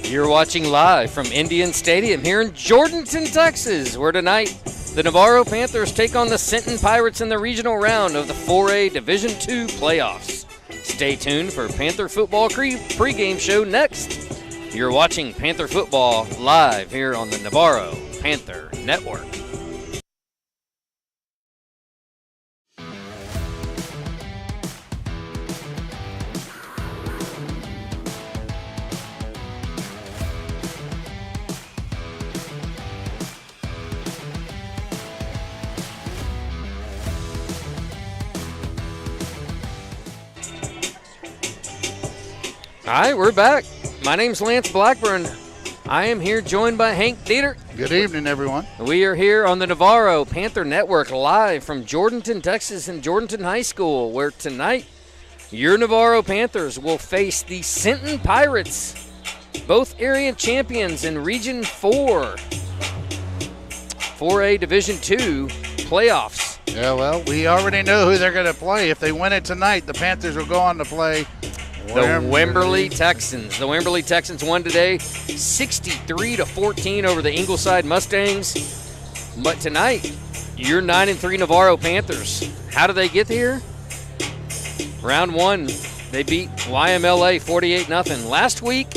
You're watching live from Indian Stadium here in Jourdanton, Texas, where tonight the Navarro Panthers take on the Sinton Pirates in the regional round of the 4A Division II playoffs. Stay tuned for Panther Football pregame show next. You're watching Panther Football live here on the Navarro Panther Network. All right, we're back. My name's Lance Blackburn. I am here joined by Hank Dieter. Good evening, everyone. We are here on the Navarro Panther Network live from Jourdanton, Texas and Jourdanton High School, where tonight your Navarro Panthers will face the Sinton Pirates, both area champions in Region 4, 4A Division II playoffs. Yeah, well, we already know who they're going to play. If they win it tonight, the Panthers will go on to play the Wimberley Texans. The Wimberley Texans won today 63-14 over the Ingleside Mustangs. But tonight, your 9-3 Navarro Panthers. How did they get here? Round one, they beat YMLA 48-0. Last week,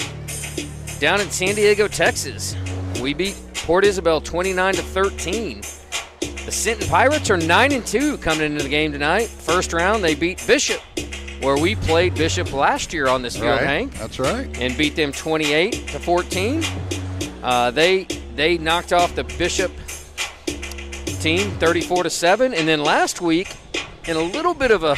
down in San Diego, Texas, we beat Port Isabel 29-13. The Sinton Pirates are 9-2 coming into the game tonight. First round, they beat Bishop, where we played Bishop last year on this field, Hank. That's right. And beat them 28-14. They knocked off the Bishop team 34-7. And then last week, in a little bit of a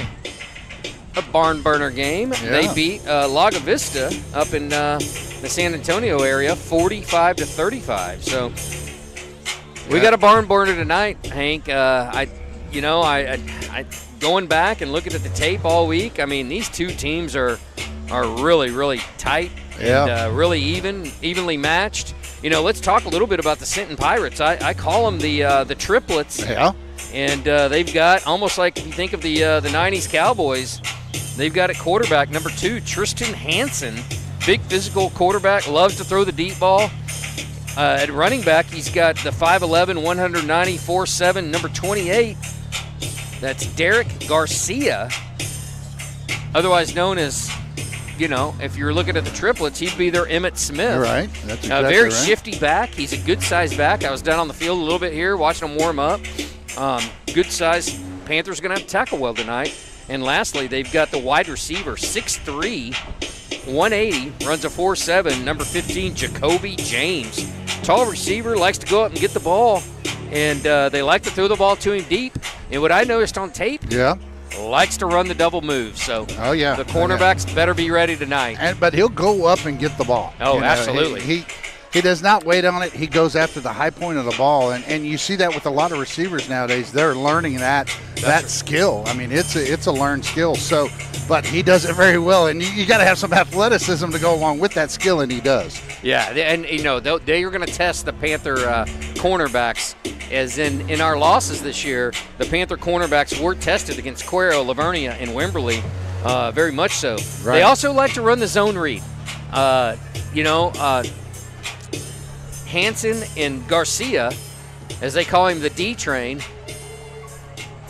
barn burner game, they beat Laga Vista up in the San Antonio area 45-35. So we got a barn burner tonight, Hank. I going back and looking at the tape all week, I mean, these two teams are really, really tight and really evenly matched. You know, let's talk a little bit about the Sinton Pirates. I call them the triplets. Yeah. And they've got, almost like if you think of the 90s Cowboys, they've got at quarterback, number 2, Tristan Hansen. Big physical quarterback, loves to throw the deep ball. At running back, he's got the 5'11", 194.7, number 28. That's Derek Garcia, otherwise known as, you know, if you're looking at the triplets, he'd be their Emmitt Smith. Right. That's exactly very right. shifty back. He's a good-sized back. I was down on the field a little bit here watching him warm up. Good-sized. Panthers going to have to tackle well tonight. And lastly, they've got the wide receiver, 6'3", 180, runs a 4.7, number 15, Jacoby James. Tall receiver, likes to go up and get the ball, and they like to throw the ball to him deep. And what I noticed on tape, likes to run the double move. So the cornerbacks better be ready tonight. But he'll go up and get the ball. Oh, absolutely. He does not wait on it. He goes after the high point of the ball, and you see that with a lot of receivers nowadays. They're learning that skill. I mean, it's a learned skill. So, but he does it very well, and you got to have some athleticism to go along with that skill, and he does. Yeah, and you know they are going to test the Panther cornerbacks. As in our losses this year, the Panther cornerbacks were tested against Cuero, Lavernia, and Wimberley, very much so. Right. They also like to run the zone read. Hansen and Garcia, as they call him, the D train.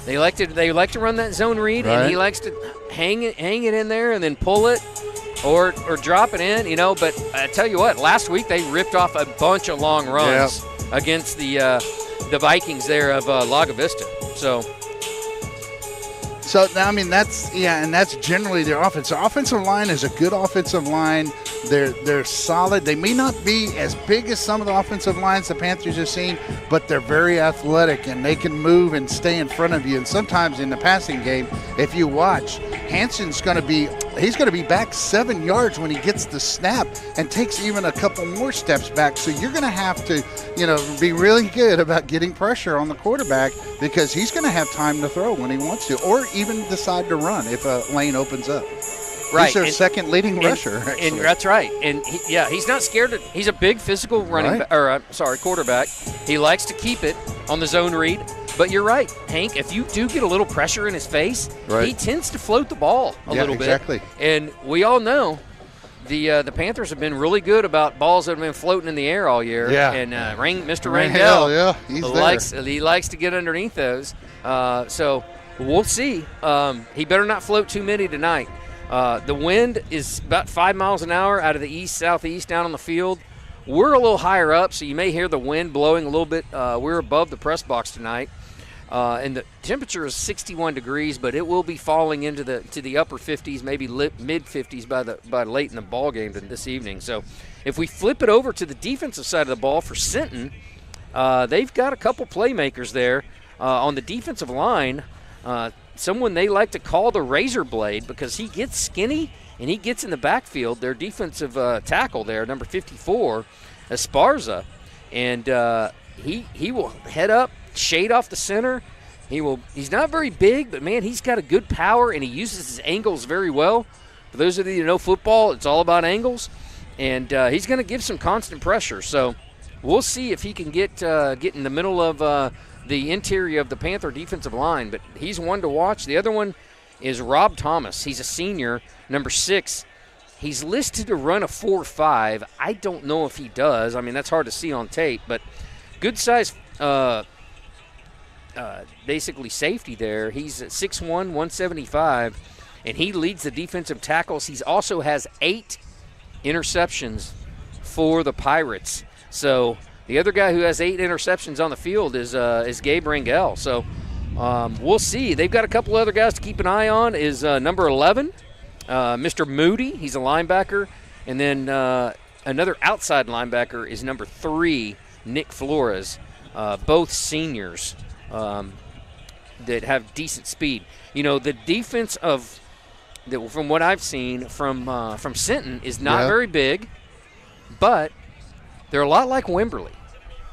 They like to run that zone read, and he likes to hang it in there and then pull it or drop it in. You know, but I tell you what, last week they ripped off a bunch of long runs against the Vikings there of Laga Vista. So I mean that's generally their offense. The offensive line is a good offensive line. They're solid. They may not be as big as some of the offensive lines the Panthers have seen, but they're very athletic and they can move and stay in front of you. And sometimes in the passing game, if you watch, Hansen's going to be back 7 yards when he gets the snap and takes even a couple more steps back. So you're going to have to, be really good about getting pressure on the quarterback because he's going to have time to throw when he wants to, or even decide to run if a lane opens up. Right. He's their second leading rusher. And that's right. And he's not scared. He's a big physical quarterback. He likes to keep it on the zone read. But you're right, Hank. If you do get a little pressure in his face, he tends to float the ball a little bit. Exactly. And we all know the Panthers have been really good about balls that have been floating in the air all year. Yeah. And Mr. Rangel, yeah, he likes to get underneath those. So we'll see. He better not float too many tonight. The wind is about 5 miles an hour out of the east-southeast down on the field. We're a little higher up, so you may hear the wind blowing a little bit. We're above the press box tonight. And the temperature is 61 degrees, but it will be falling into the upper 50s, maybe mid 50s by late in the ball game this evening. So, if we flip it over to the defensive side of the ball for Sinton, they've got a couple playmakers there on the defensive line. Someone they like to call the razor blade because he gets skinny and he gets in the backfield. Their defensive tackle there, number 54, Esparza, and he will head up, shade off the center. He's not very big, but man, he's got a good power and he uses his angles very well. For those of you who know football, it's all about angles, and he's going to give some constant pressure. So we'll see if he can get in the middle of the interior of the Panther defensive line. But he's one to watch. The other one is Rob Thomas. He's a senior, number 6. He's listed to run a 4.5. I don't know if he does. I mean, that's hard to see on tape, but good size. Basically safety there. He's at 6'1", 175, and he leads the defensive tackles. He also has 8 interceptions for the Pirates. So the other guy who has 8 interceptions on the field is Gabe Rangel. So we'll see. They've got a couple other guys to keep an eye on. Is number 11, Mr. Moody. He's a linebacker. And then another outside linebacker is number 3, Nick Flores. Both seniors that have decent speed. You know, the defense from what I've seen from Sinton is not very big, but they're a lot like Wimberley.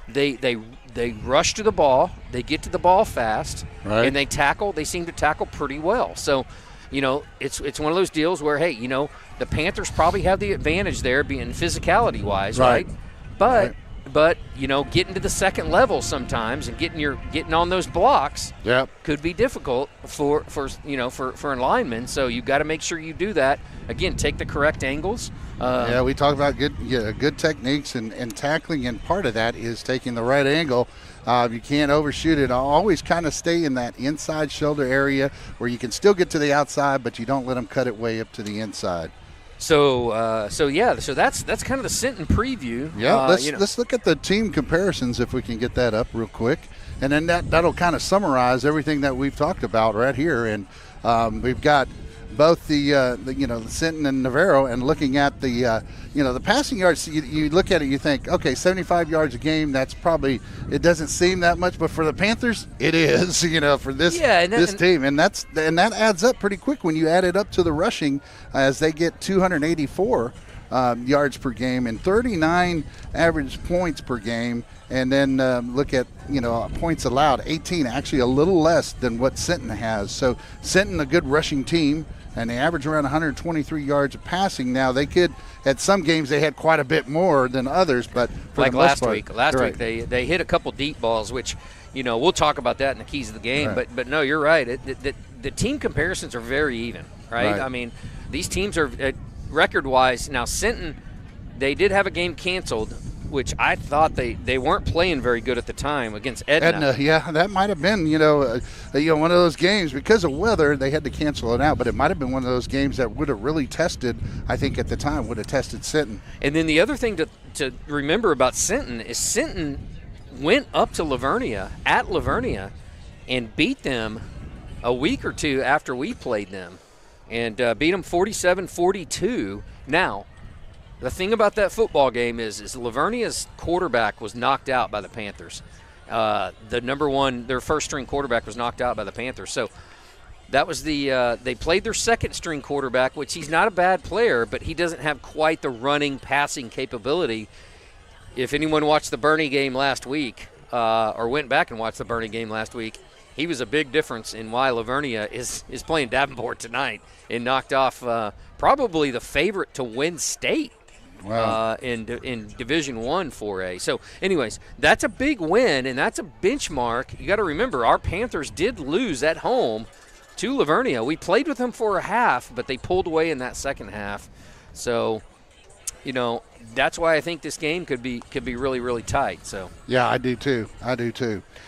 They rush to the ball, they get to the ball fast, and they tackle. They seem to tackle pretty well. So, you know, it's one of those deals where, hey, you know, the Panthers probably have the advantage there, being physicality-wise, right? But you know, getting to the second level sometimes and getting on those blocks could be difficult for a lineman. So you got to make sure you do that. Again, take the correct angles. We talk about good techniques and tackling, and part of that is taking the right angle. You can't overshoot it. Always kind of stay in that inside shoulder area where you can still get to the outside, but you don't let them cut it way up to the inside. So that's kind of the Sinton preview. Yeah, let's look at the team comparisons if we can get that up real quick, and then that'll kind of summarize everything that we've talked about right here. And we've got both the Sinton and Navarro, and looking at the passing yards. You look at it, you think, okay, 75 yards a game. That's probably, it doesn't seem that much, but for the Panthers, it is. For this team, and that adds up pretty quick when you add it up to the rushing, as they get 284 yards per game and 39 average points per game. And then look at, points allowed, 18, actually a little less than what Sinton has. So Sinton, a good rushing team, and they average around 123 yards of passing. Now, they could, at some games, they had quite a bit more than others, but for like the most part, last week they hit a couple deep balls, which, we'll talk about that in the keys of the game. Right. But no, you're right. The team comparisons are very even, right? I mean, these teams are record-wise. Now, Sinton, they did have a game canceled, which I thought they weren't playing very good at the time against Edna. Yeah, that might have been, one of those games. Because of weather, they had to cancel it out, but it might have been one of those games that would have really tested, I think at the time, would have tested Sinton. And then the other thing to remember about Sinton is Sinton went up to at Lavernia, and beat them a week or two after we played them, and beat them 47-42. Now, the thing about that football game is Lavernia's quarterback was knocked out by the Panthers. The number one, their first-string quarterback was knocked out by the Panthers. So that was they played their second-string quarterback, which he's not a bad player, but he doesn't have quite the running, passing capability. If anyone watched the Bernie game last week or went back and watched the Bernie game last week, he was a big difference in why Lavernia is playing Davenport tonight and knocked off probably the favorite to win state. Wow. In Division I 4A. So, anyways, that's a big win, and that's a benchmark. You got to remember, our Panthers did lose at home to Lavernia. We played with them for a half, but they pulled away in that second half. So, that's why I think this game could be really, really tight. So Yeah, I do too.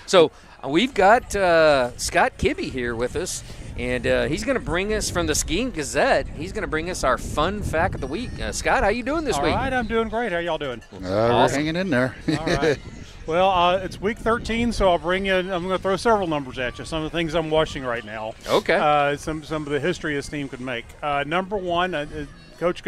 So we've got Scott Kibbe here with us, and he's going to bring us from the Skiing Gazette. He's going to bring us our fun fact of the week. Scott, how you doing this week? All right, I'm doing great. How y'all doing? We're hanging in there. All right. Well, it's week 13, so I'm going to throw several numbers at you. Some of the things I'm watching right now. Okay. Some of the history this team could make. Number one, Coach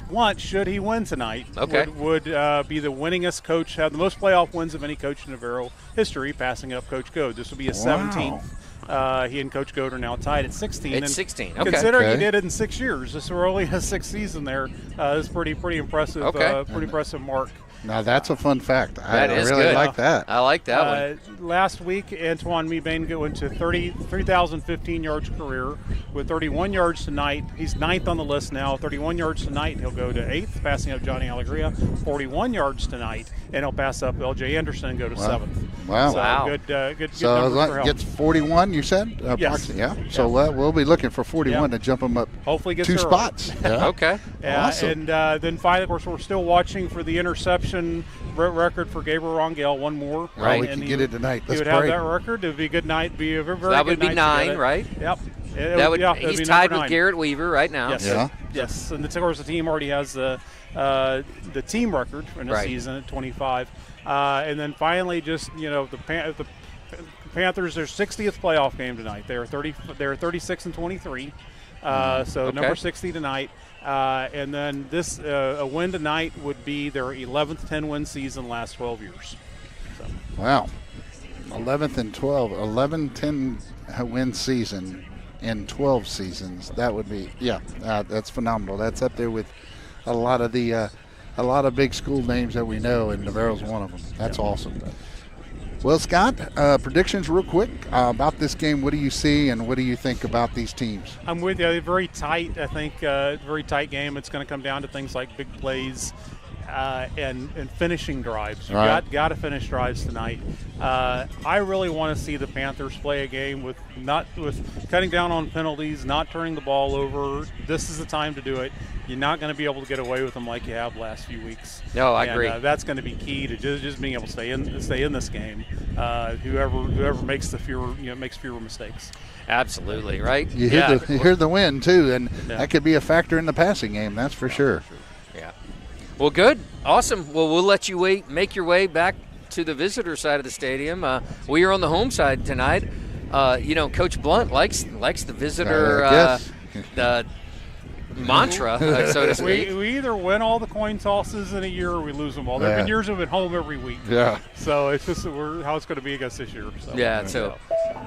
Blunt, should he win tonight, would be the winningest coach, have the most playoff wins of any coach in Navarro history, passing up Coach Goad. This will be his 17th. He and Coach Goad are now tied at 16. It's 16. Okay. Considering he did it in 6 years, this was only his 6th season there. It's pretty impressive. Pretty impressive mark. Now that's a fun fact. That is really good. like that. I like that one. Last week, Antoine Mebane went to 3,015 yards career with 31 yards tonight. He's 9th on the list now. 31 yards tonight. He'll go to 8th, passing up Johnny Alegria. 41 yards tonight, and he'll pass up L.J. Anderson and go to 7th. Wow. So good So numbers for help. gets 41, you said? Yes. Yeah. So we'll be looking for 41 to jump him up hopefully gets 2 there spots. Yeah. Okay. Awesome. And then finally, of course, we're still watching for the interception record for Gabriel Rangel. One more. Right. We can get it tonight. He would have that record. It would be a good night. Be a very that good would be night 9, right? Yep. He's tied with Garrett Weaver right now. Yes. Yeah. Yes. And of course, the team already has the team record in the season at 25. And then finally, just the Panthers, their 60th playoff game tonight. They are 36-23. So number 60 tonight. And then this a win tonight would be their 11th 10-win season last 12 years. So. Wow. 11th and 12. 11 10-win season in 12 seasons. That would be, that's phenomenal. That's up there with a lot of big school names that we know, and Navarro's one of them. That's awesome. Well, Scott, predictions real quick about this game. What do you see and what do you think about these teams? I'm with you. Very tight, I think. Very tight game. It's going to come down to things like big plays and finishing drives. You've got to finish drives tonight. I really want to see the Panthers play a game with cutting down on penalties, not turning the ball over. This is the time to do it. You're not going to be able to get away with them like you have the last few weeks. No, I agree. That's going to be key to just being able to stay in this game. Whoever makes fewer mistakes. Absolutely, right? You hear the wind too, and that could be a factor in the passing game. That's for sure. Yeah. Well, good, awesome. Well, we'll let you make your way back to the visitor side of the stadium. We are on the home side tonight. Coach Blunt likes the visitor mantra, so to speak. We either win all the coin tosses in a year or we lose them all. There have been years we've been home every week. Yeah. So it's just how it's going to be against this year. So. Yeah. So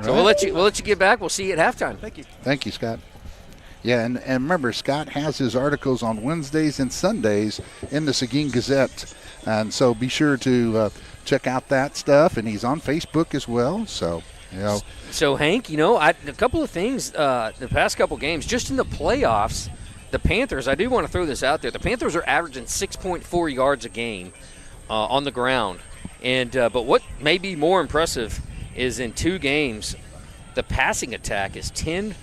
we'll let you get back. We'll see you at halftime. Thank you. Thank you, Scott. Yeah, and remember, Scott has his articles on Wednesdays and Sundays in the Seguin Gazette, and so be sure to check out that stuff. And he's on Facebook as well. So. So Hank, a couple of things. The past couple games, just in the playoffs. The Panthers, I do want to throw this out there. The Panthers are averaging 6.4 yards a game on the ground. And but what may be more impressive is in 2 games, the passing attack is 10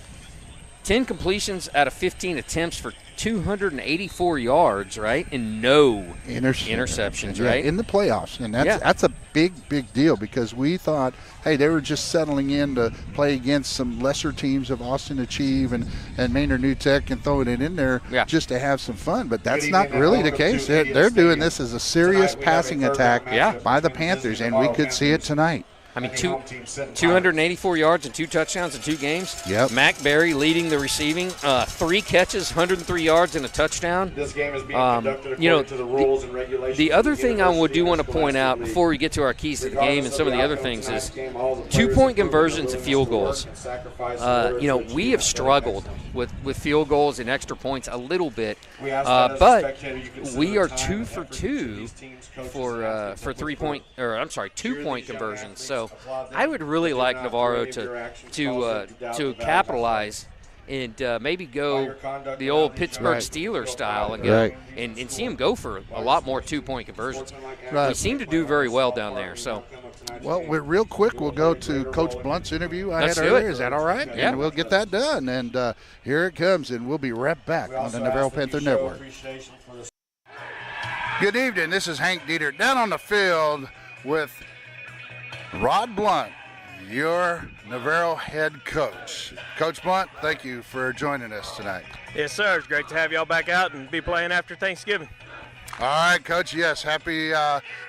completions out of 15 attempts for 284 yards, right? And no interceptions, right? In the playoffs. And that's a big deal because we thought, hey, they were just settling in to play against some lesser teams of Austin Achieve and Maynard New Tech and throwing it in there just to have some fun. But that's not really the case. They're doing this as a serious passing attack by the Panthers, and we could see it tonight. I mean, 284 yards and 2 touchdowns in 2 games. Yep. Mac Berry leading the receiving, 3 catches, 103 yards and a touchdown. This game is being conducted according to the rules and regulations. The other thing I do want to point out before we get to our keys to the game and some of the other things is 2-point conversions and field goals. We have struggled with field goals and extra points a little bit, but we are 2 for 2 for 2-point conversions. So I would really like Navarro to capitalize and maybe go the old Pittsburgh Steelers style and see him go for a lot more 2-point conversions. We seem to do very well down there. So Well, real quick, we'll go to Coach Blunt's interview I Let's had do earlier. it. Is that all right? Yeah. And we'll get that done. And here it comes, and we'll be right back on the Navarro Panther Network. Good evening. This is Hank Dieter down on the field with Rod Blunt, your Navarro head coach. Coach Blunt, thank you for joining us tonight. Yes, sir. It's great to have y'all back out and be playing after Thanksgiving. All right, Coach. Yes, happy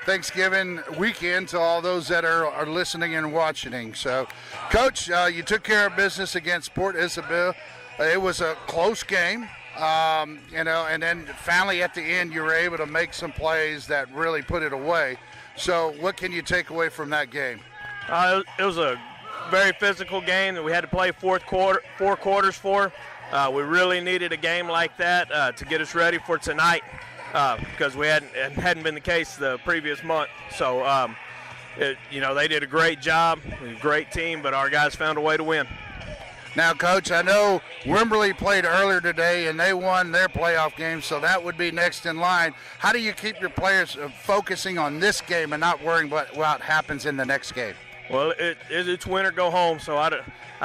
Thanksgiving weekend to all those that are listening and watching. So, Coach, you took care of business against Port Isabel. It was a close game, and then finally at the end you were able to make some plays that really put it away. So, what can you take away from that game? It was a very physical game that we had to play four quarters for. We really needed a game like that to get us ready for tonight because it hadn't been the case the previous month. So, they did a great job. It was a great team, but our guys found a way to win. Now, Coach, I know Wimberley played earlier today, and they won their playoff game, so that would be next in line. How do you keep your players focusing on this game and not worrying about what happens in the next game? Well, it's win or go home, so I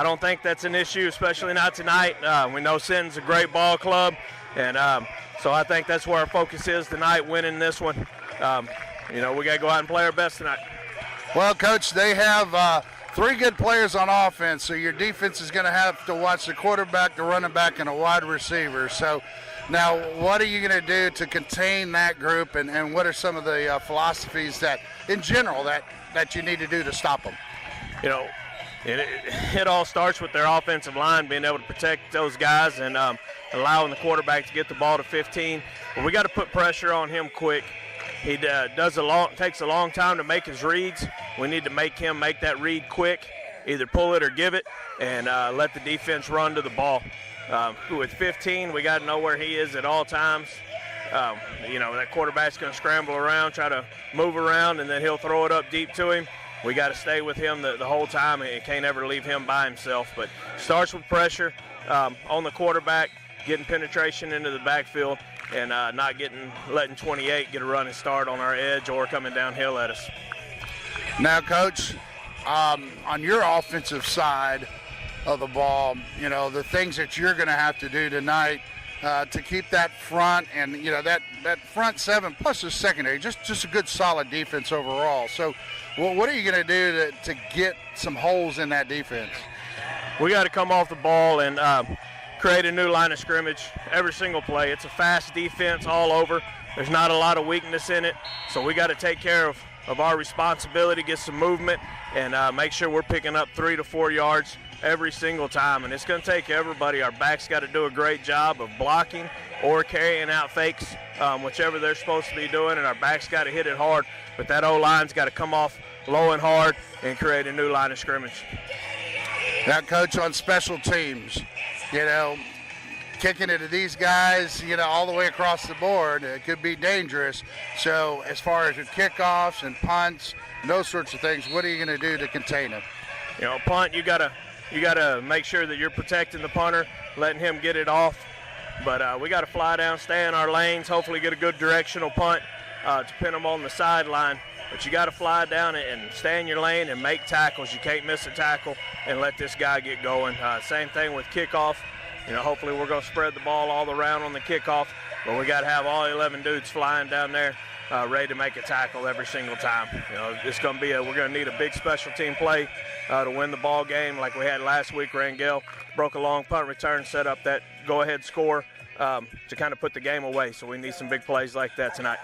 don't think that's an issue, especially not tonight. We know Sinton's a great ball club, and so I think that's where our focus is tonight, winning this one. We got to go out and play our best tonight. Well, Coach, they have three good players on offense, so your defense is going to have to watch the quarterback, the running back, and a wide receiver. So now what are you going to do to contain that group, and what are some of the philosophies that, in general, that you need to do to stop them? It all starts with their offensive line, being able to protect those guys and allowing the quarterback to get the ball to 15. But we got to put pressure on him quick. He takes a long time to make his reads. We need to make him make that read quick, either pull it or give it, and let the defense run to the ball. With 15, we got to know where he is at all times. That quarterback's going to scramble around, try to move around, and then he'll throw it up deep to him. We got to stay with him the whole time and can't ever leave him by himself. But starts with pressure on the quarterback, getting penetration into the backfield, and not letting 28 get a running start on our edge or coming downhill at us. Now, Coach, on your offensive side of the ball, the things that you're going to have to do tonight to keep that front and, that front seven plus the secondary, just a good solid defense overall. So, what are you going to do to get some holes in that defense? We got to come off the ball and create a new line of scrimmage every single play. It's a fast defense all over. There's not a lot of weakness in it, so we got to take care of our responsibility, get some movement, and make sure we're picking up 3 to 4 yards every single time. And it's going to take everybody. Our backs got to do a great job of blocking or carrying out fakes, whichever they're supposed to be doing, and our backs got to hit it hard. But that O-line's got to come off low and hard and create a new line of scrimmage. Now, Coach, on special teams, kicking it to these guys, all the way across the board, it could be dangerous. So as far as your kickoffs and punts and those sorts of things, what are you going to do to contain them? Punt, you gotta make sure that you're protecting the punter, letting him get it off. But we got to fly down, stay in our lanes, hopefully get a good directional punt to pin them on the sideline. But you got to fly down and stay in your lane and make tackles. You can't miss a tackle and let this guy get going. Same thing with kickoff. Hopefully we're going to spread the ball all around on the kickoff, but we got to have all 11 dudes flying down there ready to make a tackle every single time. It's going to be we're going to need a big special team play to win the ball game like we had last week. Rangel broke a long punt return, set up that go-ahead score to kind of put the game away. So we need some big plays like that tonight.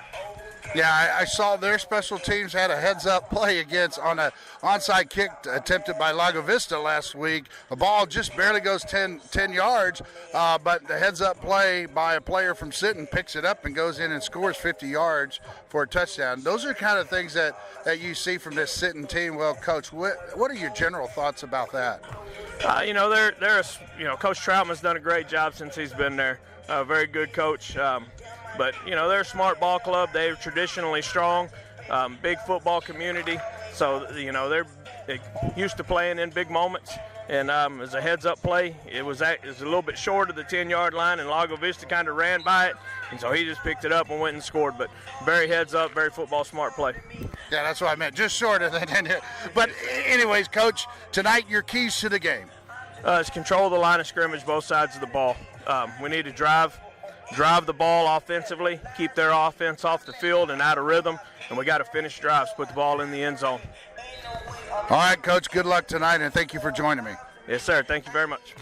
Yeah, I saw their special teams had a heads-up play on an onside kick attempted by Lago Vista last week. The ball just barely goes 10 yards, but the heads-up play by a player from Sinton picks it up and goes in and scores 50 yards for a touchdown. Those are kind of things that you see from this Sinton team. Well, Coach, what are your general thoughts about that? Coach Troutman's done a great job since he's been there. Very good coach. But, they're a smart ball club. They're traditionally strong, big football community. So, they're used to playing in big moments. And as a heads-up play, it was a little bit short of the 10-yard line, and Lago Vista kind of ran by it. And so he just picked it up and went and scored. But very heads-up, very football smart play. Yeah, that's what I meant. Just shorter than. But anyways, Coach, tonight your keys to the game. It's control the line of scrimmage, both sides of the ball. We need to drive the ball offensively, keep their offense off the field and out of rhythm, and we got to finish drives, put the ball in the end zone. All right, Coach, good luck tonight, and thank you for joining me. Yes, sir. Thank you very much.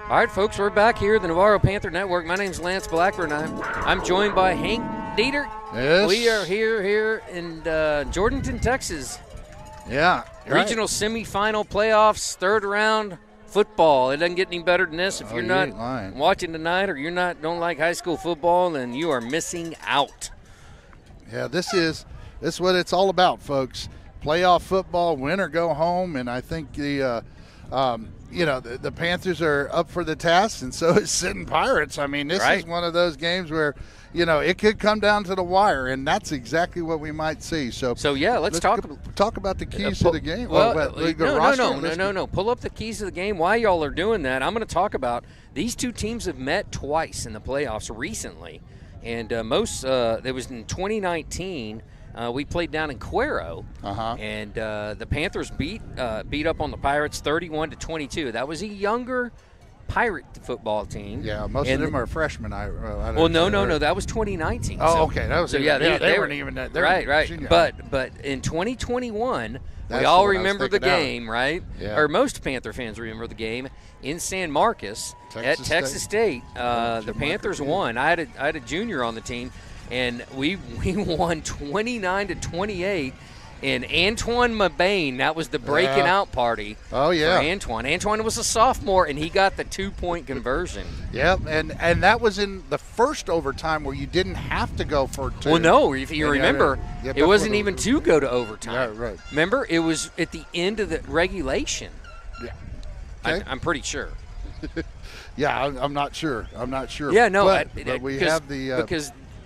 All right, folks, we're back here at the Navarro Panther Network. My name's Lance Blackburn. I'm joined by Hank Dieter. Yes. We are here in Jourdanton, Texas. Yeah. Regional semifinal playoffs, third round football. It doesn't get any better than this. If you're not watching tonight or don't like high school football, then you are missing out. Yeah, this is what it's all about, folks. Playoff football, win or go home, and I think the Panthers are up for the task, and so is Sinton Pirates. I mean, this is one of those games where, it could come down to the wire, and that's exactly what we might see. So yeah, let's talk about the keys to the game. No. Pull up the keys to the game. While y'all are doing that, I'm going to talk about these two teams have met twice in the playoffs recently, and it was in 2019. We played down in Cuero, and the Panthers beat up on the Pirates 31-22. That was a younger Pirate football team. Yeah, most of them are freshmen. No. That was 2019. Oh, okay. That was they weren't even that. Right. But in 2021, we all remember the game, right? Yeah. Or most Panther fans remember the game in San Marcos at Texas State. The Panthers won. I had a junior on the team. And we won 29-28, and Antoine Mabane, that was the breaking out party. Oh yeah, for Antoine. Antoine was a sophomore, and he got the 2-point conversion. Yep, and that was in the first overtime where you didn't have to go for two. Well, no, if you remember, it wasn't even to go to overtime. Yeah, right. Remember, it was at the end of the regulation. Yeah, okay. I'm pretty sure. Yeah, I'm not sure. Yeah, no, but we have the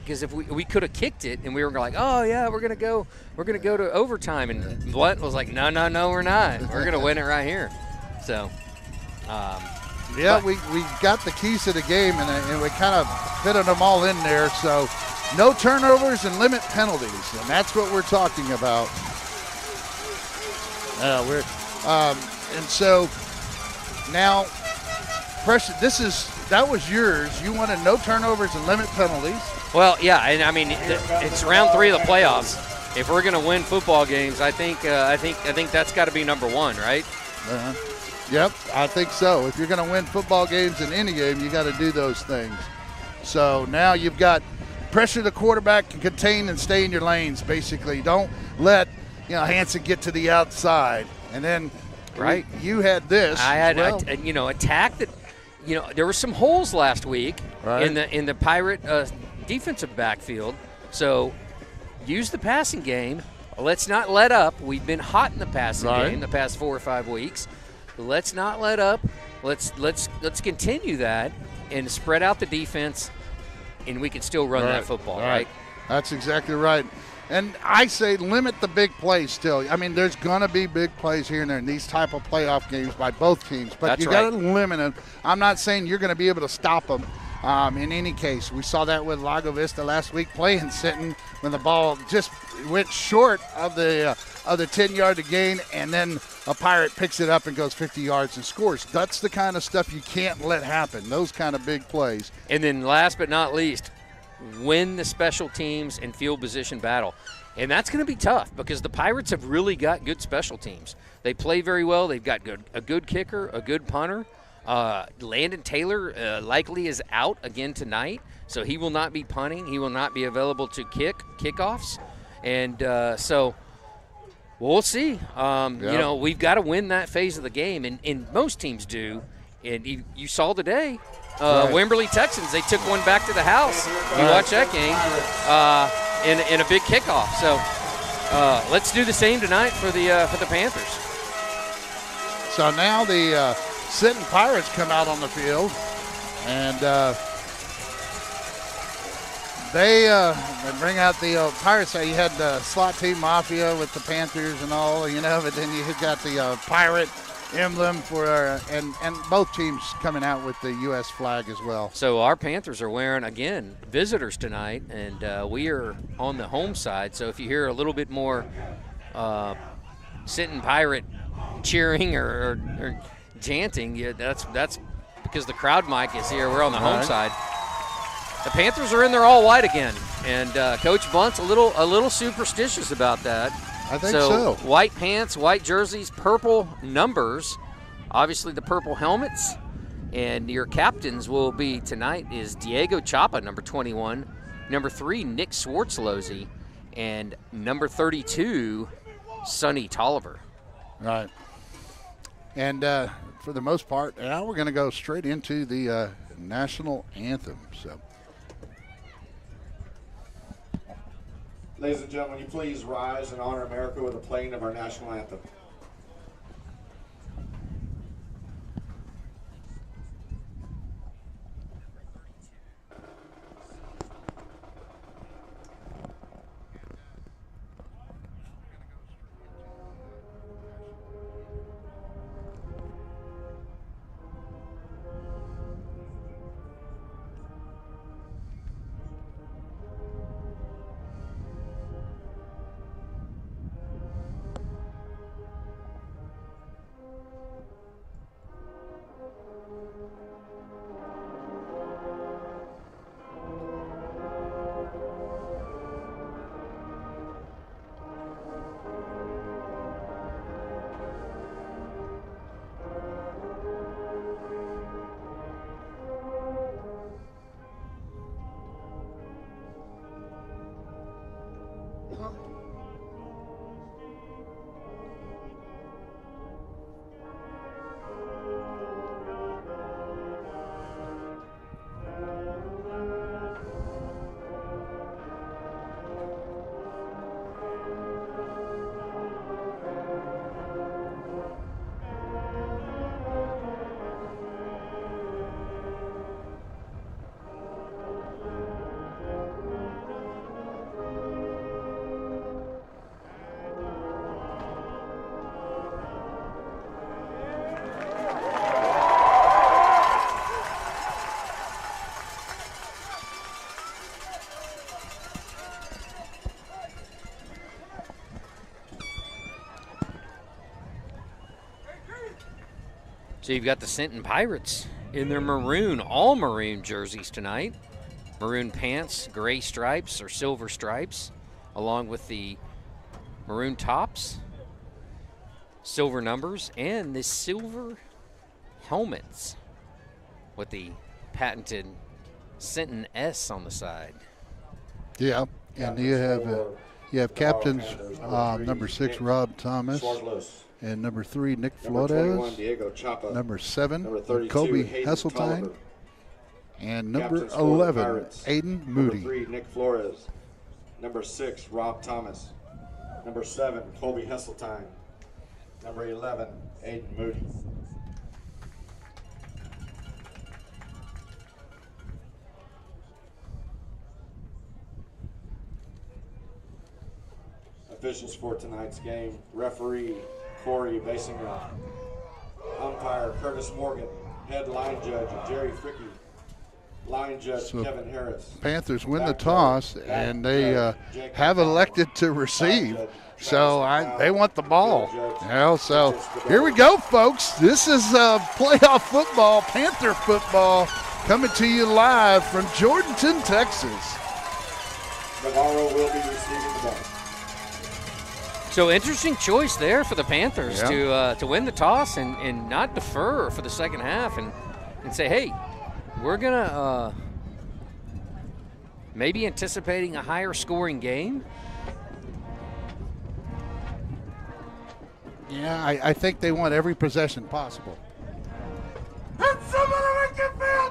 because if we could have kicked it and we were like, oh yeah, we're gonna go to overtime, and Blunt was like, no, we're not. We're gonna win it right here. So, we got the keys to the game, and we kind of fitted them all in there. So, no turnovers and limit penalties, and that's what we're talking about. And so now, pressure. That was yours. You wanted no turnovers and limit penalties. Well, yeah, and I mean it's round 3 of the playoffs. If we're going to win football games, I think that's got to be number 1, right? Yep, I think so. If you're going to win football games in any game, you got to do those things. So now you've got pressure the quarterback, can contain and stay in your lanes. Basically, don't let Hansen get to the outside, and then you had this. I had attack that. There were some holes last week in the Pirate defensive backfield. So use the passing game. Let's not let up. We've been hot in the passing game the past 4 or 5 weeks. Let's not let up. Let's continue that and spread out the defense, and we can still run that football, right? That's exactly right. And I say limit the big plays still. I mean, there's going to be big plays here and there in these type of playoff games by both teams, but you got to limit them. I'm not saying you're going to be able to stop them in any case. We saw that with Lago Vista last week playing Sinton when the ball just went short of the 10-yard gain, and then a Pirate picks it up and goes 50 yards and scores. That's the kind of stuff you can't let happen, those kind of big plays. And then last but not least, win the special teams and field position battle. And that's going to be tough because the Pirates have really got good special teams. They play very well. They've got a good kicker, a good punter. Landon Taylor likely is out again tonight, so he will not be punting. He will not be available to kickoffs. And so we'll see. We've got to win that phase of the game, and most teams do. And you saw today, Wimberley Texans, they took one back to the house. You watch that game in a big kickoff. So let's do the same tonight for the Panthers. So now the Sinton Pirates come out on the field, and they bring out the Pirates. You had the slot team Mafia with the Panthers and all, but then you got the Pirate emblem for and both teams coming out with the U.S. flag as well. So our Panthers are wearing, again, visitors tonight, and we are on the home side. So if you hear a little bit more Sinton Pirate cheering or chanting, that's because the crowd mic is here. We're on the home side. The Panthers are in their all white again, and Coach Blunt's a little superstitious about that. I think so. White pants, white jerseys, purple numbers, obviously the purple helmets, and your captains will be tonight is Diego Chapa, number 21, number 3, Nick Swartzlosey, and number 32, Sonny Tolliver. Right. And for the most part, now we're going to go straight into the national anthem. So. Ladies and gentlemen, will you please rise and honor America with the playing of our national anthem. So you've got the Sinton Pirates in their maroon, all maroon jerseys tonight. Maroon pants, gray stripes or silver stripes, along with the maroon tops, silver numbers, and the silver helmets with the patented Sinton S on the side. Yeah, and you have captains number 6 Rob Thomas, and number 3 Nick Flores, number 7 Kobe Hesseltine, and number 11 Aiden Moody. Number 3 Nick Flores, number 6 Rob Thomas, number 7 Kobe Hesseltine, number 11 Aiden Moody. Officials for tonight's game: referee Corey Basinger, umpire Curtis Morgan, head line judge Jerry Fricky, line judge Kevin Harris. Panthers win the toss, and they have elected to receive. So they want the ball. So here we go, folks. This is playoff football, Panther football, coming to you live from Jourdanton, Texas. Navarro will be receiving the ball. So interesting choice there for the Panthers to win the toss and not defer for the second half and say, hey, we're going to maybe anticipating a higher scoring game. Yeah, I think they want every possession possible. And somebody make it feel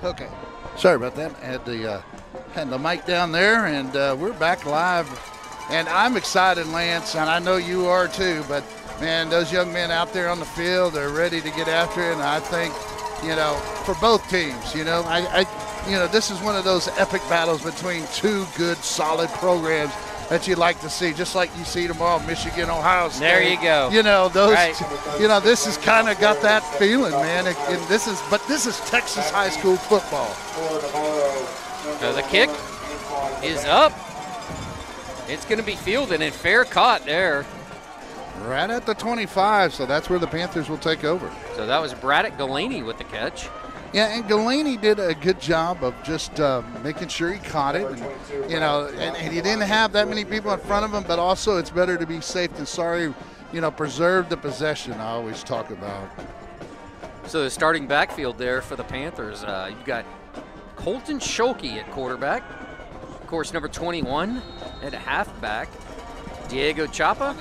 good! Okay. Sorry about that. Had the mic down there, and we're back live. And I'm excited, Lance, and I know you are too. But, man, those young men out there on the field, they're ready to get after it. And I think, for both teams, this is one of those epic battles between two good, solid programs. that you like to see, just like you see tomorrow, Michigan, Ohio State. There you go. You know, those, Right. you know, this has kind of got that feeling, man. And this is Texas high school football. So the kick is up. It's going to be fielded and fair caught there. Right at the 25, so that's where the Panthers will take over. So that was Braddock Galini with the catch. Yeah, and Galani did a good job of just making sure he caught it. And, you know, and he didn't have that many people in front of him, but also it's better to be safe than sorry. You know, preserve the possession I always talk about. So the starting backfield there for the Panthers, you've got Colton Schulke at quarterback. Of course, number 21 at halfback. Diego Chapa,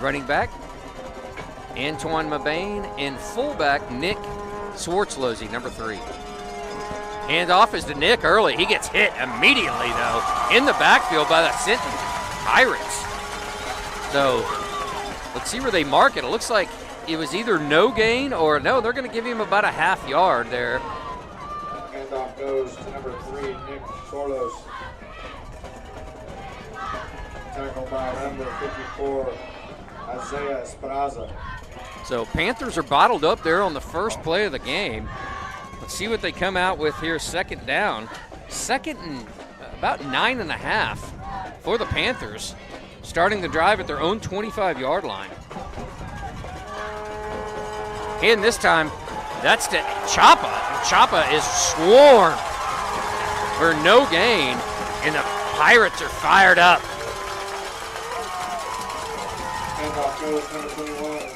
running back. Antoine Mabane, and fullback Nick Swartzlosey, number 3. Handoff is to Nick early. He gets hit immediately, though, in the backfield by the Sinton Pirates. So let's see where they mark it. It looks like it was either no gain or no, they're going to give him about a half yard there. Handoff goes to number 3, Nick Sorlos. Tackled by number 54, Isaiah Esperaza. So Panthers are bottled up there on the first play of the game. Let's see what they come out with here, second down. Second and about 9.5 for the Panthers, starting the drive at their own 25-yard line. And this time, that's to Chapa. Chapa is swarmed for no gain, and the Pirates are fired up.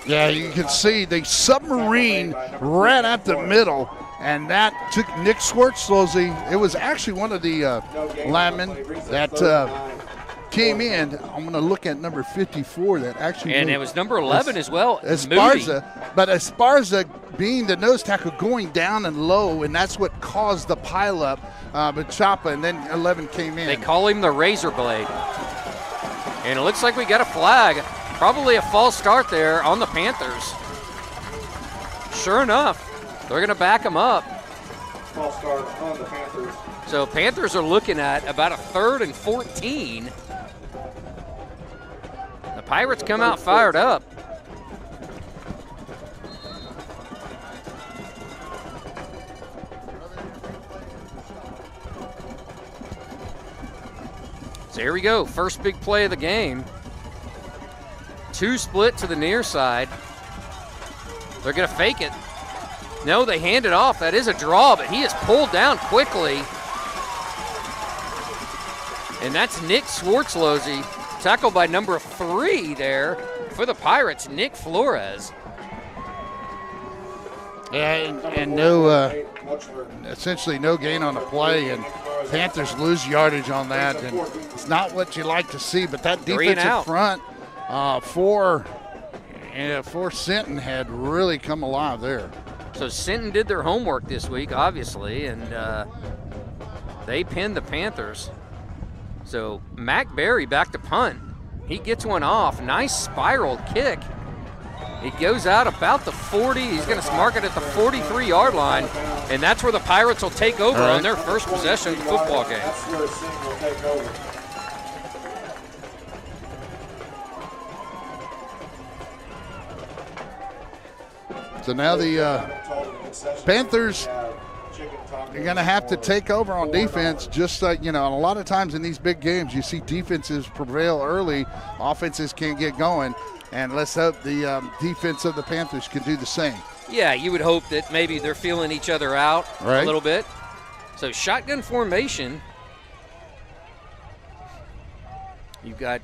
Yeah, you can see the submarine right at the middle, and that took Nick Swartzlosey. It was actually one of the linemen that came in. I'm going to look at number 54 that actually. And it was number 11 as well. Esparza. But Esparza being the nose tackle going down and low, and that's what caused the pileup. But Chapa, and then 11 came in. They call him the razor blade. And it looks like we got a flag. Probably a false start there on the Panthers. Sure enough, they're going to back them up. False start on the Panthers. So Panthers are looking at about a 3rd and 14. The Pirates come out fired up. So here we go, first big play of the game. 2 split to the near side. They're going to fake it. No, they hand it off. That is a draw, but he is pulled down quickly. And that's Nick Swartzlosey, tackled by number 3 there for the Pirates, Nick Flores. Yeah, and no, essentially no gain on the play, and Panthers lose yardage on that. And it's not what you like to see, but that defensive front for Sinton had really come alive there. So Sinton did their homework this week, obviously, and they pinned the Panthers. So Mac Berry back to punt. He gets one off. Nice spiral kick. It goes out about the 40. He's going to mark it at the 43-yard line, and that's where the Pirates will take over on their first possession of the football game. That's where Sinton will take over. So now the Panthers are going to have to take over on defense, just like, you know, a lot of times in these big games you see defenses prevail early, offenses can't get going, and let's hope the defense of the Panthers can do the same. Yeah, you would hope that maybe they're feeling each other out a little bit. So shotgun formation. You've got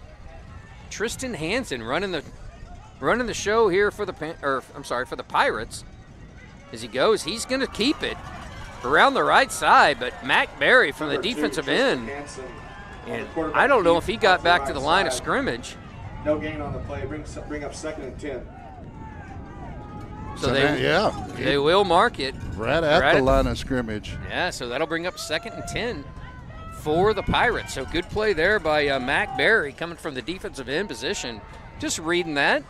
Tristan Hansen running the show here for the for the Pirates. As he goes, he's going to keep it around the right side, but Mac Berry from the defensive end, and I don't know if he got back to the line of scrimmage. No gain on the play. Bring up 2nd and 10. So they will mark it right at the line of scrimmage. Yeah, so that'll bring up 2nd and 10 for the Pirates. So good play there by Mac Berry coming from the defensive end position. Just reading that.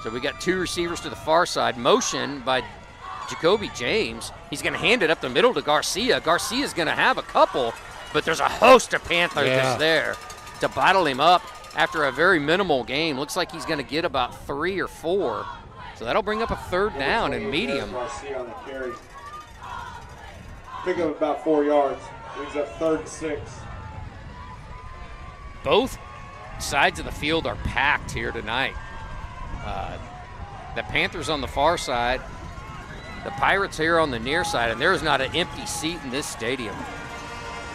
So we got 2 receivers to the far side. Motion by Jacoby James. He's going to hand it up the middle to Garcia. Garcia's going to have a couple, but there's a host of Panthers just there to bottle him up after a very minimal game. Looks like he's going to get about 3 or 4. So that'll bring up a 3rd down and medium. Garcia on the carry. Pick up about 4 yards. Brings up 3rd and 6. Both sides of the field are packed here tonight. The Panthers on the far side, the Pirates here on the near side, and there is not an empty seat in this stadium.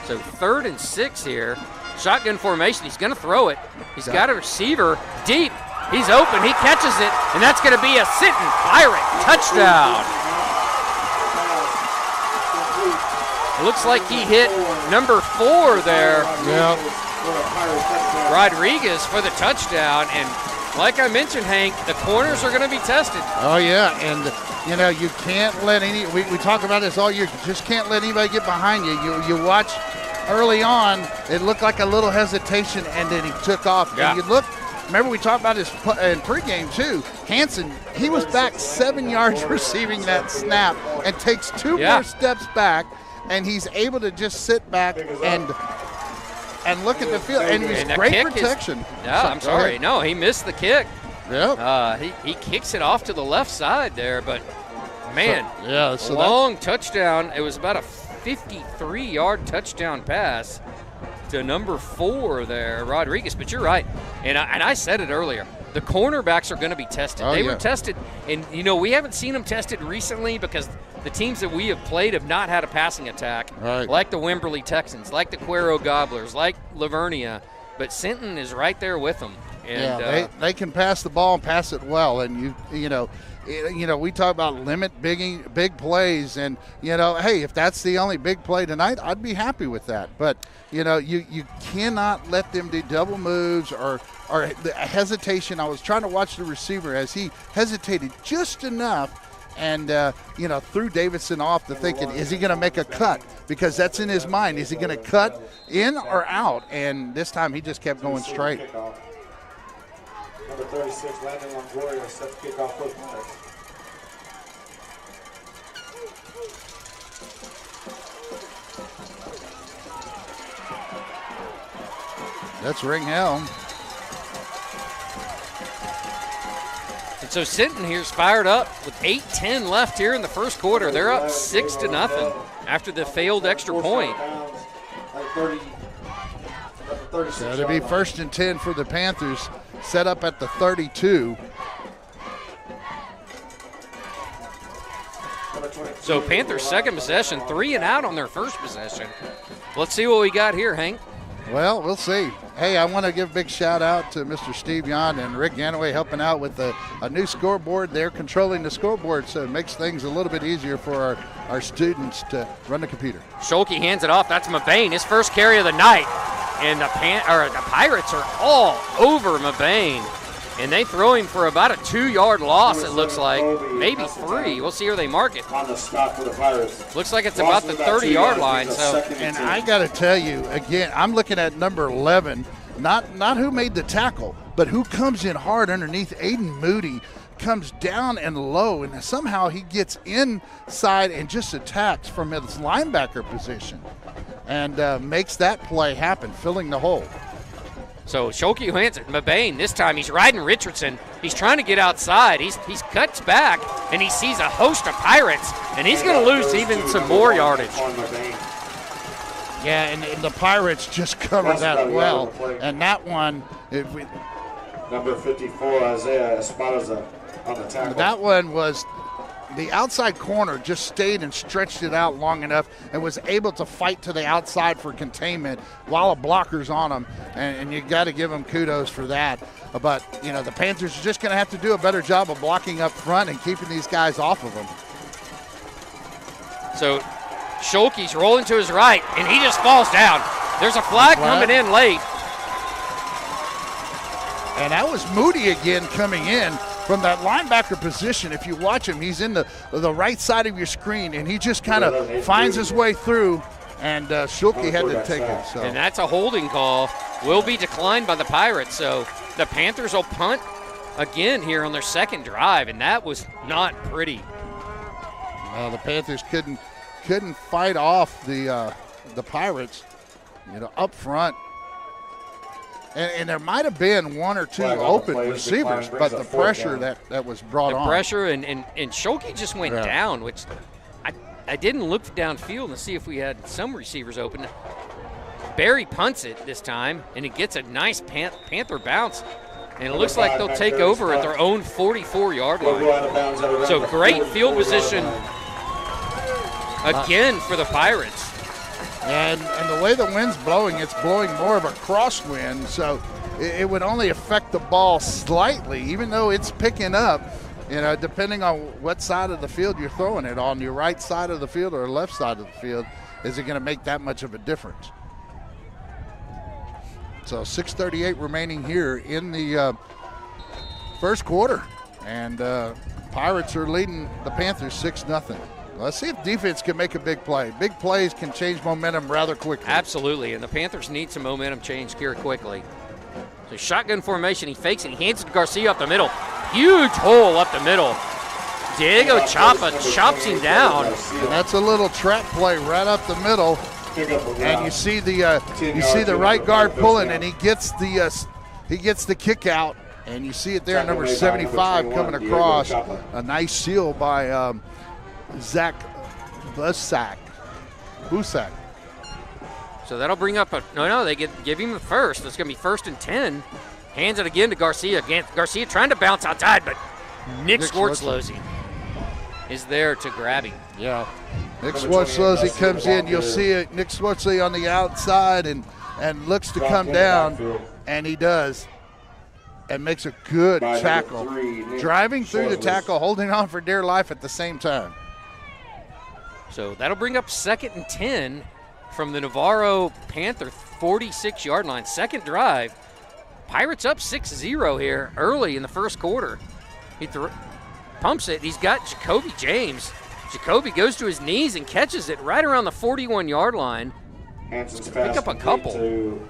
So 3rd and 6 here. Shotgun formation. He's going to throw it. He's got a receiver deep. He's open. He catches it, and that's going to be a Sinton Pirate touchdown. It looks like he hit number 4 there. Rodriguez for the touchdown, and like I mentioned, Hank, the corners are going to be tested. Oh, yeah, and, you know, you can't let we talk about this all year, you just can't let anybody get behind you. You watch early on, it looked like a little hesitation, and then he took off. Yeah. And you look, remember we talked about this in pregame, too. Hansen, he was back 7 yards receiving that snap and takes 2 more steps back, and he's able to just sit back and look at the field, and he's great protection. I'm sorry. No, he missed the kick. Yep. He kicks it off to the left side there, but, man, so long touchdown. It was about a 53-yard touchdown pass to number 4 there, Rodriguez. But you're right, and I said it earlier. The cornerbacks are going to be tested. They were tested, and, you know, we haven't seen them tested recently because the teams that we have played have not had a passing attack, like the Wimberley Texans, like the Cuero Gobblers, like Lavernia. But Sinton is right there with them. And, they can pass the ball and pass it well. And, you know, we talk about limit big plays. And, you know, hey, if that's the only big play tonight, I'd be happy with that. But, you know, you cannot let them do double moves or the hesitation. I was trying to watch the receiver as he hesitated just enough and, you know, threw Davidson off to thinking, is he going to make a cut? Because that's in his mind. Is he going to cut in or out? And this time he just kept going straight. Number 36, Landon Longoria, set to kick off for the Pirates. That's Ringhelm. And so Sinton here's fired up with 8:10 left here in the first quarter. They're up 6-0 after the failed extra point. So it'll be 1st and 10 for the Panthers, set up at the 32. So Panthers' second possession, 3 and out on their first possession. Let's see what we got here, Hank. Well, we'll see. Hey, I want to give a big shout out to Mr. Steve Yon and Rick Ganaway helping out with a new scoreboard. They're controlling the scoreboard, so it makes things a little bit easier for our students to run the computer. Scholke hands it off. That's Mabane, his first carry of the night. And the Pirates are all over Mabane. And they throw him for about a 2-yard loss, it looks like. Maybe 3. We'll see where they mark it. On the spot for the Pirates. Looks like it's about the 30-yard line. So, and I got to tell you, again, I'm looking at number 11, not who made the tackle, but who comes in hard underneath. Aiden Moody comes down and low, and somehow he gets inside and just attacks from his linebacker position and makes that play happen, filling the hole. So Scholke hands it. Mabane, this time he's riding Richardson. He's trying to get outside. He's cuts back, and he sees a host of Pirates, and he's going to lose even some more yardage. Yeah, and the Pirates just covered that well. And that one, number 54, Isaiah Esparza on the tackle. That one was the outside corner just stayed and stretched it out long enough and was able to fight to the outside for containment while a blocker's on him, and you got to give him kudos for that. But, you know, the Panthers are just going to have to do a better job of blocking up front and keeping these guys off of them. So Scholke's rolling to his right, and he just falls down. There's a flag coming in late. And that was Moody again coming in from that linebacker position. If you watch him, he's in the right side of your screen, and he just kind of finds his way through, and Scholke had to take it. So. And that's a holding call. Will be declined by the Pirates. So the Panthers will punt again here on their second drive, and that was not pretty. The Panthers couldn't fight off the Pirates, up front. And there might have been one or two open receivers, but the pressure that was brought on. The pressure, and Schulke just went down, which I didn't look downfield to see if we had some receivers open. Barry punts it this time, and it gets a nice Panther bounce. And it looks like they'll take over at their own 44-yard line. So great field position again for the Pirates. And the way the wind's blowing, it's blowing more of a crosswind, so it would only affect the ball slightly, even though it's picking up, depending on what side of the field you're throwing it on, your right side of the field or left side of the field, is it going to make that much of a difference? So 6:38 remaining here in the first quarter, and Pirates are leading the Panthers 6-0. Let's see if defense can make a big play. Big plays can change momentum rather quickly. Absolutely, and the Panthers need some momentum change here quickly. So shotgun formation, he fakes it, he hands it to Garcia up the middle. Huge hole up the middle. Diego Chapa chops him down. And that's a little trap play right up the middle. And you see the right guard pulling, and he gets the kick out, and you see it there, number 75 coming across. A nice seal by Zach Busak. So that'll bring up they give him the first. It's going to be 1st and 10. Hands it again to Garcia. Garcia trying to bounce outside, but Nick Schwartzlosey is there to grab him. Yeah. Nick Schwartzlosey comes in. You'll see it. Nick Schwartzlosey on the outside and looks to come down, and he does. And makes a good tackle. Driving through the tackle, holding on for dear life at the same time. So that'll bring up 2nd and 10 from the Navarro Panther 46-yard line. Second drive. Pirates up 6-0 here early in the first quarter. He pumps it. He's got Jacoby James. Jacoby goes to his knees and catches it right around the 41-yard line. Pick up a couple.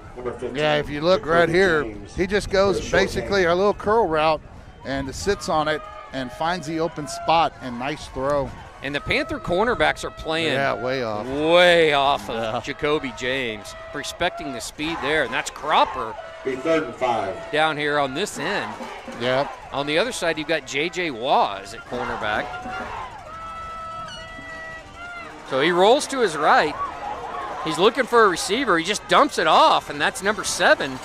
Yeah, if you look right here, he just goes basically a little curl route and sits on it and finds the open spot, and nice throw. And the Panther cornerbacks are playing way off of Jacoby James, respecting the speed there. And that's Cropper. Be 3rd and 5. Down here on this end. Yep. On the other side, you've got J.J. Waz at cornerback. So he rolls to his right. He's looking for a receiver. He just dumps it off, and that's number 7.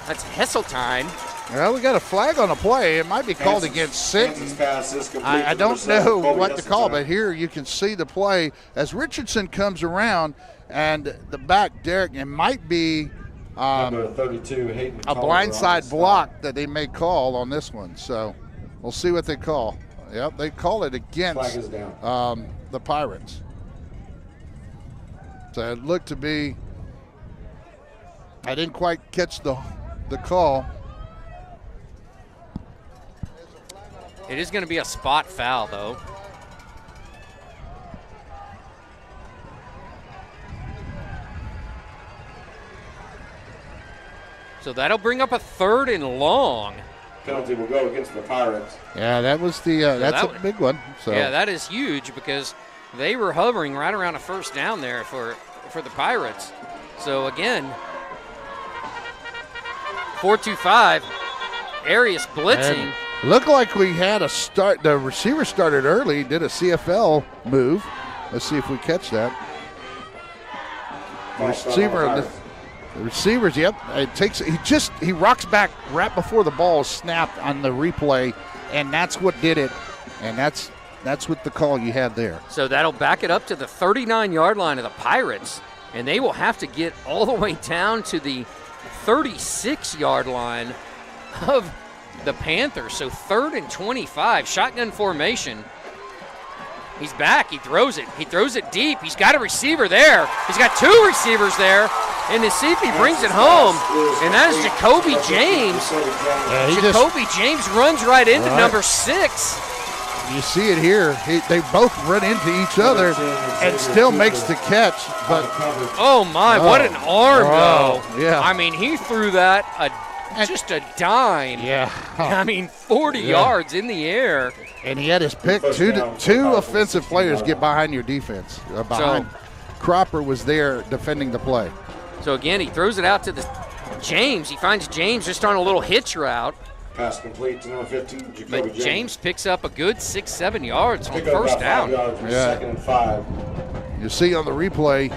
That's Hesseltine. Well, we got a flag on the play. It might be called against Sinton. I don't know what to call, but here you can see the play as Richardson comes around, and the back, Derek, it might be a blindside block that they may call on this one. So we'll see what they call. Yep, they call it against the Pirates. So it looked to be, I didn't quite catch the call. It is going to be a spot foul, though. So that'll bring up a 3rd and long. Penalty will go against the Pirates. Yeah, that was that's a big one. So. Yeah, that is huge because they were hovering right around a 1st down there for the Pirates. So again, 4-2-5, Arias blitzing. Looked like we had a start. The receiver started early, did a CFL move. Let's see if we catch that. The receivers, yep. He rocks back right before the ball is snapped on the replay, and that's what did it. And that's what the call you had there. So that'll back it up to the 39-yard line of the Pirates, and they will have to get all the way down to the 36-yard line of the Panthers. So 3rd and 25, shotgun formation. He's back. He throws it. He throws it deep. He's got a receiver there. He's got 2 receivers there. And to see if he brings it home. And that is Jacoby James. Jacoby James runs right into number 6. You see it here. They both run into each other and still makes the catch. But oh my, what an arm though. Yeah. I mean, he threw that just a dime. Yeah. I mean, 40 yards in the air. And he had his pick. Two offensive players get behind your defense. Cropper was there defending the play. So again, he throws it out to James. He finds James just on a little hitch route. Pass complete to number 15, Jacoby But James picks up a good 6-7 yards on first down. Yeah. 2nd and 5. You see on the replay,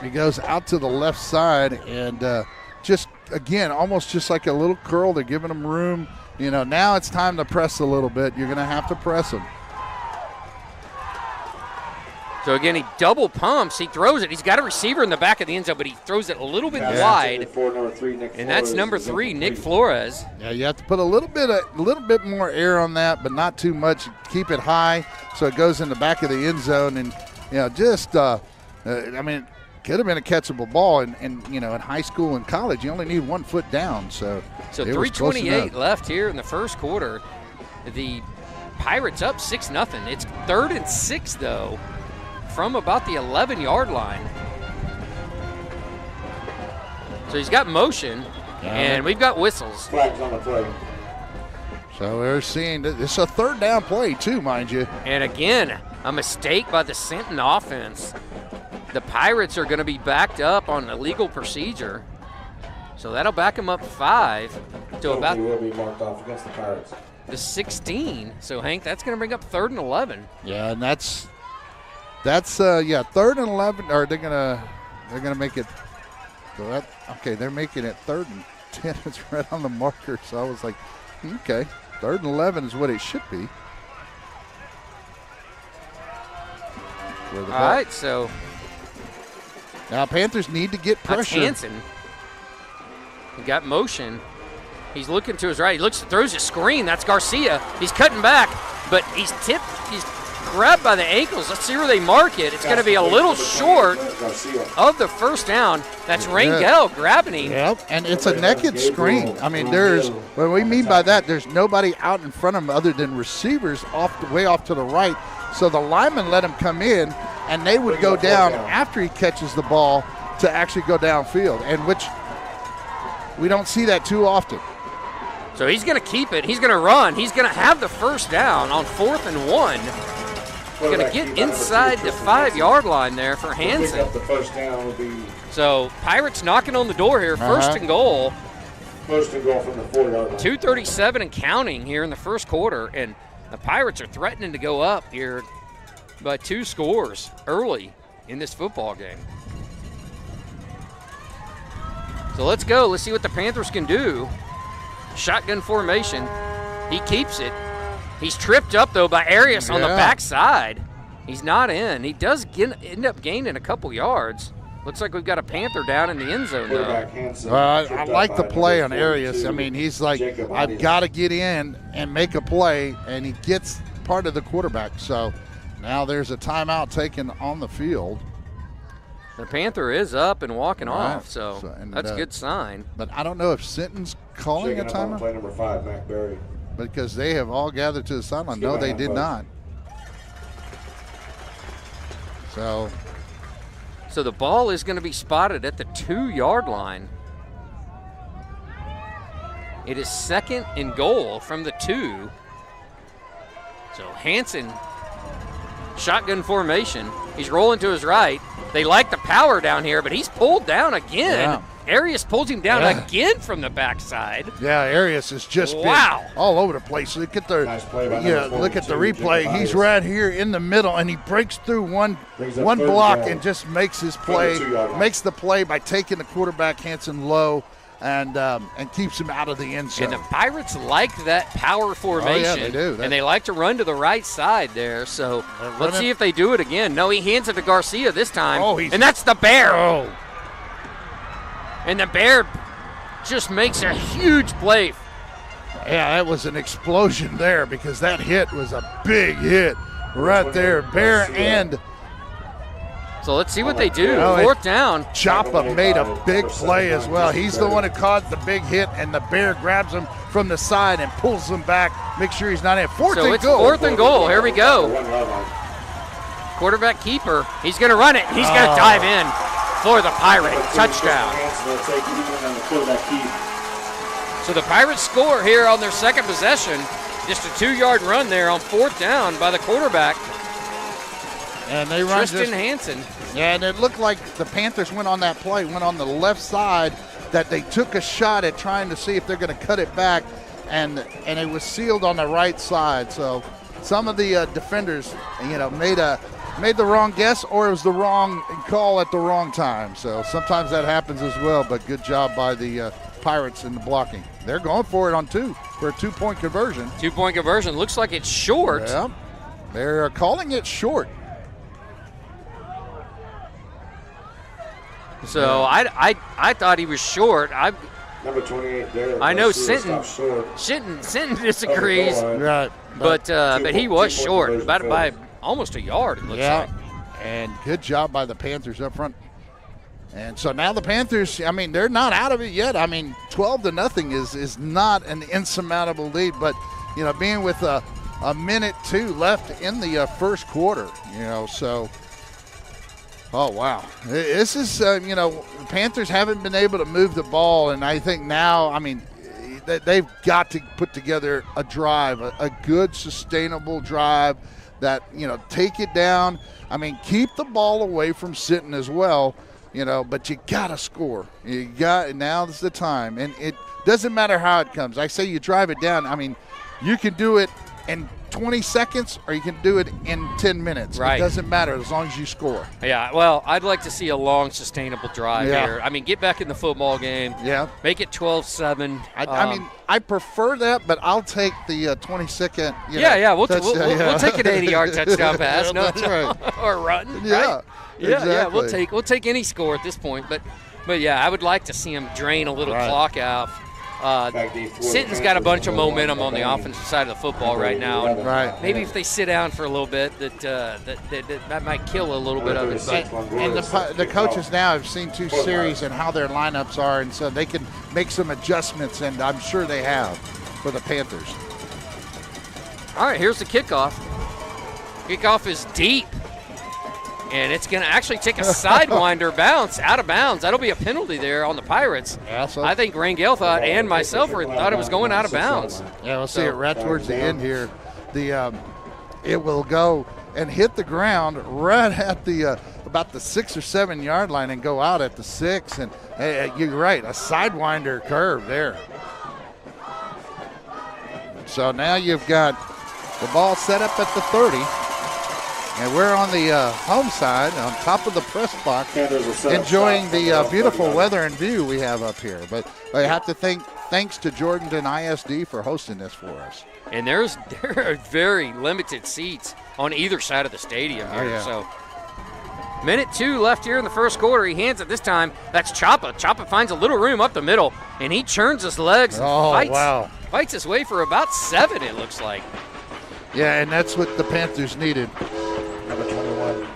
he goes out to the left side and just, again, almost just like a little curl. They're giving him room. You know, now it's time to press a little bit. You're going to have to press him. So again, he double pumps. He throws it. He's got a receiver in the back of the end zone, but he throws it a little bit wide. And that's number 3, Nick Flores. Yeah, you have to put a little bit more air on that, but not too much. Keep it high so it goes in the back of the end zone. And just I mean, could have been a catchable ball. And in high school and college, you only need 1 foot down. So 3:28 left here in the first quarter. The Pirates up 6-0. It's 3rd and 6 though, from about the 11-yard line. So he's got motion, and we've got whistles. Flags on the play. So we're seeing it's a 3rd down play too, mind you. And again, a mistake by the Sinton offense. The Pirates are going to be backed up on illegal procedure. So that'll back them up 5 to about will be marked off against the Pirates. The 16. So Hank, that's going to bring up 3rd and 11. Yeah, and that's 3rd and 11. Or they're gonna make it. So they're making it 3rd and 10. It's right on the marker. So I was like, okay, 3rd and 11 is what it should be. All right, so now Panthers need to get pressure. That's Hansen. He got motion. He's looking to his right. He throws a screen. That's Garcia. He's cutting back, but he's tipped. He's grabbed by the ankles. Let's see where they mark it. It's going to be a little short of the first down. That's Rangel grabbing him. Yep, and it's a naked screen. I mean, what we mean by that, there's nobody out in front of him other than receivers way off to the right. So the linemen let him come in, and they would go down after he catches the ball to actually go downfield, and which we don't see that too often. So he's going to keep it. He's going to run. He's going to have the first down on 4th and 1. He's going to get inside the 5-yard line there for Hansen. So Pirates knocking on the door here. First and goal. First and goal from the 4-yard line. 2:37 and counting here in the first quarter. And the Pirates are threatening to go up here by 2 scores early in this football game. So let's go. Let's see what the Panthers can do. Shotgun formation. He keeps it. He's tripped up, though, by Arias on the backside. He's not in. He does end up gaining a couple yards. Looks like we've got a Panther down in the end zone, though. I like the play on Arias. I mean, he's like, I've got to get in and make a play, and he gets part of the quarterback. So now there's a timeout taken on the field. The Panther is up and walking off, so that's a good sign. But I don't know if Sinton's calling a timeout. Play number 5, Mac Berry. Because they have all gathered to the sideline. No, they did not. So the ball is going to be spotted at the 2-yard line. It is 2nd and goal from the 2. So Hansen, shotgun formation. He's rolling to his right. They like the power down here, but he's pulled down again. Yeah. Arias pulls him down again from the backside. Yeah, Arias has just been all over the place. Look at the look at the replay. He's right here in the middle, and he breaks through one block and just makes his play. Makes the play by taking the quarterback Hansen low and keeps him out of the end zone. And the Pirates like that power formation. Oh, yeah, they do. And they like to run to the right side there. So let's see if they do it again. No, he hands it to Garcia this time. And that's the Bear. Oh. And the Bear just makes a huge play. Yeah, that was an explosion there because that hit was a big hit right there. Bear and so let's see what they do. 4th down. Chapa made a big play as well. He's the one who caused the big hit, and the Bear grabs him from the side and pulls him back. Make sure he's not in. 4th and goal. 4th and goal. Here we go. Quarterback keeper. He's going to run it. He's going to dive in for the Pirate touchdown. So the Pirates score here on their second possession. Just a 2-yard run there on 4th down by the quarterback, And they run Tristan Hansen. Yeah, and it looked like the Panthers went on that play, went on the left side, that they took a shot at trying to see if they're going to cut it back, and it was sealed on the right side. So some of the defenders, made the wrong guess, or it was the wrong call at the wrong time. So sometimes that happens as well, but good job by the Pirates in the blocking. They're going for it on 2 for a 2-point conversion. 2-point conversion. Looks like it's short. Yeah, they're calling it short. So I thought he was short. Number 28 there. I know Sinton disagrees, Right. but he was short, by almost a yard, it looks like. And good job by the Panthers up front. And so now the Panthers, they're not out of it yet. 12-0 is not an insurmountable lead, but, being with a minute 2 left in the first quarter, so. Oh, wow. This is, Panthers haven't been able to move the ball, and I think now, they've got to put together a drive, a good, sustainable drive that, take it down. Keep the ball away from Sinton as well, but you got to score. Now's the time. And it doesn't matter how it comes. I say you drive it down. You can do it in 20 seconds or you can do it in 10 minutes. Right. It doesn't matter as long as you score. Yeah, well, I'd like to see a long, sustainable drive Yeah. here. Get back in the football game. Yeah. Make it 12-7. I prefer that, but I'll take the 20-second. We'll take an 80-yard touchdown pass. No, That's right. or run. Yeah. Right? Yeah, Exactly. we'll take any score at this point. But yeah, I would like to see him drain a little clock out. Sinton's got a bunch of momentum on the offensive side of the football right now. And Right. maybe if they sit down for a little bit, that might kill a little bit of it. But And the coaches now have seen 2 series and how their lineups are, and so they can make some adjustments, and I'm sure they have for the Panthers. all right, here's the kickoff. Kickoff is deep. And it's going to actually take a sidewinder bounce out of bounds. That'll be a penalty there on the Pirates. Yeah, so I think Rangel thought and myself thought it was going out of bounds. we'll see it right towards the end here. It will go and hit the ground right at the about the 6 or 7 yard line and go out at the 6. And you're right, a sidewinder curve there. So now you've got the ball set up at the 30. And we're on the home side, on top of the press box, enjoying the beautiful weather and view we have up here. But I have to thanks to Jourdanton ISD for hosting this for us. And there are very limited seats on either side of the stadium here. Oh, yeah. So minute 2 left here in the first quarter. He hands it this time. That's Chapa. Chapa finds a little room up the middle, and he churns his legs and fights his way for about 7, it looks like. Yeah, and that's what the Panthers needed. Number 21,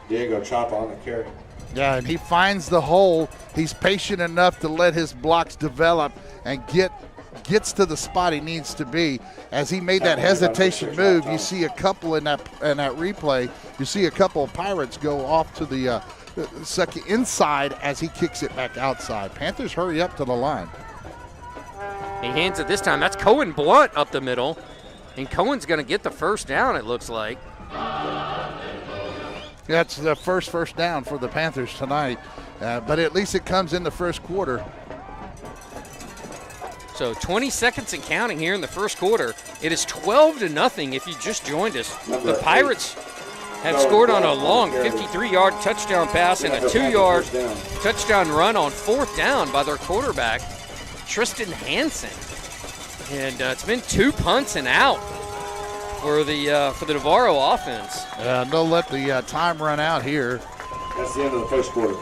Diego Chapa on the carry. Yeah, and he finds the hole. He's patient enough to let his blocks develop and gets to the spot he needs to be. As he made that hesitation move, you see a couple in that replay. You see a couple of Pirates go off to the second inside as he kicks it back outside. Panthers hurry up to the line. He hands it this time. That's Cohen Blunt up the middle. And Cohen's going to get the first down, it looks like. That's the first down for the Panthers tonight. But at least it comes in the first quarter. So 20 seconds and counting here in the first quarter. It is 12-0 if you just joined us. The Pirates have scored on a long 53-yard touchdown pass and a 2-yard touchdown run on 4th down by their quarterback, Tristan Hansen. And it's been 2 punts and out for the Navarro offense. They'll let the time run out here. That's the end of the first quarter.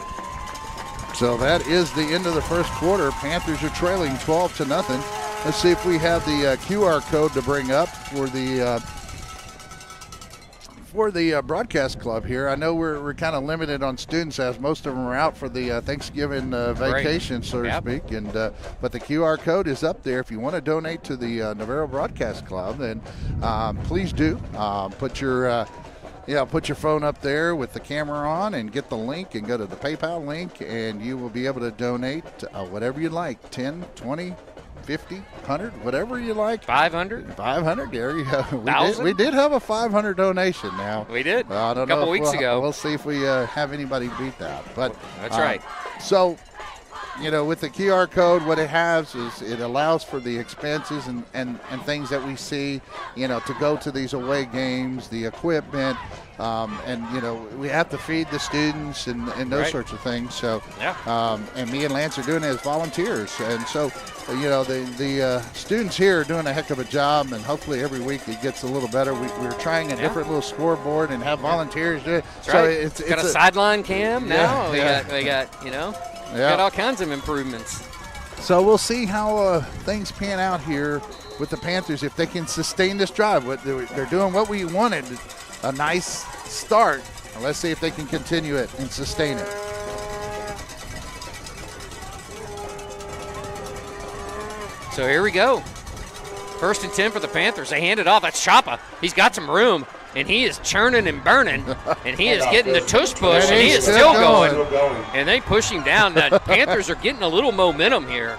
So that is the end of the first quarter. Panthers are trailing 12-0. Let's see if we have the QR code to bring up for the broadcast club here. I know we're kind of limited on students as most of them are out for the Thanksgiving vacation, so to speak. And but the QR code is up there. If you want to donate to the Navarro Broadcast Club, then please do. Put your phone up there with the camera on and get the link and go to the PayPal link, and you will be able to donate whatever you'd like, 10, 20, 50, 100, whatever you like. 500? 500, there you go. $1,000? We did have a 500 donation now. We did. I don't a couple know weeks ago. We'll see if we have anybody beat that. But That's right. So, with the QR code, what it has is it allows for the expenses and things that we see, to go to these away games, the equipment, and, we have to feed the students and those Right. sorts of things. So, Yeah. and me and Lance are doing it as volunteers. And so, the students here are doing a heck of a job, and hopefully every week it gets a little better. We're trying a different little scoreboard and have volunteers do it. That's So right. it's got a sideline cam now. Yeah, We got got all kinds of improvements. So we'll see how things pan out here with the Panthers if they can sustain this drive. They're doing what we wanted, a nice start. Let's see if they can continue it and sustain it. So here we go. 1st and 10 for the Panthers. They hand it off. That's Chapa. He's got some room, and he is churning and burning, and he is getting the tush push, and he is still going. And they push him down. The Panthers are getting a little momentum here,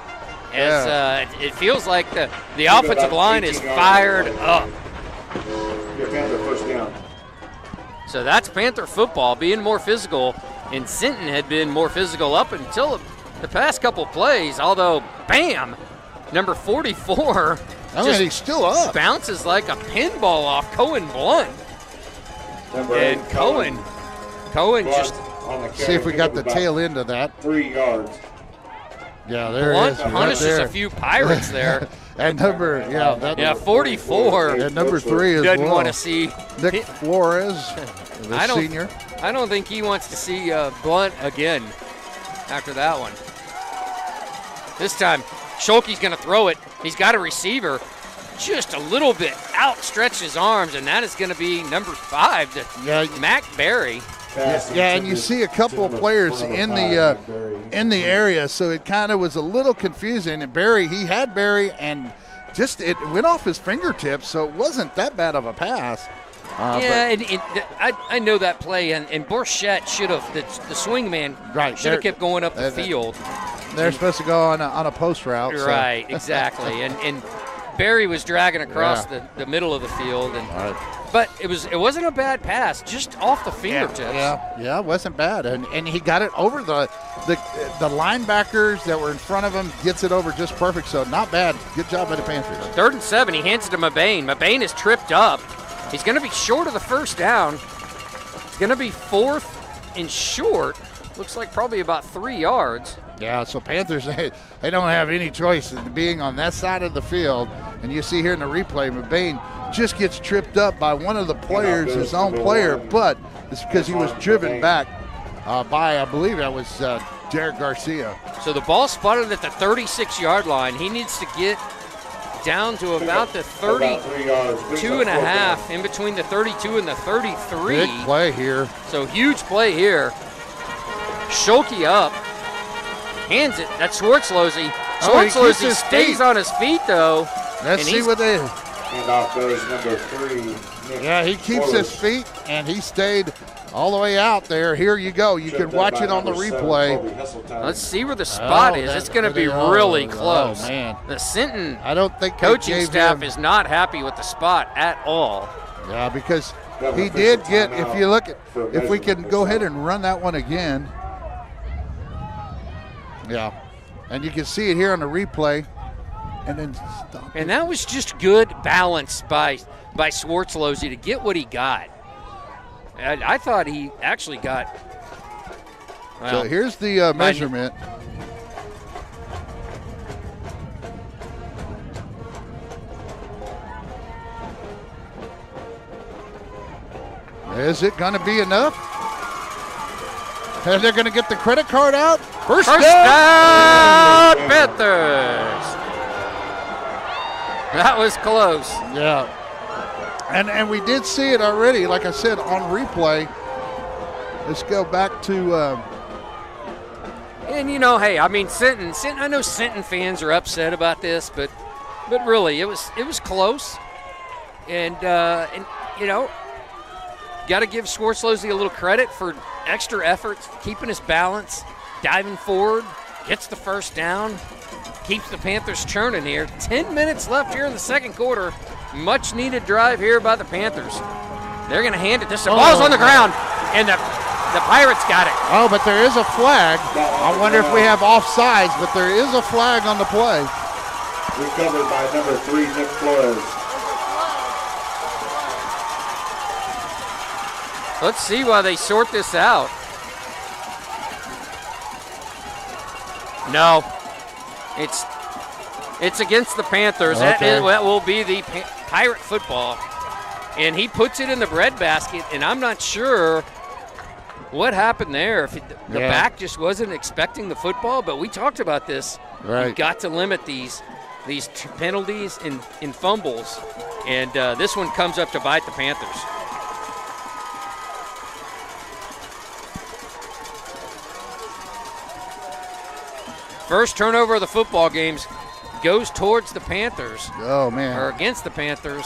as it feels like the offensive line is fired up. Your Panther push down. So that's Panther football, being more physical, and Sinton had been more physical up until the past couple plays, although, bam, number 44 he's still up. bounces like a pinball off Cohen Blunt. And Cohen just on the See if we got the tail end of that. 3 yards. Yeah, there Blunt it is. punishes right there. a few Pirates there. And number, 44 and number 3 as doesn't well. want to see. Nick Flores, the senior. I don't think he wants to see Blunt again after that one. This time, Schulke's going to throw it. He's got a receiver. Just a little bit outstretched his arms, and that is going to be number 5 to Mac Berry. Yeah, and you see a couple of players in the area, so it kind of was a little confusing. And he had Berry, and just it went off his fingertips, so it wasn't that bad of a pass. I know that play, and Borchett should have, the swing man should have kept going up the field. They're supposed to go on a post route. Right, exactly. and Berry was dragging across the middle of the field, but it wasn't a bad pass, just off the fingertips. Yeah, it wasn't bad, and he got it over the linebackers that were in front of him. Gets it over just perfect. So not bad. Good job by the Panthers. 3rd and 7. He hands it to Mabane. Mabane is tripped up. He's going to be short of the first down. It's going to be 4th and short. Looks like probably about 3 yards. Yeah, so Panthers, they don't have any choice in being on that side of the field. And you see here in the replay, Mabane just gets tripped up by one of the players, his own player, but it's because he was driven back by, I believe that was Jared Garcia. So the ball spotted at the 36-yard line. He needs to get down to about the 32 and a half, in between the 32 and the 33. Big play here. So huge play here. Schulke up. Hands it. That's Schwartzlosey. Schwartzlosey stays on his feet, though. Let's see what they. And off goes number 3. Yeah, he keeps his feet, and he stayed all the way out there. Here you go. You can watch it on the replay. Let's see where the spot is. It's going to be really close. Oh, man. The Sinton coaching staff is not happy with the spot at all. Yeah, because he did get, if you look at, if we can go ahead and run that one again. Yeah, and you can see it here on the replay. And then stop. And that was just good balance by Schwartzlosey to get what he got. I thought he actually got. Well, so here's the measurement. Is it going to be enough? And they're going to get the credit card out. First down, Panthers. That was close. Yeah. And we did see it already, like I said, on replay. Let's go back to. And hey, I mean Sinton. I know Sinton fans are upset about this, but really, it was close. And got to give Schwartzlosey a little credit for extra effort, keeping his balance, diving forward, gets the first down. keeps the Panthers churning here. 10 minutes left here in the second quarter. Much needed drive here by the Panthers. They're going to hand it. The ball's on the ground, and the Pirates got it. Oh, but there is a flag. I wonder if we have offsides, but there is a flag on the play. Recovered by number 3, Nick Flores. Let's see while they sort this out. No, it's against the Panthers. Okay. That will be the Pirate football. And he puts it in the breadbasket, and I'm not sure what happened there. If the back just wasn't expecting the football, but we talked about this. Right. You've got to limit these penalties in fumbles, and this one comes up to bite the Panthers. First turnover of the football games goes towards the Panthers. Oh, man. Or against the Panthers.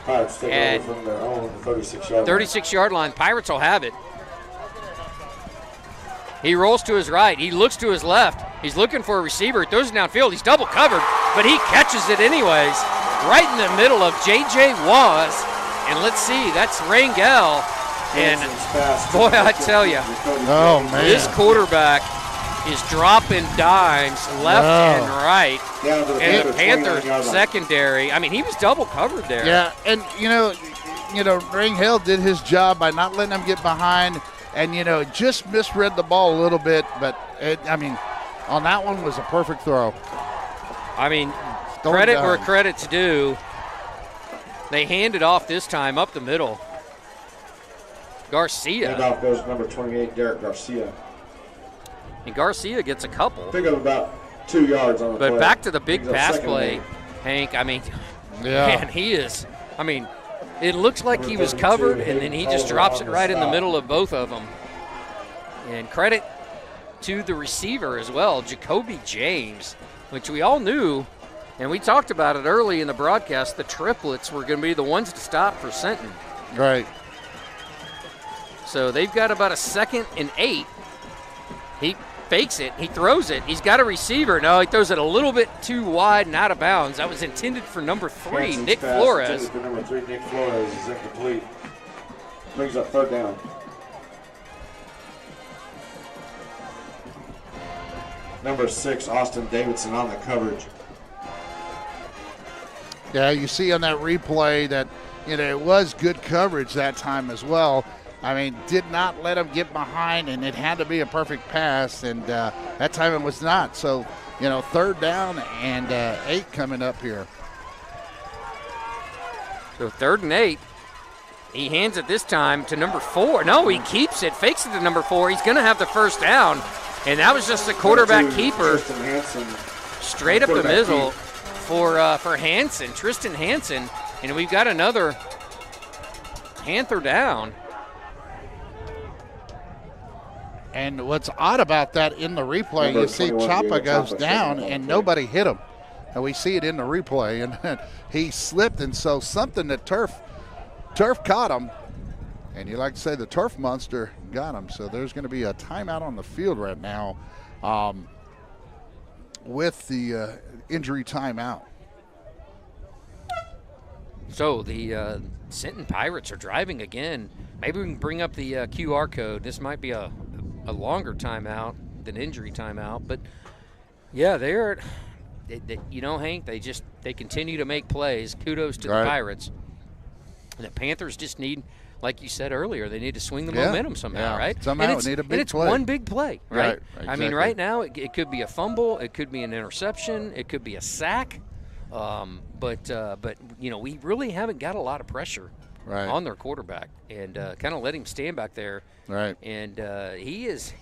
Pirates take And over from their own 36-yard 36-yard line. Pirates will have it. He rolls to his right. He looks to his left. He's looking for a receiver. He throws it downfield. He's double covered, but he catches it anyways. Right in the middle of J.J. Waz. And let's see, that's Rangel. And boy, I tell you, this quarterback is dropping dimes left and right. And the Panthers secondary, I mean, he was double covered there. Yeah, and Rangel did his job by not letting them get behind, and just misread the ball a little bit. But on that one was a perfect throw. I mean, credit where credit's due. They hand it off this time up the middle. Garcia. Handoff goes number 28, Derek Garcia. And Garcia gets a couple. Pick up about 2 yards on the play. But back to the big pass play, Hank. I mean, man, he is. I mean, it looks like he was covered, and then he just drops it right in the middle of both of them. And credit to the receiver as well, Jacoby James, which we all knew, and we talked about it early in the broadcast, the triplets were going to be the ones to stop for Sinton. Right. So they've got about a 2nd and 8. He fakes it. He throws it. He's got a receiver. No, he throws it a little bit too wide and out of bounds. That was intended for number 3, Nick Flores. Intended for number 3, Nick Flores is incomplete. Brings up 3rd down. Number 6, Austin Davidson on the coverage. Yeah, you see on that replay that it was good coverage that time as well. I mean, did not let him get behind, and it had to be a perfect pass, and that time it was not. So, 3rd down and 8 coming up here. So 3rd and 8. He hands it this time to number 4. No, he keeps it, fakes it to number 4. He's going to have the first down, and that was just a quarterback keeper. Straight up the middle for Hansen, Tristan Hansen, and we've got another Panther down. And what's odd about that in the replay, you see Chapa goes down and nobody hit him. And we see it in the replay, and he slipped, and so something that Turf caught him. And you like to say the Turf monster got him. So there's going to be a timeout on the field right now with the injury timeout. So the Sinton Pirates are driving again. Maybe we can bring up the QR code. This might be a longer timeout than injury timeout, but yeah, Hank, they continue to make plays. Kudos to the Pirates. And the Panthers just need, like you said earlier, they need to swing the momentum somehow, right? Somehow need a big play. And it's one big play, right? Exactly. I mean, right now it could be a fumble, it could be an interception, it could be a sack, but we really haven't got a lot of pressure on their quarterback, and kind of let him stand back there. Right. And he's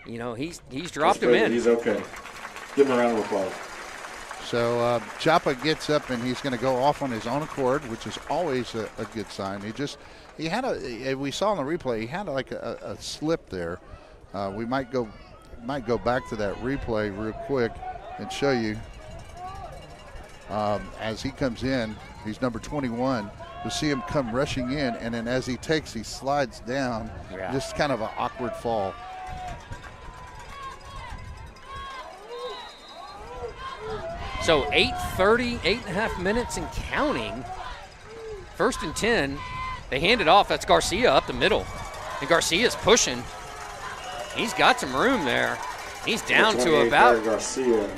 dropped him in. He's okay. Give him a round of applause. So Chapa gets up, and he's going to go off on his own accord, which is always a good sign. He had we saw in the replay, he had like a slip there. We might go back to that replay real quick and show you as he comes in. He's number 21. You'll see him come rushing in, and then as he slides down. Yeah. Just kind of an awkward fall. So 8:30, 8.5 minutes and counting. 1st and 10. They hand it off. That's Garcia up the middle. And Garcia's pushing. He's got some room there. He's down to about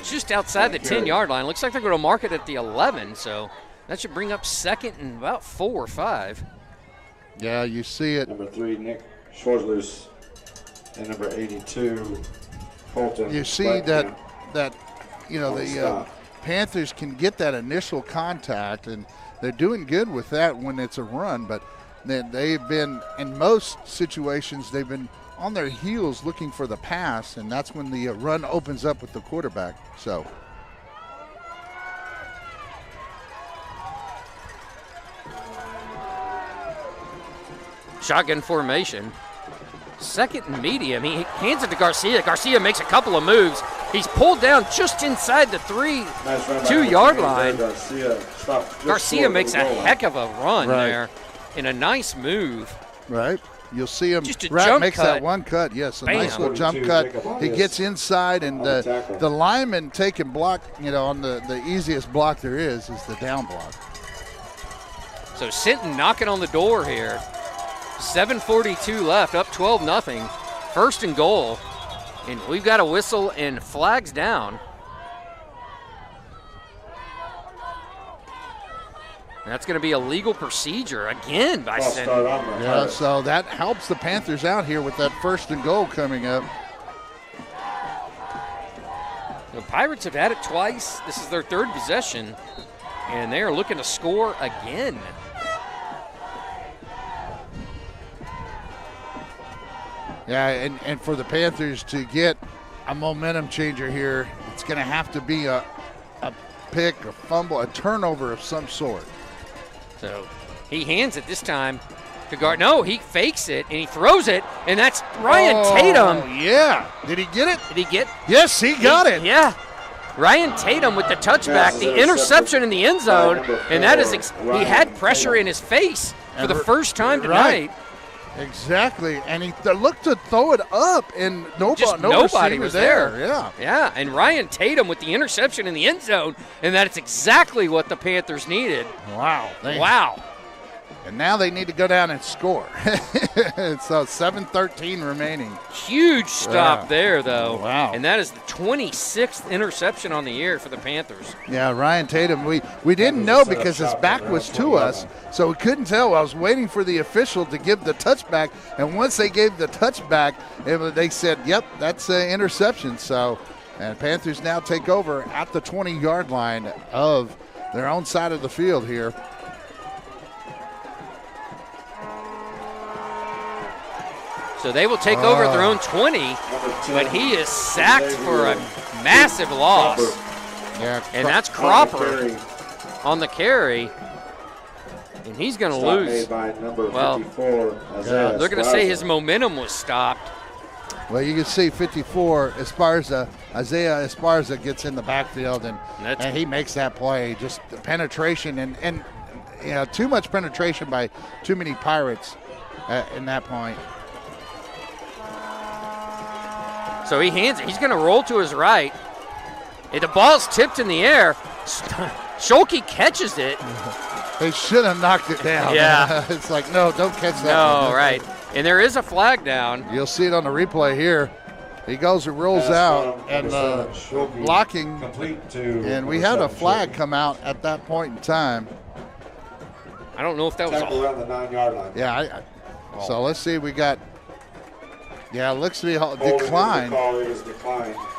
just outside the 10-yard line. Looks like they're going to mark it at the 11, so that should bring up 2nd and about 4 or 5. Yeah, you see it. Number 3, Nick Schwarzloos, and number 82, Fulton. You see that you know, the Panthers can get that initial contact, and they're doing good with that when it's a run, but then they've been, in most situations, they've been on their heels looking for the pass, and that's when the run opens up with the quarterback. So shotgun formation. 2nd and medium. He hands it to Garcia. Garcia makes a couple of moves. He's pulled down just inside the 2-yard line. Garcia makes a heck of a run there in a nice move. Right. You'll see him. Just a Rat jump makes cut. that one cut. Yes, a Bam. nice little jump cut. He gets inside, and the lineman taking block, you know, on the easiest block there is the down block. So Sinton knocking on the door here. 7:42 left, up 12-0. 1st and goal. And we've got a whistle and flags down. And that's going to be a legal procedure again by Sinton. Yeah, so that helps the Panthers out here with that 1st and goal coming up. The Pirates have had it twice. This is their 3rd possession, and they are looking to score again. Yeah, and for the Panthers to get a momentum changer here, it's going to have to be a pick, a fumble, a turnover of some sort. So he hands it this time to guard. No, he fakes it, and he throws it, and that's Ryan Tatum. Yeah. Did he get it? Did he get? Yes, he got it. Yeah. Ryan Tatum with the touchback, the interception in the end zone, and that is he had pressure in his face for the first time tonight. Right. Exactly, and he looked to throw it up, and nobody was there. Yeah, yeah, and Ryan Tatum with the interception in the end zone, and that's exactly what the Panthers needed. Wow. Wow. And now they need to go down and score. So 7:13 remaining. Huge stop there, though. Wow. And that is the 26th interception on the year for the Panthers. Yeah, Ryan Tatum, we didn't know because his back was to us, so we couldn't tell. I was waiting for the official to give the touchback, and once they gave the touchback, they said, yep, that's an interception. So, and Panthers now take over at the 20-yard line of their own side of the field here. So they will take over at their own 20, but he is sacked for a massive loss. Yeah, and that's Cropper on the carry, and he's going to lose. Well, they're going to say his momentum was stopped. Well, you can see 54, Isaiah Esparza gets in the backfield, and he makes that play. Just the penetration and you know, too much penetration by too many Pirates in that point. So he hands it. He's going to roll to his right. And the ball's tipped in the air. Schulke catches it. They should have knocked it down. Yeah. It's like, no, don't catch that. No, right. And there is a flag down. You'll see it on the replay here. He goes and rolls out and blocking. And we had a flag come out at that point in time. I don't know if that was around the 9-yard line. Yeah. So let's see. We got. Yeah, it looks to be declined.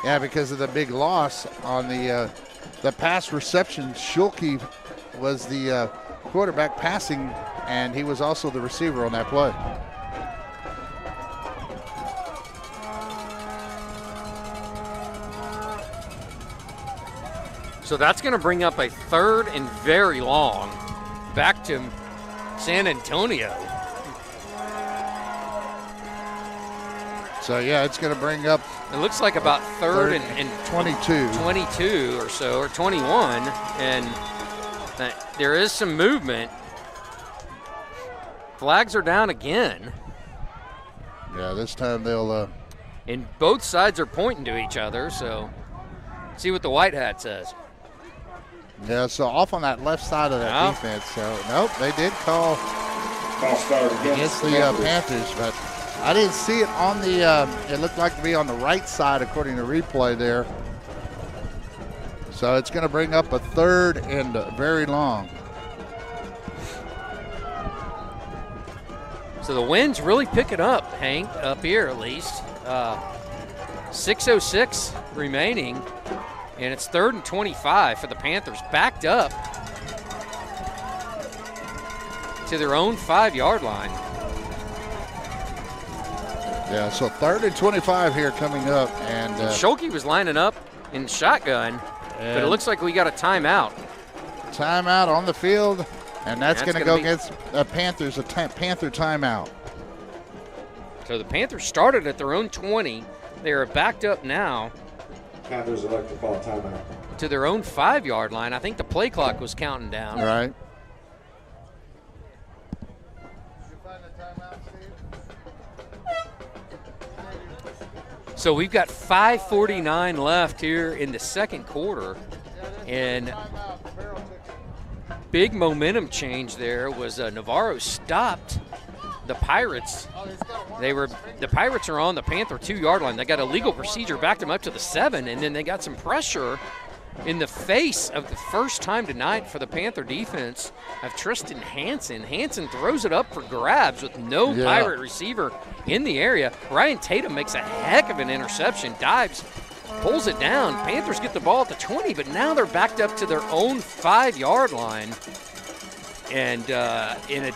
Yeah, because of the big loss on the pass reception. Schulke was the quarterback passing, and he was also the receiver on that play. So that's going to bring up a 3rd and very long back to San Antonio. So, yeah, it's going to bring up. It looks like about 3rd and 22. 22 or so, or 21. And there is some movement. Flags are down again. Yeah, this time they'll. And both sides are pointing to each other, so see what the white hat says. Yeah, so off on that left side of that defense. So, nope, they did call start against the Panthers, but I didn't see it on the it looked like to be on the right side according to replay there. So it's going to bring up a 3rd and very long. So the wind's really picking up, Hank, up here at least. 6:06 remaining, and it's 3rd and 25 for the Panthers, backed up to their own 5-yard line. Yeah, so 3rd and 25 here coming up. And Schulke was lining up in shotgun, but it looks like we got a timeout. Timeout on the field, and that's going to go against the Panthers, a Panther timeout. So the Panthers started at their own 20. They are backed up now. Panthers elect to call a timeout. To their own 5-yard line. I think the play clock was counting down. Right. So we've got 5:49 left here in the second quarter, and big momentum change there was Navarro stopped the Pirates. The Pirates are on the Panther 2-yard line. They got a legal procedure, backed them up to the 7, and then they got some pressure in the face of the first time tonight for the Panther defense of Tristan Hansen. Hansen throws it up for grabs with no Pirate receiver in the area. Ryan Tatum makes a heck of an interception, dives, pulls it down. Panthers get the ball at the 20, but now they're backed up to their own 5-yard line. And in a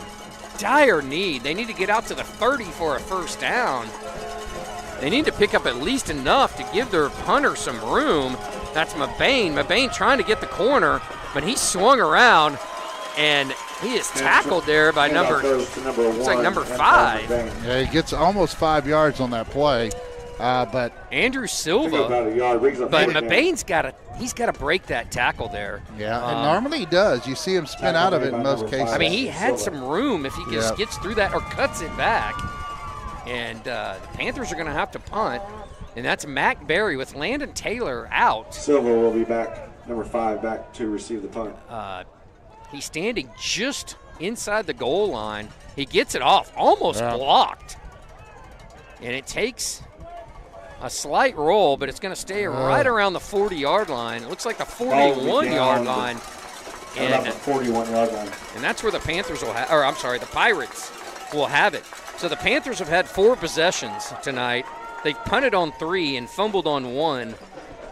dire need, they need to get out to the 30 for a first down. They need to pick up at least enough to give their punter some room. That's Mabane. Mabane trying to get the corner, but he swung around, and he is tackled there by number 5. Yeah, he gets almost 5 yards on that play, but Andrew Silva. But Mabane's got to break that tackle there. Yeah, and normally he does. You see him spin out of it in most cases. I mean, he had some room if he just gets through that or cuts it back. And the Panthers are going to have to punt. And that's Mac Berry with Landon Taylor out. Silva will be back, number 5, back to receive the punt. He's standing just inside the goal line. He gets it off, almost blocked. And it takes a slight roll, but it's going to stay right around the 40-yard line. It looks like the 41-yard line. And the 41-yard line. And that's where the Panthers will have, or I'm sorry, the Pirates will have it. So the Panthers have had 4 possessions tonight. They've punted on 3 and fumbled on 1,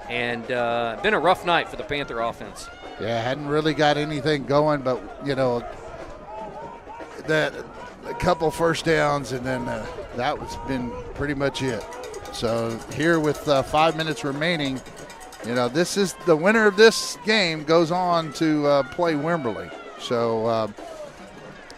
and been a rough night for the Panther offense. Yeah, hadn't really got anything going, but, you know, that a couple first downs, and then that was been pretty much it. So here with 5 minutes remaining, you know, this is the winner of this game goes on to play Wimberley. So,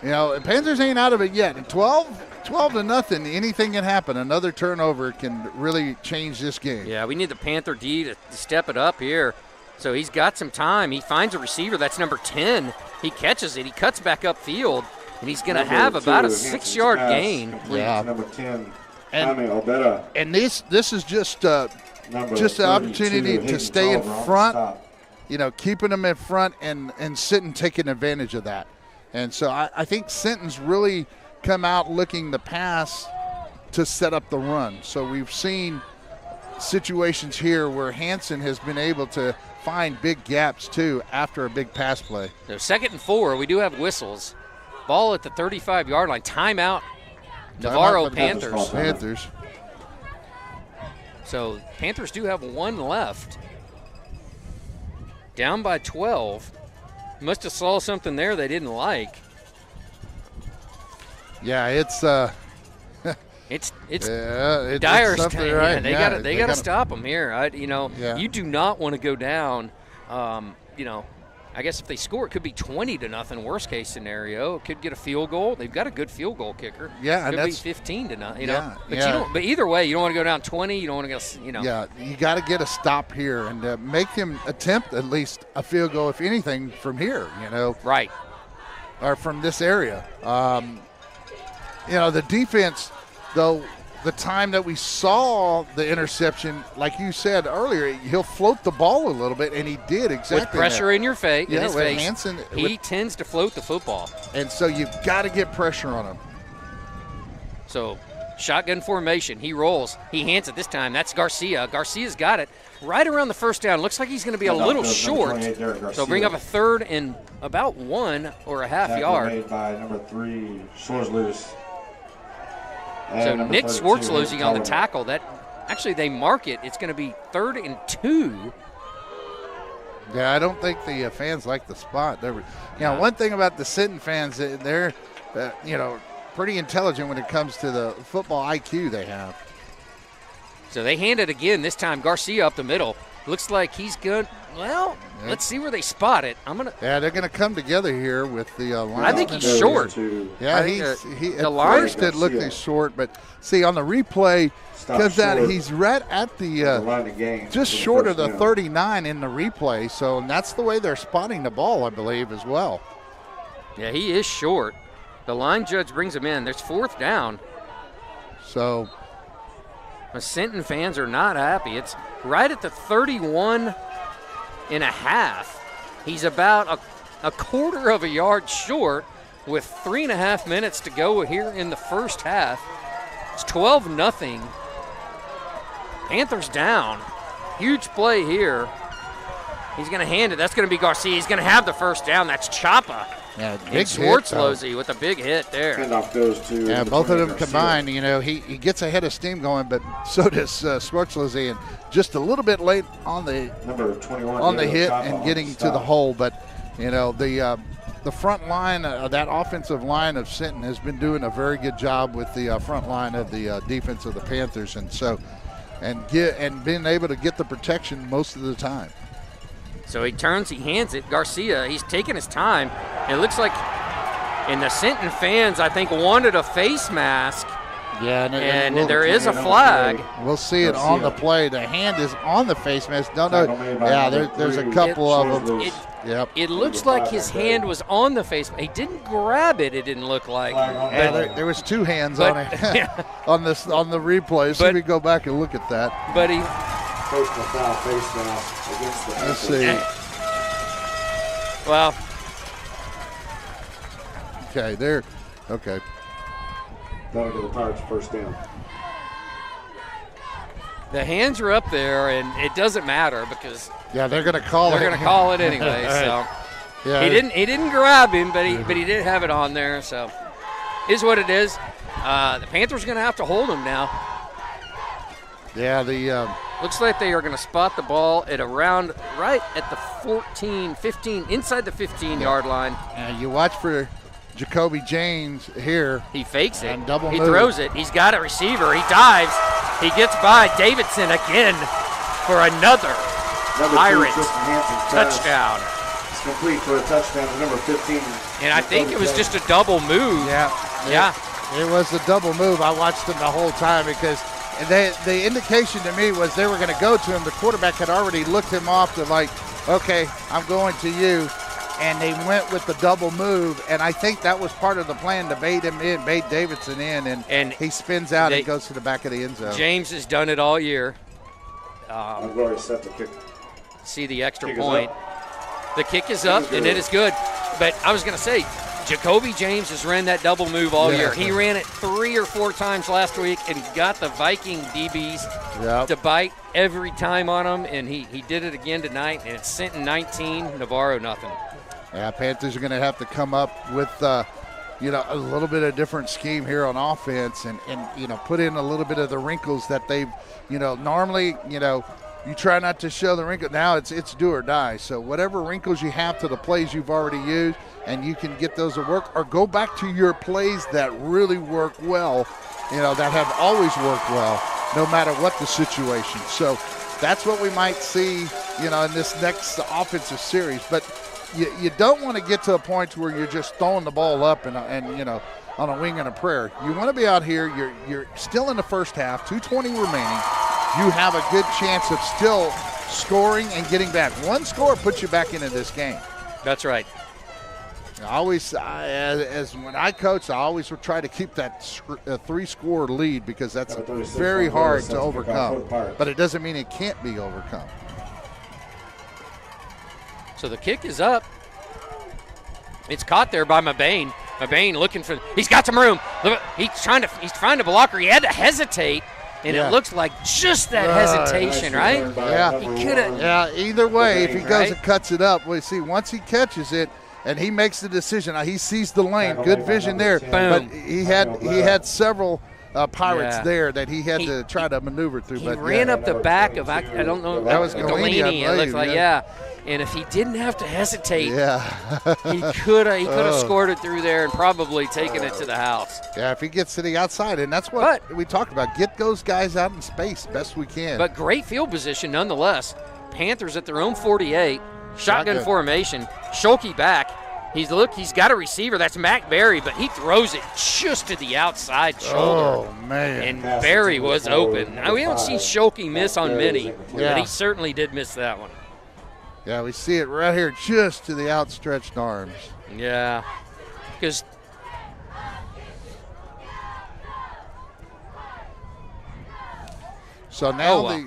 you know, Panthers ain't out of it yet. 12-0, anything can happen. Another turnover can really change this game. Yeah, we need the Panther D to step it up here. So he's got some time. He finds a receiver. That's number 10. He catches it. He cuts back upfield, and he's going to have about a 6-yard gain. Yeah. Number 10, Jaime Obeda. And this is just an opportunity to stay in front, you know, keeping them in front and Sinton taking advantage of that. And so I think Sinton's really come out looking the pass to set up the run. So we've seen situations here where Hansen has been able to find big gaps too after a big pass play. So 2nd and 4, we do have whistles. Ball at the 35-yard line. Timeout, Navarro Panthers. So Panthers do have 1 left. Down by 12. Must have saw something there they didn't like. Yeah, it's dire. Right. They got to stop them here. You do not want to go down. I guess if they score, it could be 20-0. Worst case scenario, it could get a field goal. They've got a good field goal kicker. Yeah, could and be 15-0. You know, yeah. But either way, you don't want to go down 20. You don't want to go. Yeah, you got to get a stop here and make him attempt at least a field goal, if anything, from here. You know, right, or from this area. The defense, though, the time that we saw the interception, like you said earlier, he'll float the ball a little bit, and he did exactly with pressure that. in your face. Yeah, in his with face. Hansen, He tends to float the football. and so you've got to get pressure on him. So shotgun formation. He rolls. He hands it this time. That's Garcia. Garcia's got it right around the first down. Looks like he's going to be a little short. So bring up a 3rd and about 1 or a half Tackle yard. made by number 3, Schwarzlose. So Nick Schwartzlosey on the tackle. That actually they mark it. It's going to be 3rd and 2. Yeah, I don't think the fans like the spot. One thing about the Sinton fans, they're pretty intelligent when it comes to the football IQ they have. So they hand it again. This time Garcia up the middle. Looks like he's good. Well, let's see where they spot it. They're gonna come together here with the line. I think he's short. Yeah, at first it looked short, but see on the replay, because he's right at the just short of the 39 in the replay. So and that's the way they're spotting the ball, I believe, as well. Yeah, he is short. The line judge brings him in. There's 4th down. So the Sinton fans are not happy. It's right at the 31 and a half. He's about a quarter of a yard short with 3.5 minutes to go here in the first half. It's 12-0. Panthers down. Huge play here. He's going to hand it. That's going to be Garcia. He's going to have the first down. That's Chapa. Yeah, big Schwartzlosey with a big hit there. Handoff goes to both of them combined. He gets a head of steam going, but so does Schwartzlosey, and just a little bit late on the number 21 on the hit and getting to the hole. But the front line, that offensive line of Sinton has been doing a very good job with the front line of the defense of the Panthers, and being able to get the protection most of the time. So he turns, he hands it. Garcia, he's taking his time. It looks like, and the Sinton fans, I think, wanted a face mask. Yeah, and there is a flag. We'll see it on the play. The hand is on the face mask. Yeah, there's a couple of them. It looks like his hand was on the face. He didn't grab it. It didn't look like. Yeah, there was 2 hands on it on the replay. So we go back and look at that. But he. Personal foul face mask against the Let's see. Well. Okay, there. Okay. That'll give the Pirates first down. The hands are up there, and it doesn't matter because they're going to call it. They're going to call it anyway. So yeah, he didn't grab him, but he did have it on there. So is what it is. The Panthers are going to have to hold him now. Yeah, looks like they are going to spot the ball at around right at the 14, 15, inside the 15-yard line. And you watch for Jacoby James here. He fakes it. And double he move. Throws it. He's got a receiver. He dives. He gets by Davidson again for another Pirates touchdown. It's complete for a touchdown to number 15. And I think it was just a double move. Yeah. It was a double move. I watched them the whole time because the indication to me was they were going to go to him. The quarterback had already looked him off to okay, I'm going to you. And they went with the double move, and I think that was part of the plan to bait Davidson in, and he spins out and goes to the back of the end zone. James has done it all year. I've already set the kick. See the extra point. The kick is up, and it is good. But I was going to say, Jacoby James has ran that double move all year. He ran it 3 or 4 times last week and got the Viking DBs to bite every time on him, and he did it again tonight, and it's Sinton 19, Navarro nothing. Yeah, Panthers are going to have to come up with, a little bit of different scheme here on offense and put in a little bit of the wrinkles that they've, normally, you try not to show the wrinkle. Now it's do or die. So whatever wrinkles you have to the plays you've already used and you can get those to work, or go back to your plays that really work well, that have always worked well, no matter what the situation. So that's what we might see, in this next offensive series. But you don't want to get to a point where you're just throwing the ball up and on a wing and a prayer. You want to be out here. You're still in the first half, 2:20 remaining. You have a good chance of still scoring and getting back. One score puts you back into this game. That's right. As when I coach, I always would try to keep that 3-score lead because that's very hard to overcome. But it doesn't mean it can't be overcome. So the kick is up. It's caught there by Mabane. Mabane looking for. He's got some room. He's trying to block her. He had to hesitate, and it looks like just that hesitation, right? Yeah, he could have. Yeah. Either way, if he goes and cuts it up, we see once he catches it. And he makes the decision. He sees the lane. Good vision there. Boom. But he had several Pirates there that he had to try to maneuver through. He but ran up the back of, I don't know, that was Galini, it looks like, And if he didn't have to hesitate, he could have scored it through there and probably taken it to the house. Yeah, if he gets to the outside, and that's what we talked about. Get those guys out in space best we can. But great field position nonetheless. Panthers at their own 48. Shotgun formation. Schulke back. He's got a receiver. That's Mac Berry, but he throws it just to the outside shoulder. Oh, man. And Berry was open. Now, we don't see Schulke miss on many, but he certainly did miss that one. Yeah, we see it right here just to the outstretched arms. Yeah, because so now I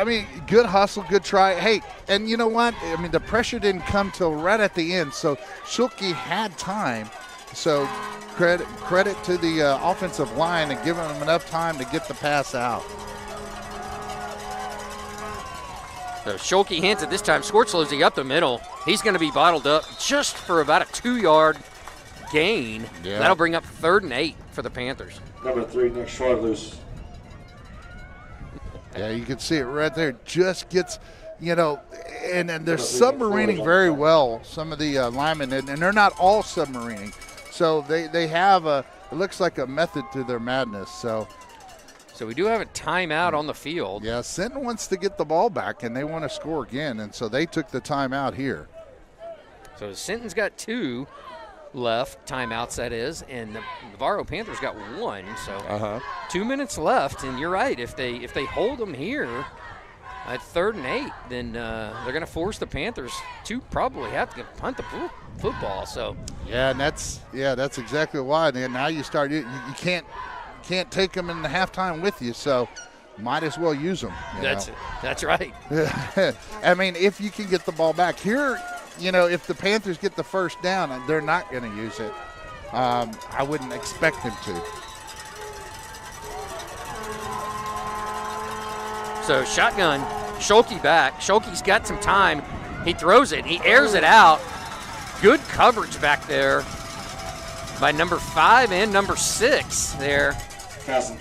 mean, good hustle, good try. Hey, and you know what? I mean, the pressure didn't come till right at the end, so Schulke had time. So credit to the offensive line and giving them enough time to get the pass out. So Schulke hands it this time. Swartzlosey up the middle. He's going to be bottled up just for about a 2-yard gain. Yeah. That'll bring up 3rd and 8 for the Panthers. Number 3, Nick Schwartloose. Yeah, you can see it right there. Just gets, and they're submarining very well, some of the linemen, and they're not all submarining. So they have it looks like a method to their madness. So we do have a timeout on the field. Yeah, Sinton wants to get the ball back, and they want to score again, and so they took the timeout here. So Sinton's got 2 left, timeouts that is, and the Navarro Panthers got 1. So 2 minutes left, and you're right. If they hold them here at 3rd and 8, then they're going to force the Panthers to probably have to punt the football. So and that's exactly why. And now you start you can't take them in the halftime with you, so might as well use them. That's right. I mean, if you can get the ball back here. If the Panthers get the first down, they're not going to use it. I wouldn't expect them to. So shotgun, Schulke back. Schulke's got some time. He throws it. He airs it out. Good coverage back there by number 5 and number 6 there. That's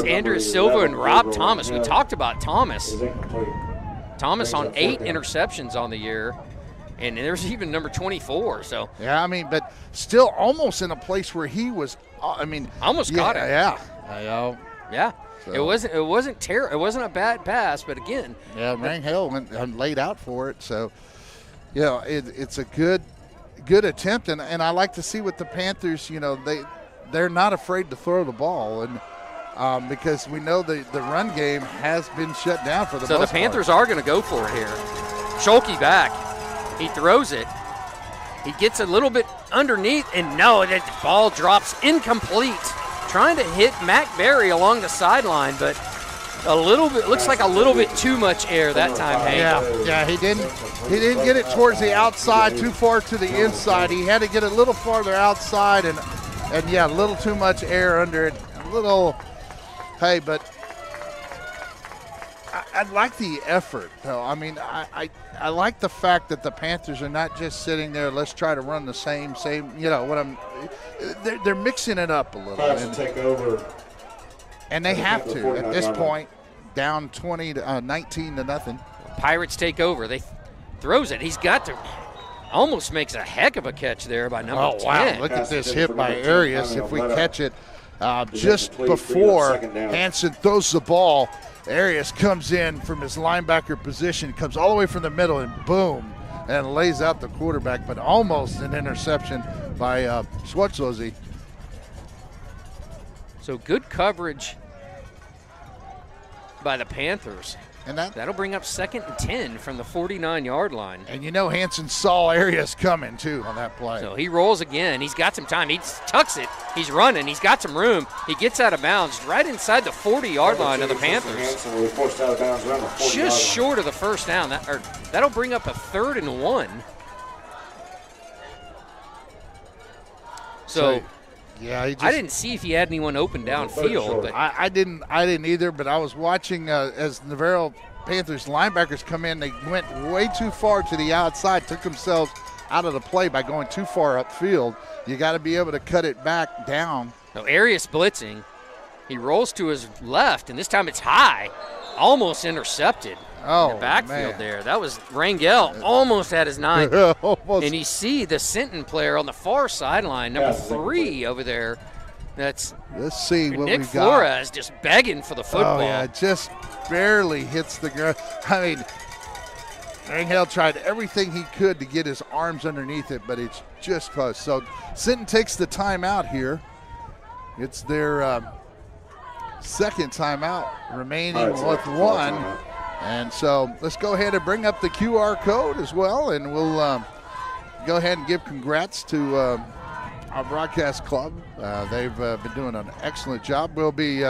Andrew Silva and Rob Thomas. We talked about Thomas. Thomas on 8 interceptions on the year. And there's even number 24. So yeah, I mean, but still almost in a place where he was. I mean, almost caught it. Yeah. So. It wasn't terrible. It wasn't a bad pass, but again. Yeah, Rangel went laid out for it. So, it's a good attempt, and I like to see what the Panthers. They're not afraid to throw the ball, and because we know the run game has been shut down for the most part. So the Panthers are going to go for it here. Schulke back. He throws it. He gets a little bit underneath, and the ball drops incomplete. Trying to hit Mac Berry along the sideline, but looks like a little bit too much air that time, Hank. Yeah, he didn't get it towards the outside, too far to the inside. He had to get a little farther outside, and a little too much air under it. But I like the effort, though. I mean, I like the fact that the Panthers are not just sitting there. Let's try to run the same. They're mixing it up a little. Take over. And they have to at this point, down 19 to nothing. Pirates take over. They throws it. He's got to. Almost makes a heck of a catch there by number 10. Oh, wow. Look at this hit by Arias. If we catch it just before Hansen throws the ball, Arias comes in from his linebacker position, comes all the way from the middle, and boom, and lays out the quarterback, but almost an interception by Swartzlosey. So good coverage by the Panthers. And that'll bring up 2nd and 10 from the 49-yard line. And you know Hanson saw Arias coming, too, on that play. So he rolls again. He's got some time. He tucks it. He's running. He's got some room. He gets out of bounds right inside the 40-yard line of the Panthers. Just short of the first down. That'll bring up a 3rd and 1. So yeah, I didn't see if he had anyone open downfield. But I didn't either, but I was watching as Navarro Panthers linebackers come in. They went way too far to the outside, took themselves out of the play by going too far upfield. You got to be able to cut it back down. No, Arias blitzing. He rolls to his left, and this time it's high. Almost intercepted in the backfield there. That was Rangel. Almost had his 9th. And you see the Sinton player on the far sideline, number 3 over there. Let's see what Nick we've Flores just begging for the football. Oh, yeah, just barely hits the ground. I mean, Rangel tried everything he could to get his arms underneath it, but it's just close. So Sinton takes the timeout here. It's their second timeout remaining with 1. And so let's go ahead and bring up the QR code as well, and we'll go ahead and give congrats to our broadcast club. They've been doing an excellent job. We'll be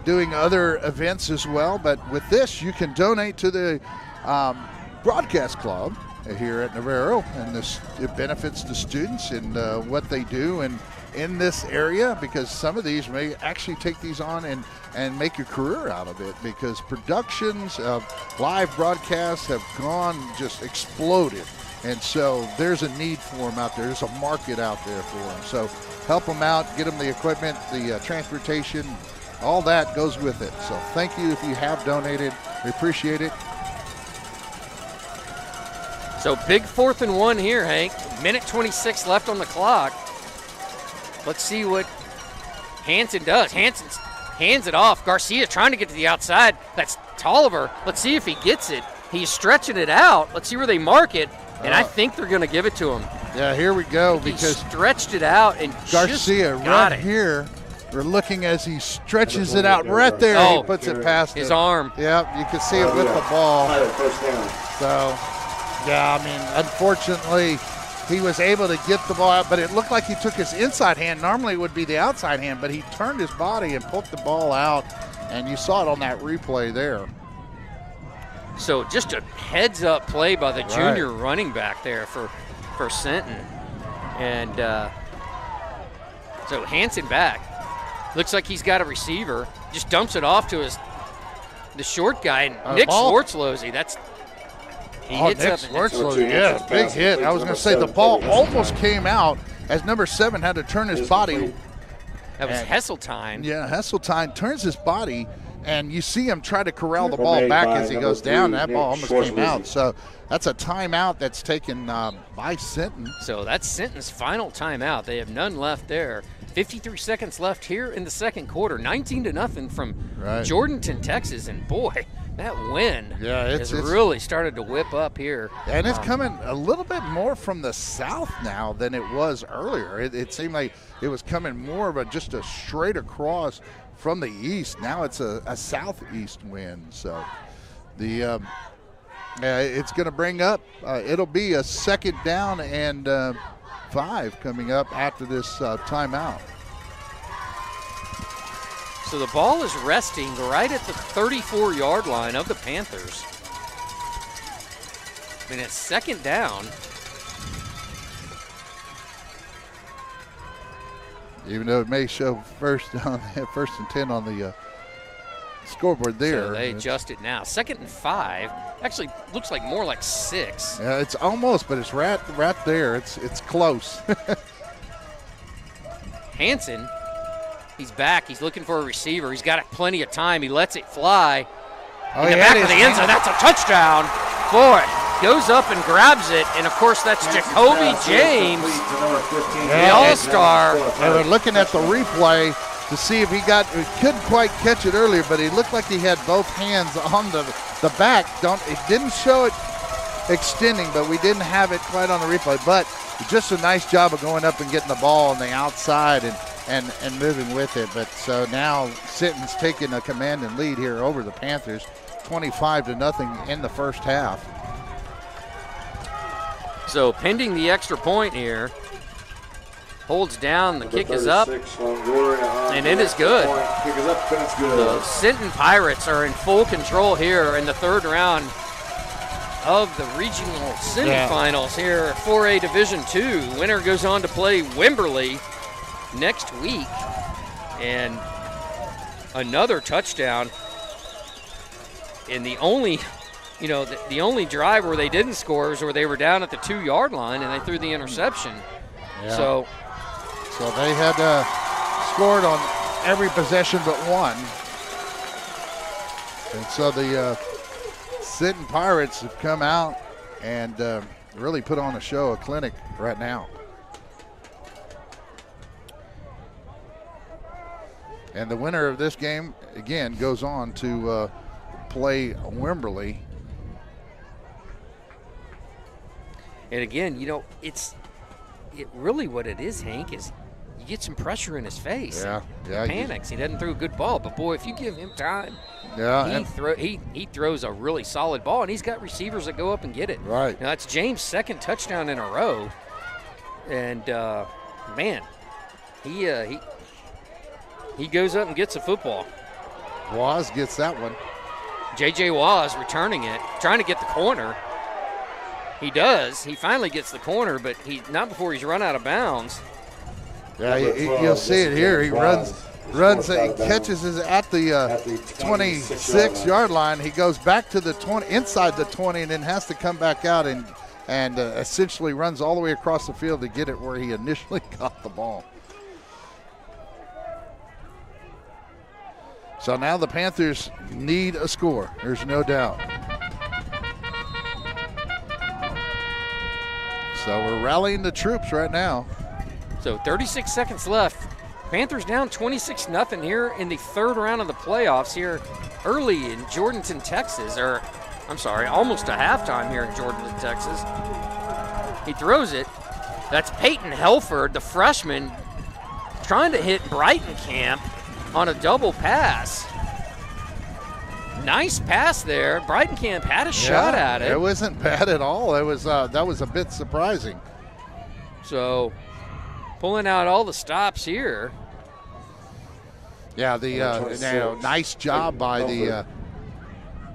doing other events as well, but with this, you can donate to the broadcast club here at Navarro, and it benefits the students and what they do in this area, because some of these may actually take these on and make a career out of it, because productions of live broadcasts have just exploded. And so there's a need for them out there. There's a market out there for them. So help them out, get them the equipment, the transportation, all that goes with it. So thank you if you have donated. We appreciate it. So big 4th and 1 here, Hank. Minute 26 left on the clock. Let's see what Hanson does. Hanson hands it off. Garcia trying to get to the outside. That's Tolliver. Let's see if he gets it. He's stretching it out. Let's see where they mark it. And I think they're going to give it to him. Yeah, here we go. Because he stretched it out and Garcia just got right it. Here. We're looking as he stretches it out right there. He puts it past his arm. Yep, you can see it with the ball. So, yeah, I mean, unfortunately, he was able to get the ball out, but it looked like he took his inside hand. Normally it would be the outside hand, but he turned his body and pulled the ball out, and you saw it on that replay there. So just a heads-up play by the junior running back there for Sinton. And so Hanson back. Looks like he's got a receiver. Just dumps it off to the short guy, and Nick Schwartzlosey. Nick Schwartzlosey, yeah, big hit. I was going to say the ball almost came out as number 7 had to turn his body. That was Hesseltine. Yeah, Hesseltine turns his body, and you see him try to corral the ball back as he goes down. That ball almost came out. So that's a timeout that's taken by Sinton. So that's Sinton's final timeout. They have none left there. 53 seconds left here in the second quarter. 19-0 from Jourdanton, Texas. And boy, that wind has really started to whip up here. And it's coming a little bit more from the south now than it was earlier. It seemed like it was coming more of just a straight across from the east. Now it's a southeast wind. So it's going to bring up, it'll be a 2nd down and 5 coming up after this timeout. So the ball is resting right at the 34-yard line of the Panthers. And it's 2nd down. Even though it may show first and 10 on the scoreboard there. So they adjust it now. 2nd and 5. Actually, looks like more like 6. Yeah, it's almost, but it's right there. It's close. Hanson, he's back. He's looking for a receiver. He's got plenty of time. He lets it fly. In the back of the end zone. That's a touchdown. Boy, goes up and grabs it. And, of course, that's Jacoby James, the all-star. And we're looking at the replay to see if he couldn't quite catch it earlier, but he looked like he had both hands on the back. It didn't show it extending, but we didn't have it quite on the replay. But just a nice job of going up and getting the ball on the outside and moving with it. But so now Sinton's taking a command and lead here over the Panthers, 25-0 in the first half. So pending the extra point here, holds down, the kick is up, and it is good. Kick is up, and it's good. The Sinton Pirates are in full control here in the third round of the regional semifinals here, 4A Division II. Winner goes on to play Wimberley next week, and another touchdown. And the only, the only drive where they didn't score is where they were down at the 2-yard line and they threw the interception. Yeah. So they had scored on every possession but one. And so the Sinton Pirates have come out and really put on a show, a clinic right now. And the winner of this game, again, goes on to play Wimberley. And again, it's really what it is, Hank, is you get some pressure in his face. Yeah. He panics. He doesn't throw a good ball, but boy, if you give him time, he throws a really solid ball, and he's got receivers that go up and get it. Right. Now it's James' second touchdown in a row, and man, he goes up and gets the football. Waz gets that one. J.J. Waz returning it, trying to get the corner. He does. He finally gets the corner, but not before he's run out of bounds. Yeah, you'll see it here. He runs, he catches it at the 26-yard line. He goes back to the 20, inside the 20, and then has to come back out and essentially runs all the way across the field to get it where he initially got the ball. So now the Panthers need a score. There's no doubt. So we're rallying the troops right now. So 36 seconds left. Panthers down 26-0 here in the third round of the playoffs here early in Jourdanton, Texas. Almost a halftime here in Jourdanton, Texas. He throws it. That's Peyton Helford, the freshman, trying to hit Brighton Camp on a double pass. Nice pass there. Brighton Camp had a shot at it. It wasn't bad at all. It was that was a bit surprising. So pulling out all the stops here. Yeah, nice job by the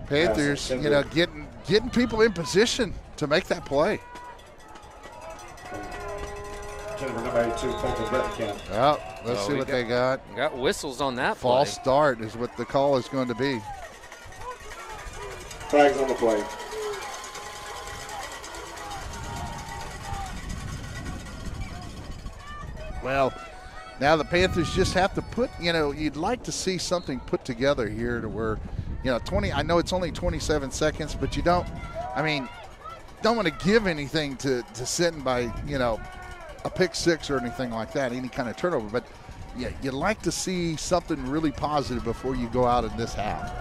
Panthers, getting people in position to make that play. Oh, let's see what they got. Got whistles on that False play. start is what the call is going to be. Flags on the play. Well, now the Panthers just have to put, you'd like to see something put together here to where, 20, I know it's only 27 seconds, but you don't want to give anything to Sinton by, a pick six or anything like that, any kind of turnover. But yeah, you'd like to see something really positive before you go out in this half.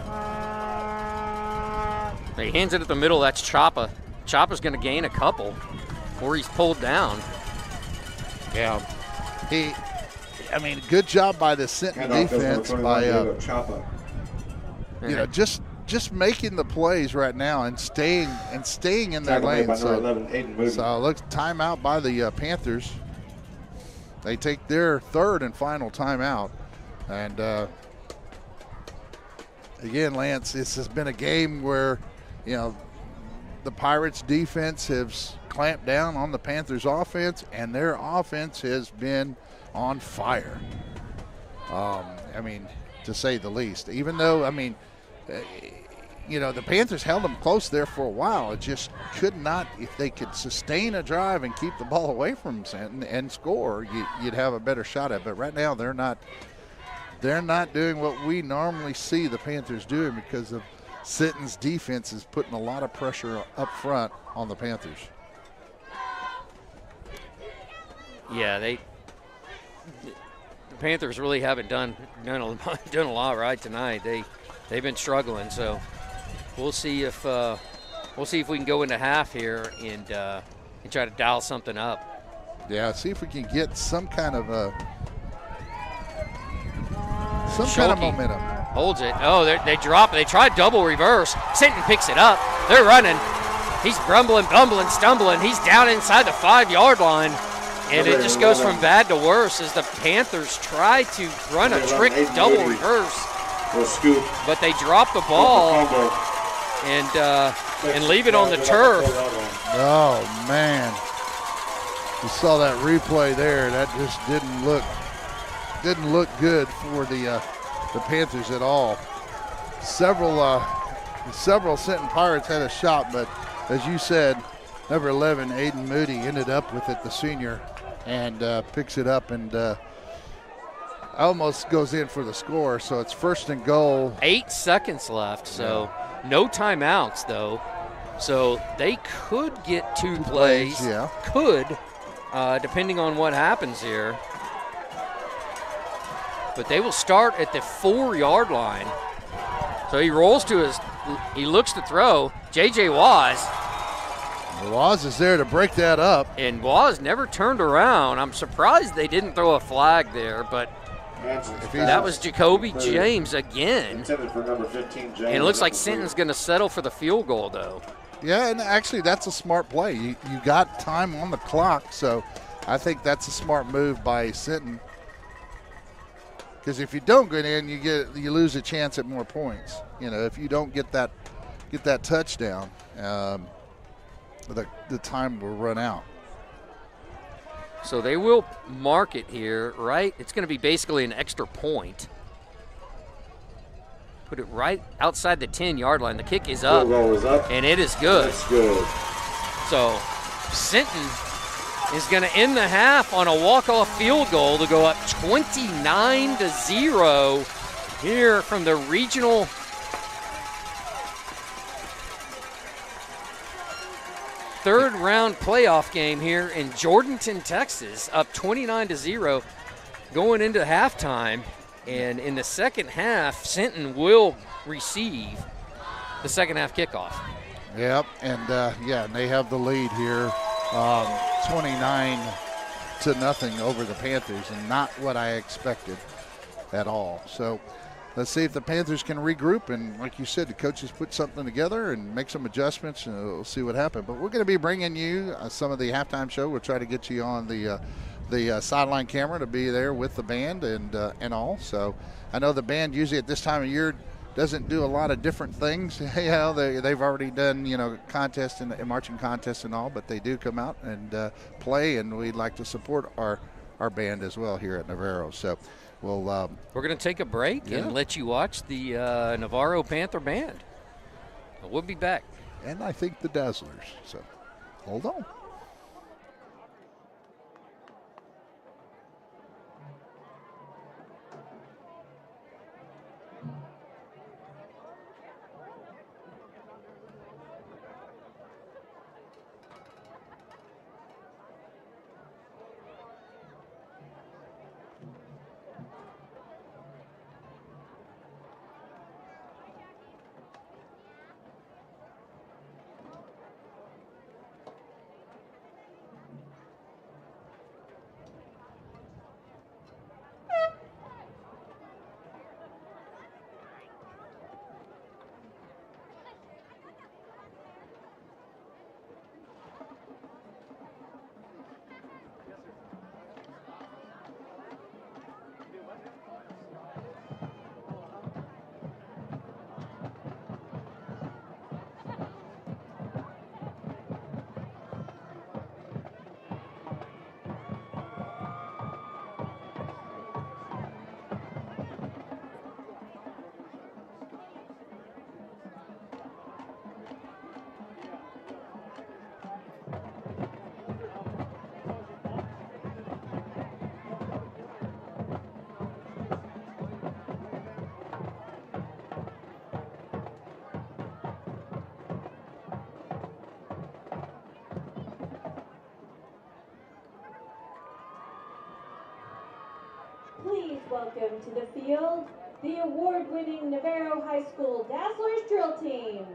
He hands it at the middle. That's Choppa. Choppa's going to gain a couple before he's pulled down. Yeah. Good job by the Sinton defense by, just making the plays right now and staying in their lane. So looks timeout by the Panthers. They take their third and final timeout. And again, Lance, this has been a game where, the Pirates defense has clamped down on the Panthers offense, and their offense has been on fire. To say the least. Even though, the Panthers held them close there for a while. It just could not, if they could sustain a drive and keep the ball away from Sinton and score, you'd have a better shot at it. But right now they're not doing what we normally see the Panthers doing because of Sinton's defense is putting a lot of pressure up front on the Panthers. Yeah, the Panthers really haven't done a lot right tonight. They've been struggling, so we'll see if we can go into half here and try to dial something up. Yeah, see if we can get some kind of momentum. Holds it. Oh, they drop it. They try double reverse. Sinton picks it up. They're running. He's bumbling, stumbling. He's down inside the 5-yard line. And it just goes from bad to worse as the Panthers try to run a trick double reverse. But they drop the ball and leave it on the turf. Oh, man. You saw that replay there. That just didn't look good for the Panthers at all. Several Sinton Pirates had a shot, but as you said, number 11, Aiden Moody, ended up with it, the senior, and picks it up and almost goes in for the score. So it's 1st and goal. 8 seconds left, so no timeouts, though. So they could get two plays. Yeah. Could, depending on what happens here. But they will start at the 4-yard line. So he rolls to he looks to throw. J.J. Waz. Waz is there to break that up. And Waz never turned around. I'm surprised they didn't throw a flag there, but that was Jacoby James again. Intended for number 15, James. And it looks like Sinton's going to settle for the field goal, though. Yeah, and actually that's a smart play. You got time on the clock, so I think that's a smart move by Sinton. Because if you don't get in, you lose a chance at more points. You know, if you don't get that touchdown, the time will run out. So they will mark it here, right? It's going to be basically an extra point. Put it right outside the 10-yard line. The kick is up, and it is good. That's good. So Sinton is going to end the half on a walk-off field goal to go up 29-0 here from the regional third-round playoff game here in Jourdanton, Texas, up 29-0 going into halftime. And in the second half, Sinton will receive the second half kickoff. Yep, and they have the lead here, 29-0 over the Panthers, and not what I expected at all. So let's see if the Panthers can regroup, and like you said, the coaches put something together and make some adjustments, and we'll see what happens. But we're going to be bringing you some of the halftime show. We'll try to get you on the sideline camera to be there with the band and all. So I know the band usually at this time of year doesn't do a lot of different things. They've already done contests and marching contests and all, but they do come out and play, and we'd like to support our band as well here at Navarro. So we're going to take a break and let you watch the Navarro Panther band. We'll be back. And I think the Dazzlers. So hold on. Please welcome to the field the award-winning Navarro High School Dazzlers drill team.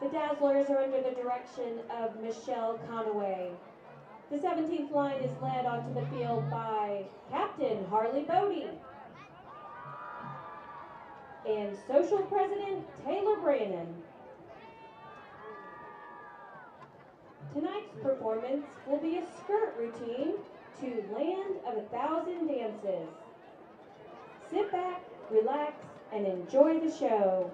The Dazzlers are under the direction of Michelle Conaway. The 17th line is led onto the field by Captain Harley Bodie. and Social President Taylor Brannon. Tonight's performance will be a skirt routine to Land of 1,000 Dances. Sit back, relax, and enjoy the show.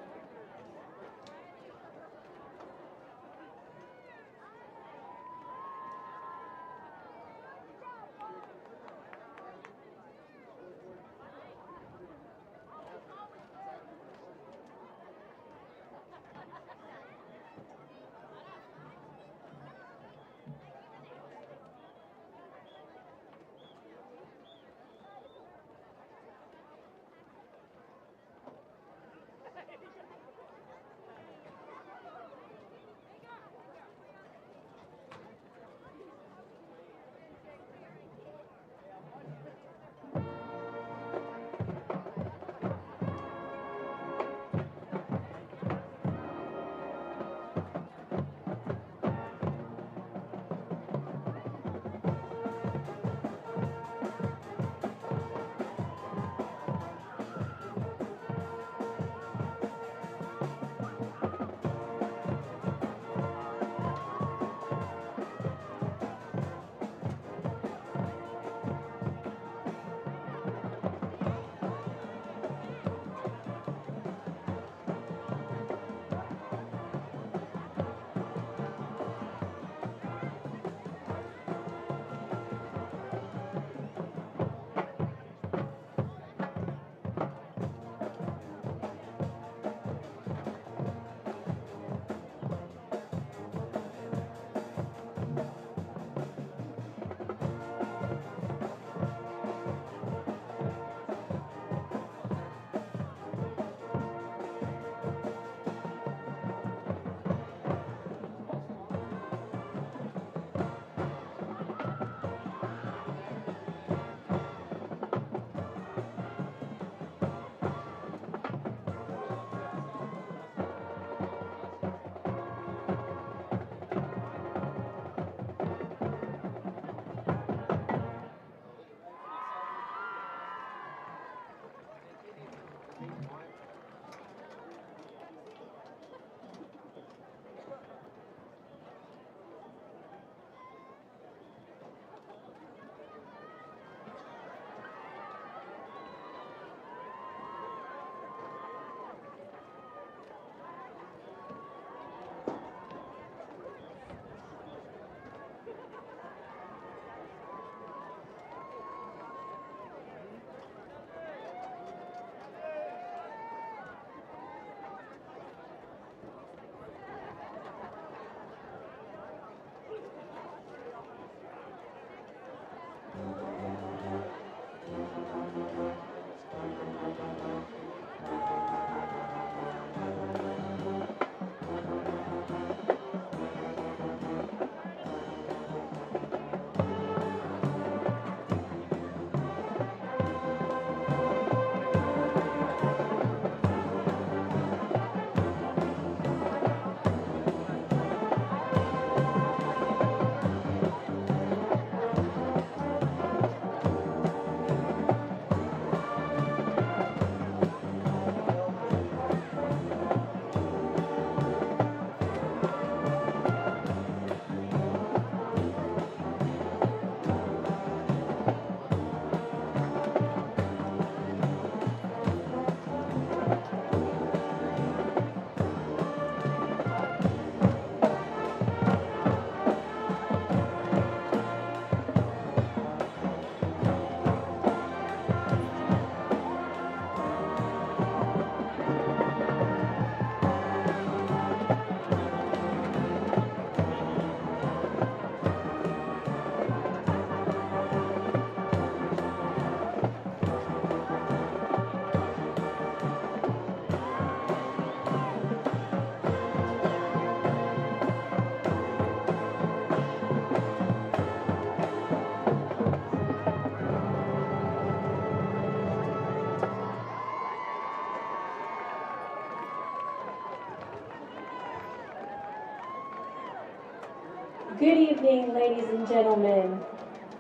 Good evening, ladies and gentlemen.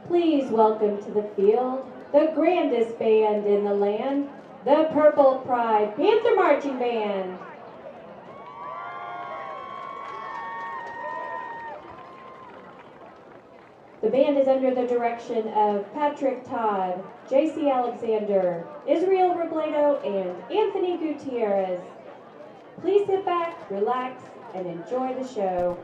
Please welcome to the field the grandest band in the land, the Purple Pride Panther Marching Band. The band is under the direction of Patrick Todd, J.C. Alexander, Israel Robledo, and Anthony Gutierrez. Please sit back, relax, and enjoy the show.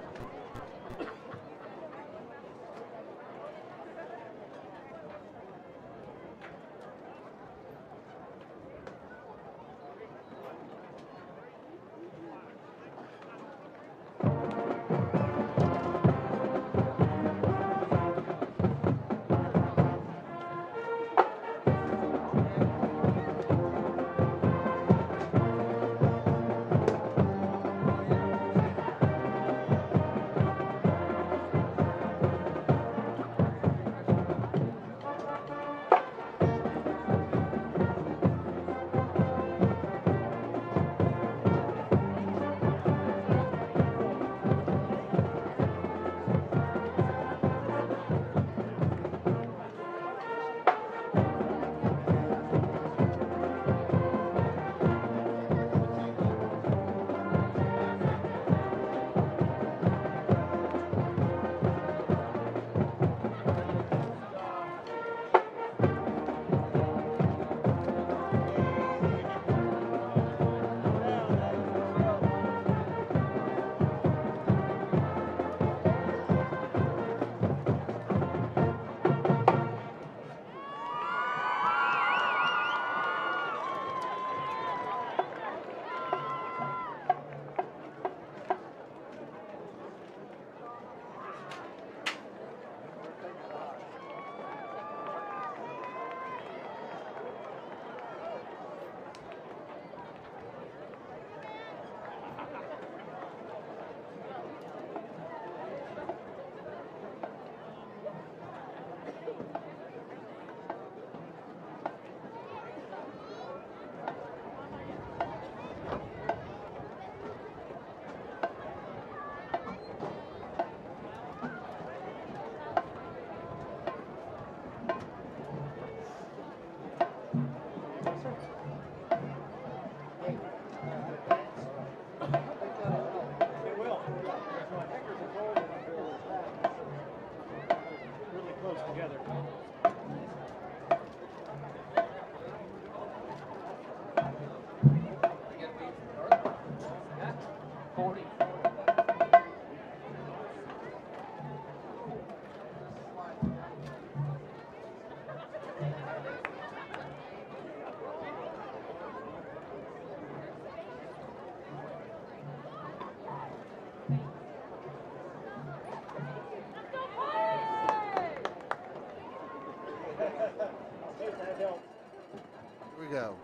Here we go.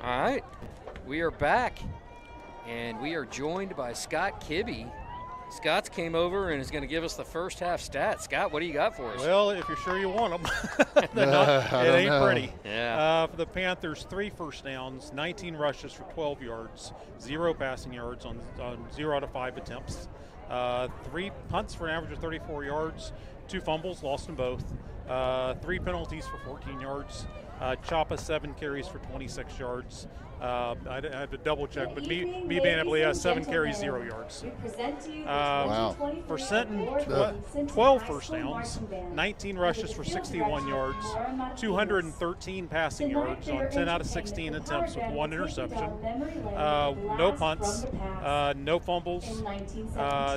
All right, we are back, and we are joined by Scott Kibbe. Scott's came over and is going to give us the first half stats. Scott, what do you got for us? Well, if you're sure you want them, it ain't pretty. Yeah. For the Panthers, 3 first downs, 19 rushes for 12 yards, 0 passing yards on 0 out of 5 attempts, 3 punts for an average of 34 yards, 2 fumbles, lost them both, 3 penalties for 14 yards, Chapa 7 carries for 26 yards. I had to double check, but me being able to 7 carries, 0 yards. Wow. For Sinton, 12 first downs, 19 rushes for 61 yards, 213 passing yards on 10 out of 16 attempts with 1 interception, no punts, no fumbles,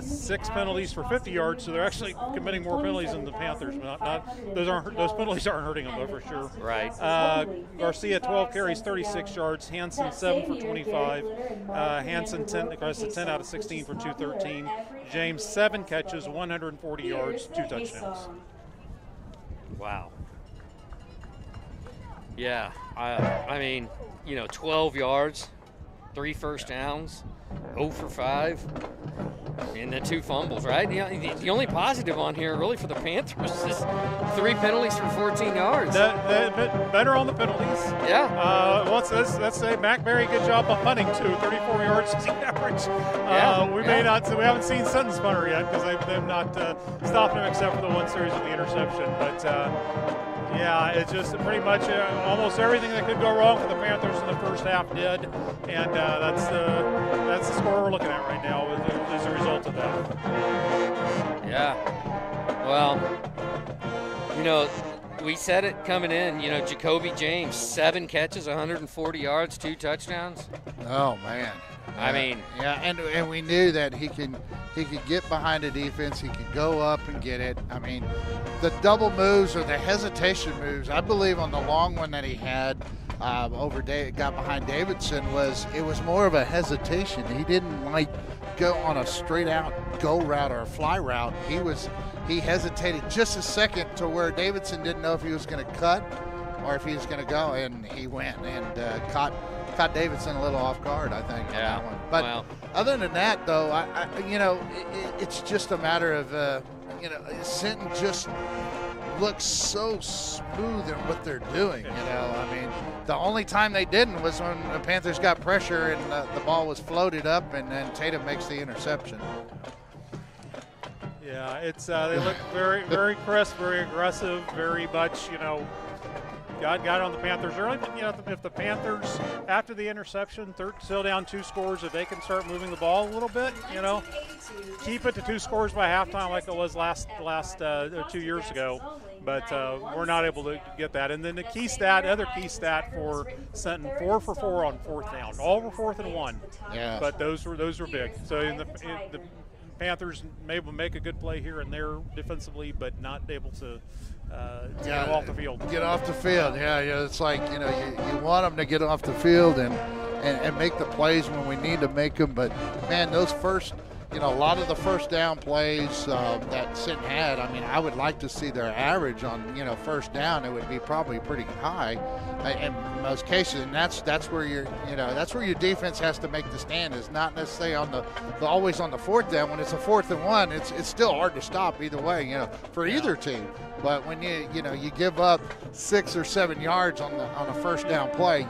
6 penalties for 50 yards. So they're actually committing more penalties than the Panthers, but those penalties aren't hurting them though for sure. Right. Garcia 12 carries, 36 yards. Hansen 7 for 25. Hansen 10 out of 16 for 213. James 7 catches, 140 yards, 2 touchdowns. Wow. Yeah, I mean, 12 yards, 3 first downs, 0 for 5. And the 2 fumbles, right? The only positive on here really for the Panthers is 3 penalties for 14 yards. Better on the penalties. Yeah. Let's say Mac Berry, good job of punting too. 34 yards is the average. We haven't seen Sinton's punter yet because they've not stopped him except for the one series of the interception. But it's just pretty much almost everything that could go wrong for the Panthers in the first half did, and that's the score we're looking at right now as a result of that. Yeah. Well, we said it coming in. Jacoby James, 7 catches, 140 yards, 2 touchdowns. Oh man. I mean, yeah, and we knew that he could get behind the defense. He could go up and get it. I mean, the double moves or the hesitation moves, I believe on the long one that he had got behind Davidson was more of a hesitation. He didn't go on a straight out go route or a fly route. He hesitated just a second to where Davidson didn't know if he was going to cut or if he was going to go, and he went and caught Davidson a little off guard, I think. Yeah. On that one. But other than that, though, it's just a matter of Sinton just looks so smooth in what they're doing. I mean, the only time they didn't was when the Panthers got pressure and the ball was floated up, and then Tatum makes the interception. Yeah, it's they look very, very crisp, very aggressive, very much, got on the Panthers early. But, if the Panthers, after the interception, still down 2 scores, if they can start moving the ball a little bit, keep it to 2 scores by halftime like it was last 2 years ago. But we're not able to get that. And then the other key stat for Sinton, 4 for 4 on 4th down. All were 4th and 1. Yeah. But those were big. So the Panthers may make a good play here and there defensively, but not able to get off the field. Get off the field, yeah. It's like, you want them to get off the field and make the plays when we need to make them. But, man, those first, a lot of the first down plays that Sinton had, I mean, I would like to see their average on, first down. It would be probably pretty high in most cases. And that's where your defense has to make the stand, is not necessarily always on the 4th down. When it's a 4th and 1, it's still hard to stop either way, for either team. But when you give up 6 or 7 yards on a first down play,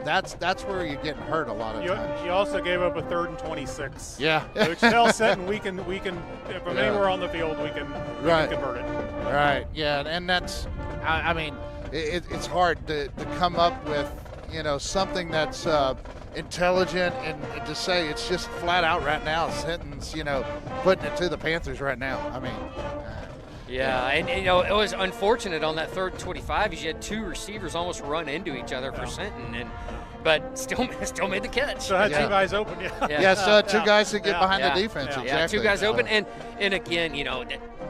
that's where you're getting hurt a lot of times. You also gave up a 3rd and 26. Yeah. Which tells Sinton we can from anywhere on the field we can convert it. Right. Yeah, and that's I mean it's hard to come up with something that's intelligent and to say it's just flat out right now. Sinton's putting it to the Panthers right now. I mean. Yeah, and it was unfortunate on that 3rd and 25 because you had 2 receivers almost run into each other for Sinton, but still made the catch. So had 2 guys open. So 2 guys to get behind the defense. Yeah, Exactly. 2 guys open, and again,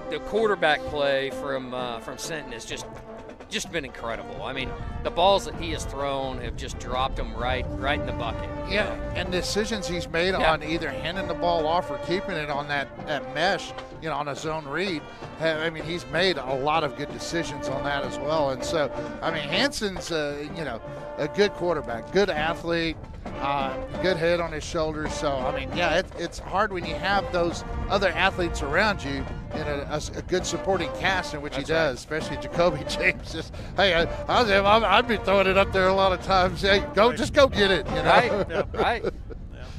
the quarterback play from Sinton has just been incredible. I mean, the balls that he has thrown have just dropped them right in the bucket. Yeah, and decisions he's made on either handing the ball off or keeping it on that mesh, on a zone read. I mean, he's made a lot of good decisions on that as well. And so, I mean, Hanson's, a good quarterback, good athlete, good head on his shoulders. So, I mean, it's hard when you have those other athletes around you in a good supporting cast, in which he does, especially Jacoby James. Just, hey, I'd be throwing it up there a lot of times. Hey, just go get it. Right, right.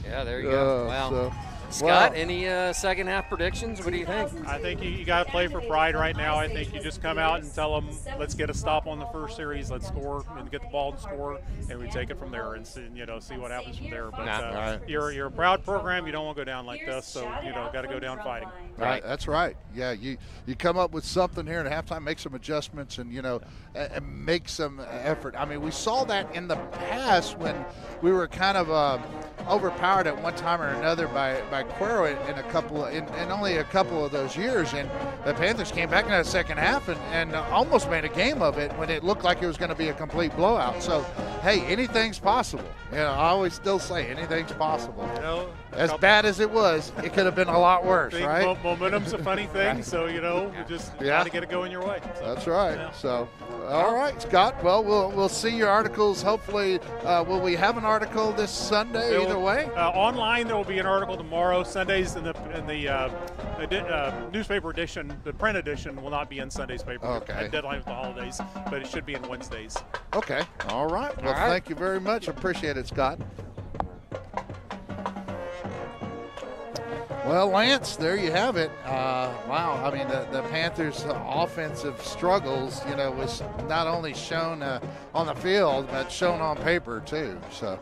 Yeah, there you go. Wow. Scott, any second half predictions? What do you think? I think you got to play for pride right now. I think you just come out and tell them, let's get a stop on the first series, let's score and get the ball and score, and we take it from there and see what happens from there. But you're a proud program. You don't want to go down like this, so got to go down fighting. Right, that's right. Yeah, you come up with something here at halftime, make some adjustments, and and make some effort. I mean, we saw that in the past when we were kind of overpowered at one time or another by Cuero in only a couple of those years, and the Panthers came back in that second half and almost made a game of it when it looked like it was going to be a complete blowout. So hey, anything's possible. You know, I always still say anything's possible. You know, As bad as it was, it could have been a lot worse, right? Momentum's a funny thing, so you just got to get it going your way. So, that's right. So, all right, Scott. Well, we'll see your articles. Hopefully, will we have an article this Sunday? Either way, online there will be an article tomorrow. Sundays in the newspaper edition, the print edition will not be in Sunday's paper. Okay. Deadline with the holidays, but it should be in Wednesdays. Okay. All right. Well, thank you very much. Appreciate it, Scott. Well, Lance, there you have it. Wow. I mean, the Panthers' offensive struggles, was not only shown on the field, but shown on paper too. So,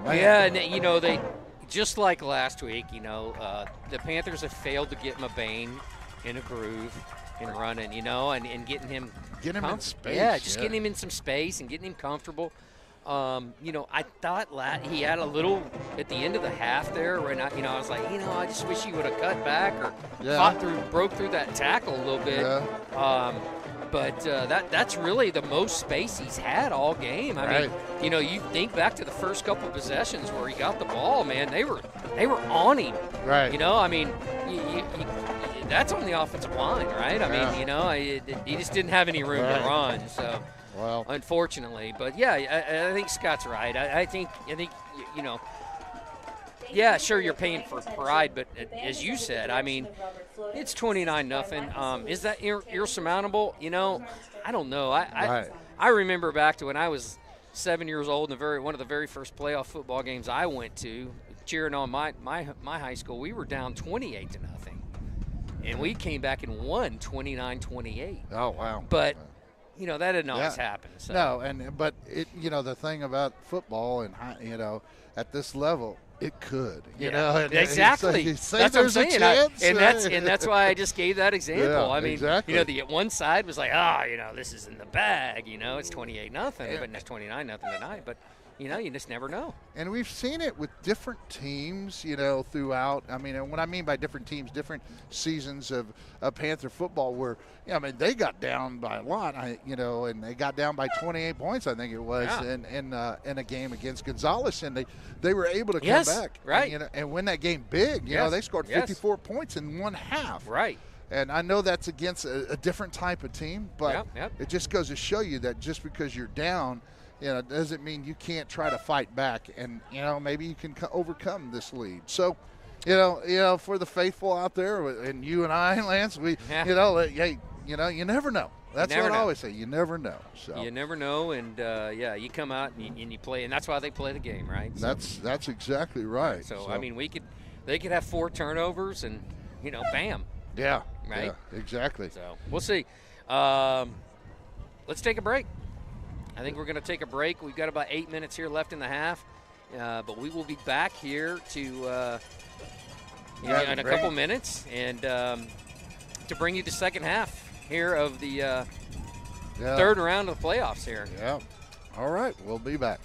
man. Yeah, and they just like last week. The Panthers have failed to get Mabane in a groove and running. And getting him in space. Yeah, just getting him in some space and getting him comfortable. I thought he had a little at the end of the half there where I was like, I just wish he would have cut back or broke through that tackle a little bit. Yeah. But that's really the most space he's had all game. I mean, you think back to the first couple of possessions where he got the ball, man, they were on him. Right. I mean, that's on the offensive line, right? I mean, he just didn't have any room to run. So. Well, unfortunately, but yeah, I think Scott's right. I think yeah, sure, you're paying for pride, but as you said, I mean, it's 29-0. Is that insurmountable? I don't know. I remember back to when I was 7 years old, and one of the very first playoff football games I went to, cheering on my high school. We were down 28-0, and we came back and won 29-28. Oh wow! But that didn't always happen. So. No, but the thing about football and at this level, it could. Exactly. That's what I'm saying. And that's why I just gave that example. Yeah, I mean, exactly. the one side was like, this is in the bag. It's 28-0, but it's 29-0 tonight. But you just never know. And we've seen it with different teams, throughout. I mean, and what I mean by different teams, different seasons of Panther football where, they got down by a lot, and they got down by 28 points, I think it was, in a game against Gonzales, and they were able to come back. Right. And win that game big. They scored 54 points in one half. Right. And I know that's against a different type of team, but it just goes to show you that just because you're down, doesn't mean you can't try to fight back, and maybe you can overcome this lead. So, for the faithful out there, and you and I, Lance, we, hey, you never know. That's what I always say. You never know. So you never know, and you come out and you play, and that's why they play the game, right? So, that's exactly right. So I mean, they could have 4 turnovers, and bam. Yeah. Right. Yeah, exactly. So we'll see. Let's take a break. I think we're going to take a break. We've got about 8 minutes here left in the half, but we will be back here to in a couple minutes and to bring you the second half here of the third round of the playoffs here. Yeah. All right. We'll be back.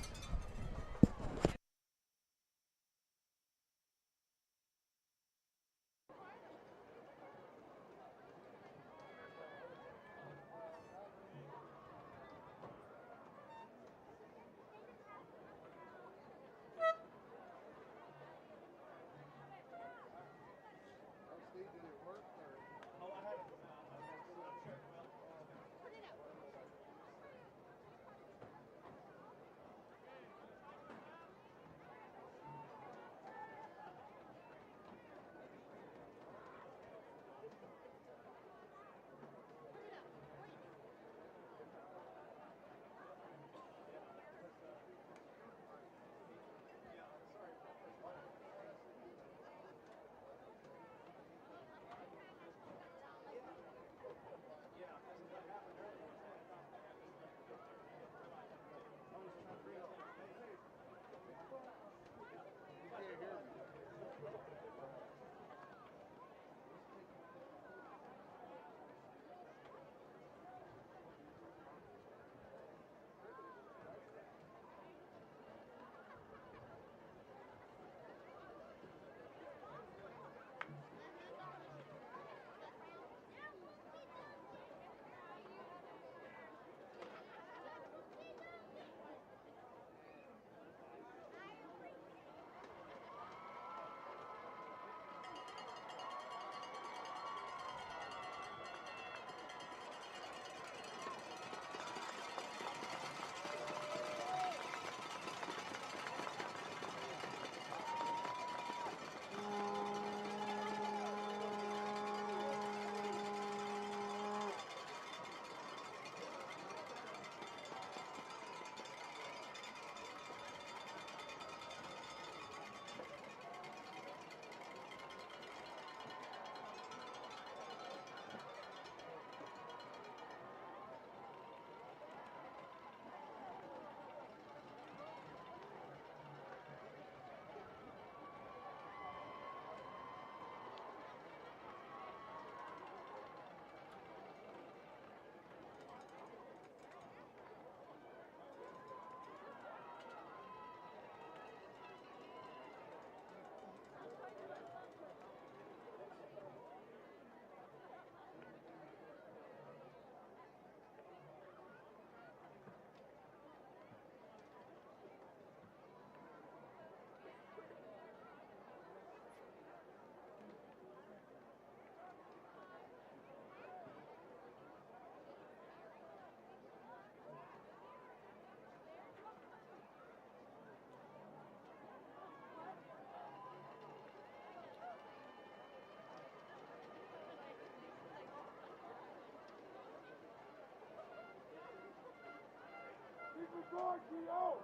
Good going, Tito.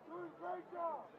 Doing a great job.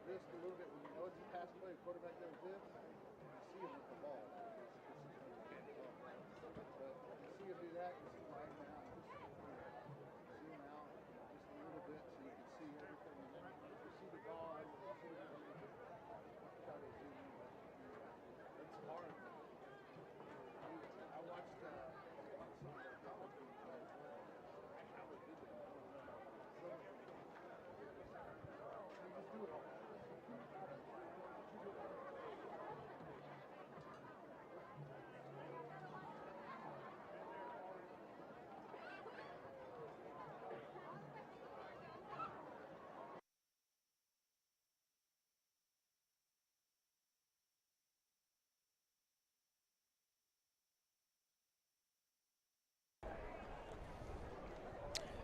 Just a little bit when you know it's a pass play, quarterback does this, you see him with the ball. But you see him do that, you see him right now. See him out just a little bit so you can see everything. And then you see the ball, you see the try to zoom in. It's hard. I watched some of the college games as well. How they did it. They just do it all.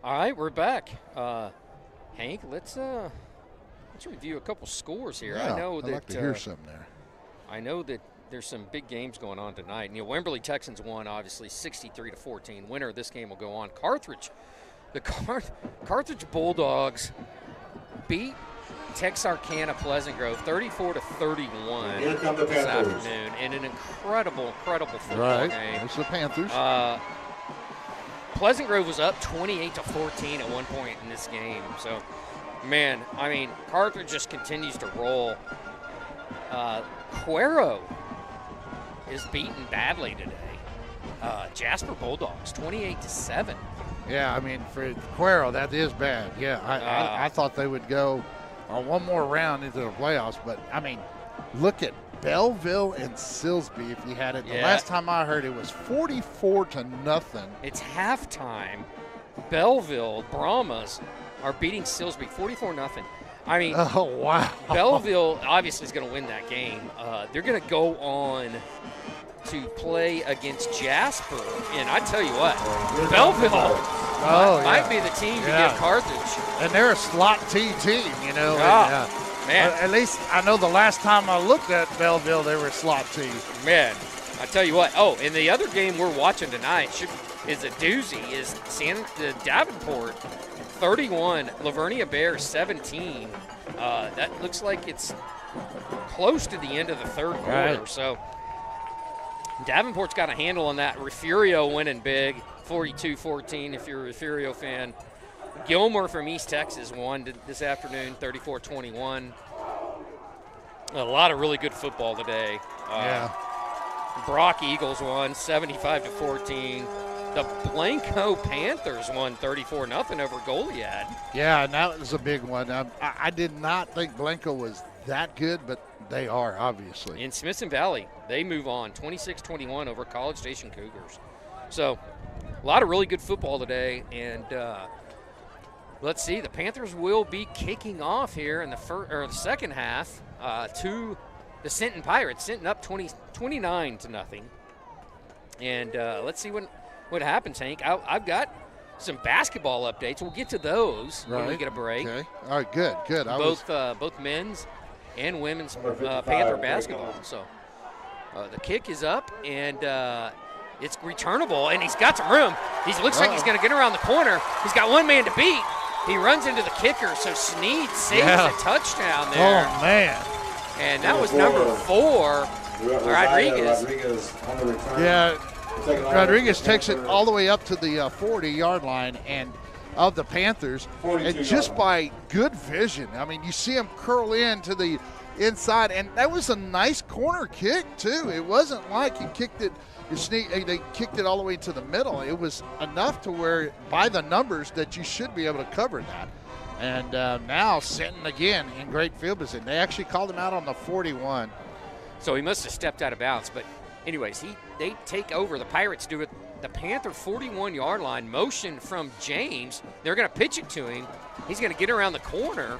All right, we're back. Hank, let's review a couple scores here. Yeah, I know I'd that like to hear something there. I know that there's some big games going on tonight. You know, Wimberley Texans won, obviously, 63-14. Winner of this game will go on. The Carthage Bulldogs beat Texarkana Pleasant Grove 34-31 Here come the this Panthers. afternoon in an incredible football game. It's the Panthers. Pleasant Grove was up 28-14 at one point in this game. So, man, I mean, Carthage just continues to roll. Cuero is beaten badly today. Jasper Bulldogs 28-7. Yeah, I mean, for Cuero, that is bad. Yeah, I thought they would go on one more round into the playoffs, but, I mean, look at Belleville and Silsbee, if you had it. The last time I heard it was 44-0. It's halftime. Belleville Brahmas are beating Silsbee 44-0. I mean, oh, wow. Belleville obviously is going to win that game. They're going to go on to play against Jasper. And I tell you what, Belleville might be the team to get Carthage. And they're a slot T team, you know. Man. At least I know the last time I looked at Belleville, they were a slot team. Man, I tell you what. Oh, and the other game we're watching tonight is a doozy. Is Davenport 31, Lavernia Bears 17. That looks like it's close to the end of the third quarter. Right. So Davenport's got a handle on that. Refugio winning big, 42-14 if you're a Refugio fan. Gilmore from East Texas won this afternoon, 34-21. A lot of really good football today. Brock Eagles won 75-14. The Blanco Panthers won 34-0 over Goliad. Yeah, and that was a big one. I did not think Blanco was that good, but they are, obviously. In Smithson Valley, they move on 26-21 over College Station Cougars. So a lot of really good football today, and let's see. The Panthers will be kicking off here in the second half to the Sinton Pirates. Sinton up 29-0. And let's see what happens, Hank. I've got some basketball updates. We'll get to those when we get a break. Okay. All right, good. Both men's and women's Panther basketball. So the kick is up, and it's returnable, and he's got some room. He looks like he's going to get around the corner. He's got one man to beat. He runs into the kicker, so Sneed saves a touchdown there. Oh, man. And that was number 4, Rodriguez. On the return. Yeah, Rodriguez takes it all the way up to the 40-yard line and of the Panthers, and just by good vision. I mean, you see him curl in to the inside, and that was a nice corner kick, too. It wasn't like he kicked it. They kicked it all the way to the middle. It was enough to where, by the numbers, that you should be able to cover that. And now Sinton again in great field position. They actually called him out on the 41. So he must have stepped out of bounds. But anyways, they take over. The Pirates do it. The Panther 41-yard line, motion from James. They're going to pitch it to him. He's going to get around the corner.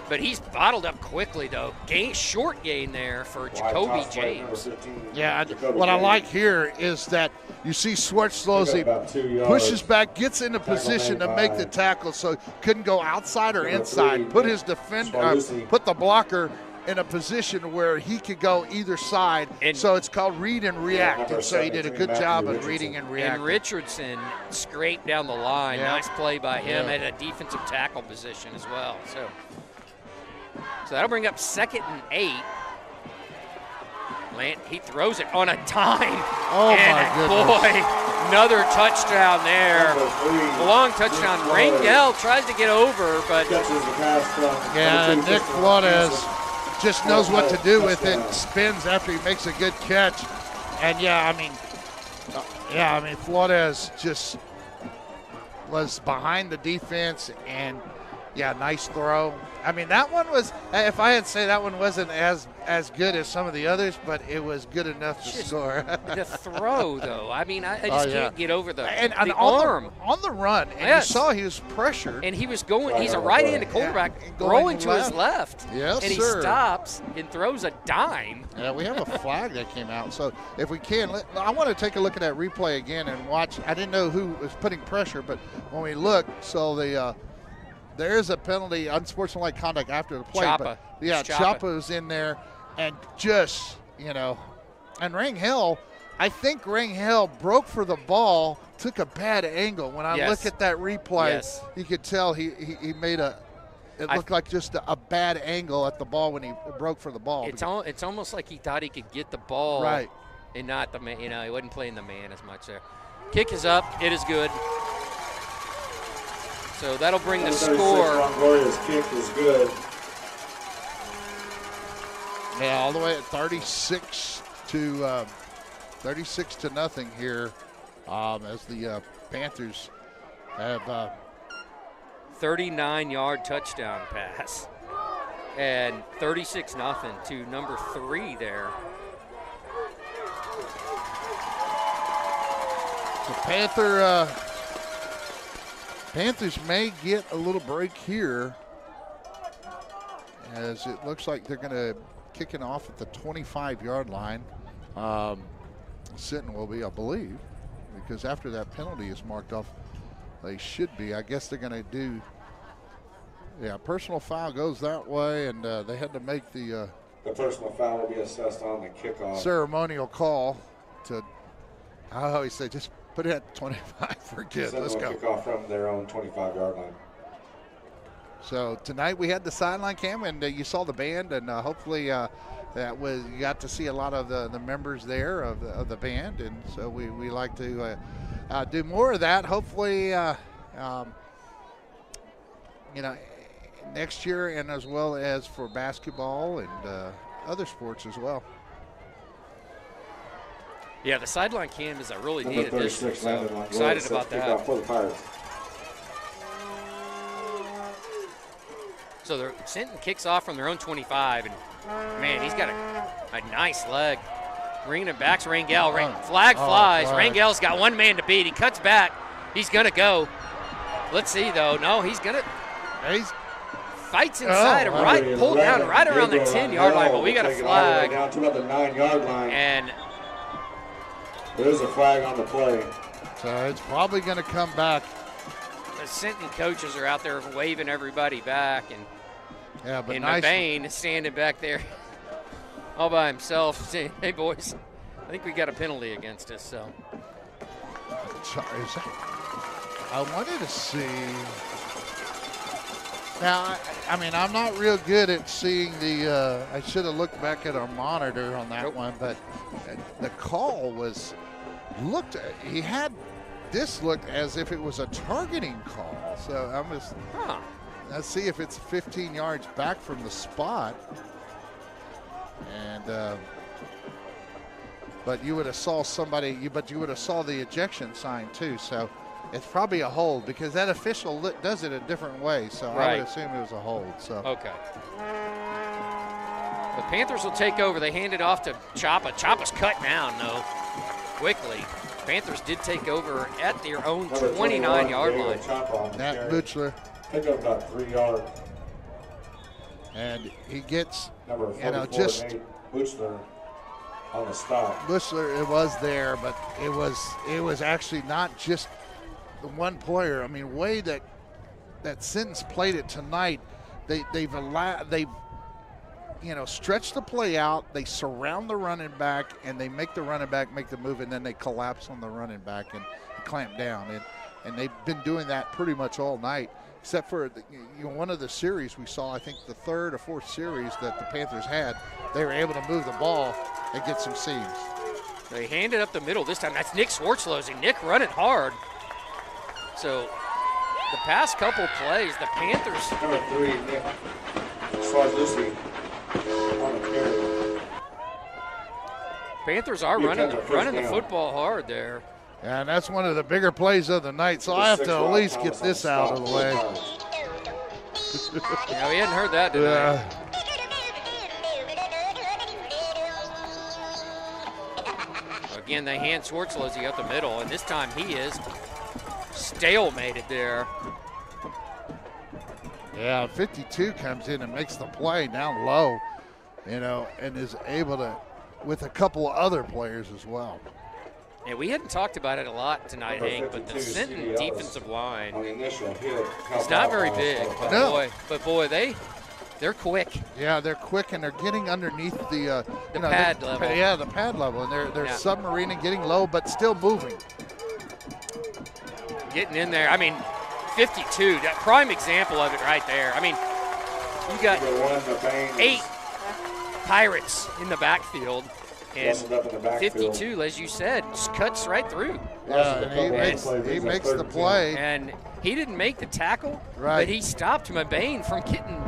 But he's bottled up quickly, though. Short gain there for Jacoby James. Yeah, what I like here is that you see Schwartzlose pushes back, gets into position to make the tackle, so couldn't go outside or inside. Put his defender, put the blocker in a position where he could go either side. And so it's called read and react. And so he did a good job of reading and reacting. And Richardson scraped down the line. Yeah. Nice play by him at a defensive tackle position as well. So that'll bring up 2nd and 8. He throws it on a dime. Oh, my goodness. Boy, another touchdown there. A long touchdown. Rangel tries to get over, but Nick Flores just knows what to do with it. Spins after he makes a good catch. And, Flores just was behind the defense, and, nice throw. I mean, that one was, if I had to say that one wasn't as good as some of the others, but it was good enough to score. The throw, though. I mean, I just can't get over the arm. On the run, and you saw he was pressured. And he was going, he's a right-handed quarterback, rolling to his left. Yes, and he stops and throws a dime. Yeah, we have a flag that came out. So if we can, I want to take a look at that replay again and watch. I didn't know who was putting pressure, but when we look, so there is a penalty, unsportsmanlike conduct after the play. Chapa. Chapa was in there, and just, and Rangel, I think Rangel broke for the ball, took a bad angle. When I look at that replay, you could tell he made it looked like just a bad angle at the ball when he broke for the ball. It's almost like he thought he could get the ball. Right. And not the man, he wasn't playing the man as much there. Kick is up, it is good. So that'll bring the score. Longoria's kick is good. Yeah, all the way at 36 to nothing here, as the Panthers have 39-yard touchdown pass, and 36-0 to number 3 there. The Panthers may get a little break here, as it looks like they're going to kick it off at the 25-yard line. Sinton will be, I believe, because after that penalty is marked off, they should be. I guess they're going to do, personal foul goes that way, and they had to make the personal foul will be assessed on the kickoff. Ceremonial call to, he said, just Put it at 25. We're good. Sinton Let's will go. kick off from their own 25-yard line. So tonight we had the sideline cam, and you saw the band, and hopefully you got to see a lot of the members there of the band, and so we like to do more of that. Hopefully, next year, and as well as for basketball and other sports as well. Yeah, the sideline cam is a really Number neat addition. 36, So Landon Long. excited about that. For the Pirates. So Sinton kicks off from their own 25, and man, he's got a nice leg. Bringing it back to Rangel. Flag flies. Rangel's got one man to beat. He cuts back. He's going to go. Let's see, though. No, he's going to. Fights inside and pulled down right around the 10-yard line, but we got a flag. Down to about the 9-yard line. And there's a flag on the play. So it's probably going to come back. the Sinton coaches are out there waving everybody back, and McBain is standing back there all by himself saying, hey, boys, I think we got a penalty against us. So I wanted to see. Now, I mean, I'm not real good at seeing the I should have looked back at our monitor on that one, but the call looked as if it was a targeting call. So I'm just, let's see if it's 15 yards back from the spot. And, but you would have saw you would have saw the ejection sign too. So it's probably a hold because that official does it a different way. So I would assume it was a hold. So okay. The Panthers will take over. They hand it off to Chapa. Chapa's cut down though, quickly. Panthers did take over at their own 29-yard line. Nat Buchler. Pick up about 3 yards. And he gets, Number 44, just Buchler on the stop. Buchler, it was there, but it was actually not just the one player. I mean, way that Sinton's played it tonight, they've stretch the play out, they surround the running back, and they make the running back make the move, and then they collapse on the running back and clamp down. And they've been doing that pretty much all night, except for one of the series we saw, I think the third or fourth series that the Panthers had, they were able to move the ball and get some seams. They hand it up the middle this time. That's Nick Swartzlosing. Nick running hard. So the past couple plays, the Panthers. Number 3, Nick Swartzlosing. Panthers are running the football hard there. Yeah, and that's one of the bigger plays of the night, so I have to at least get this out of the way. Yeah, we hadn't heard that today. Again, they hand Swartzlosing up the middle, and this time he is stalemated there. Yeah, 52 comes in and makes the play down low, and is able to, with a couple of other players as well. Yeah, we hadn't talked about it a lot tonight, Hank, but the Sinton defensive line is not very big. But boy, they're quick. Yeah, they're quick, and they're getting underneath the pad level. Yeah, the pad level, and they're submarining, getting low, but still moving. Getting in there. I mean, 52, that prime example of it right there. I mean, you got 8 Pirates in the backfield, and 52, as you said, just cuts right through. Yeah, and he makes the play. And he didn't make the tackle, but he stopped McBain from getting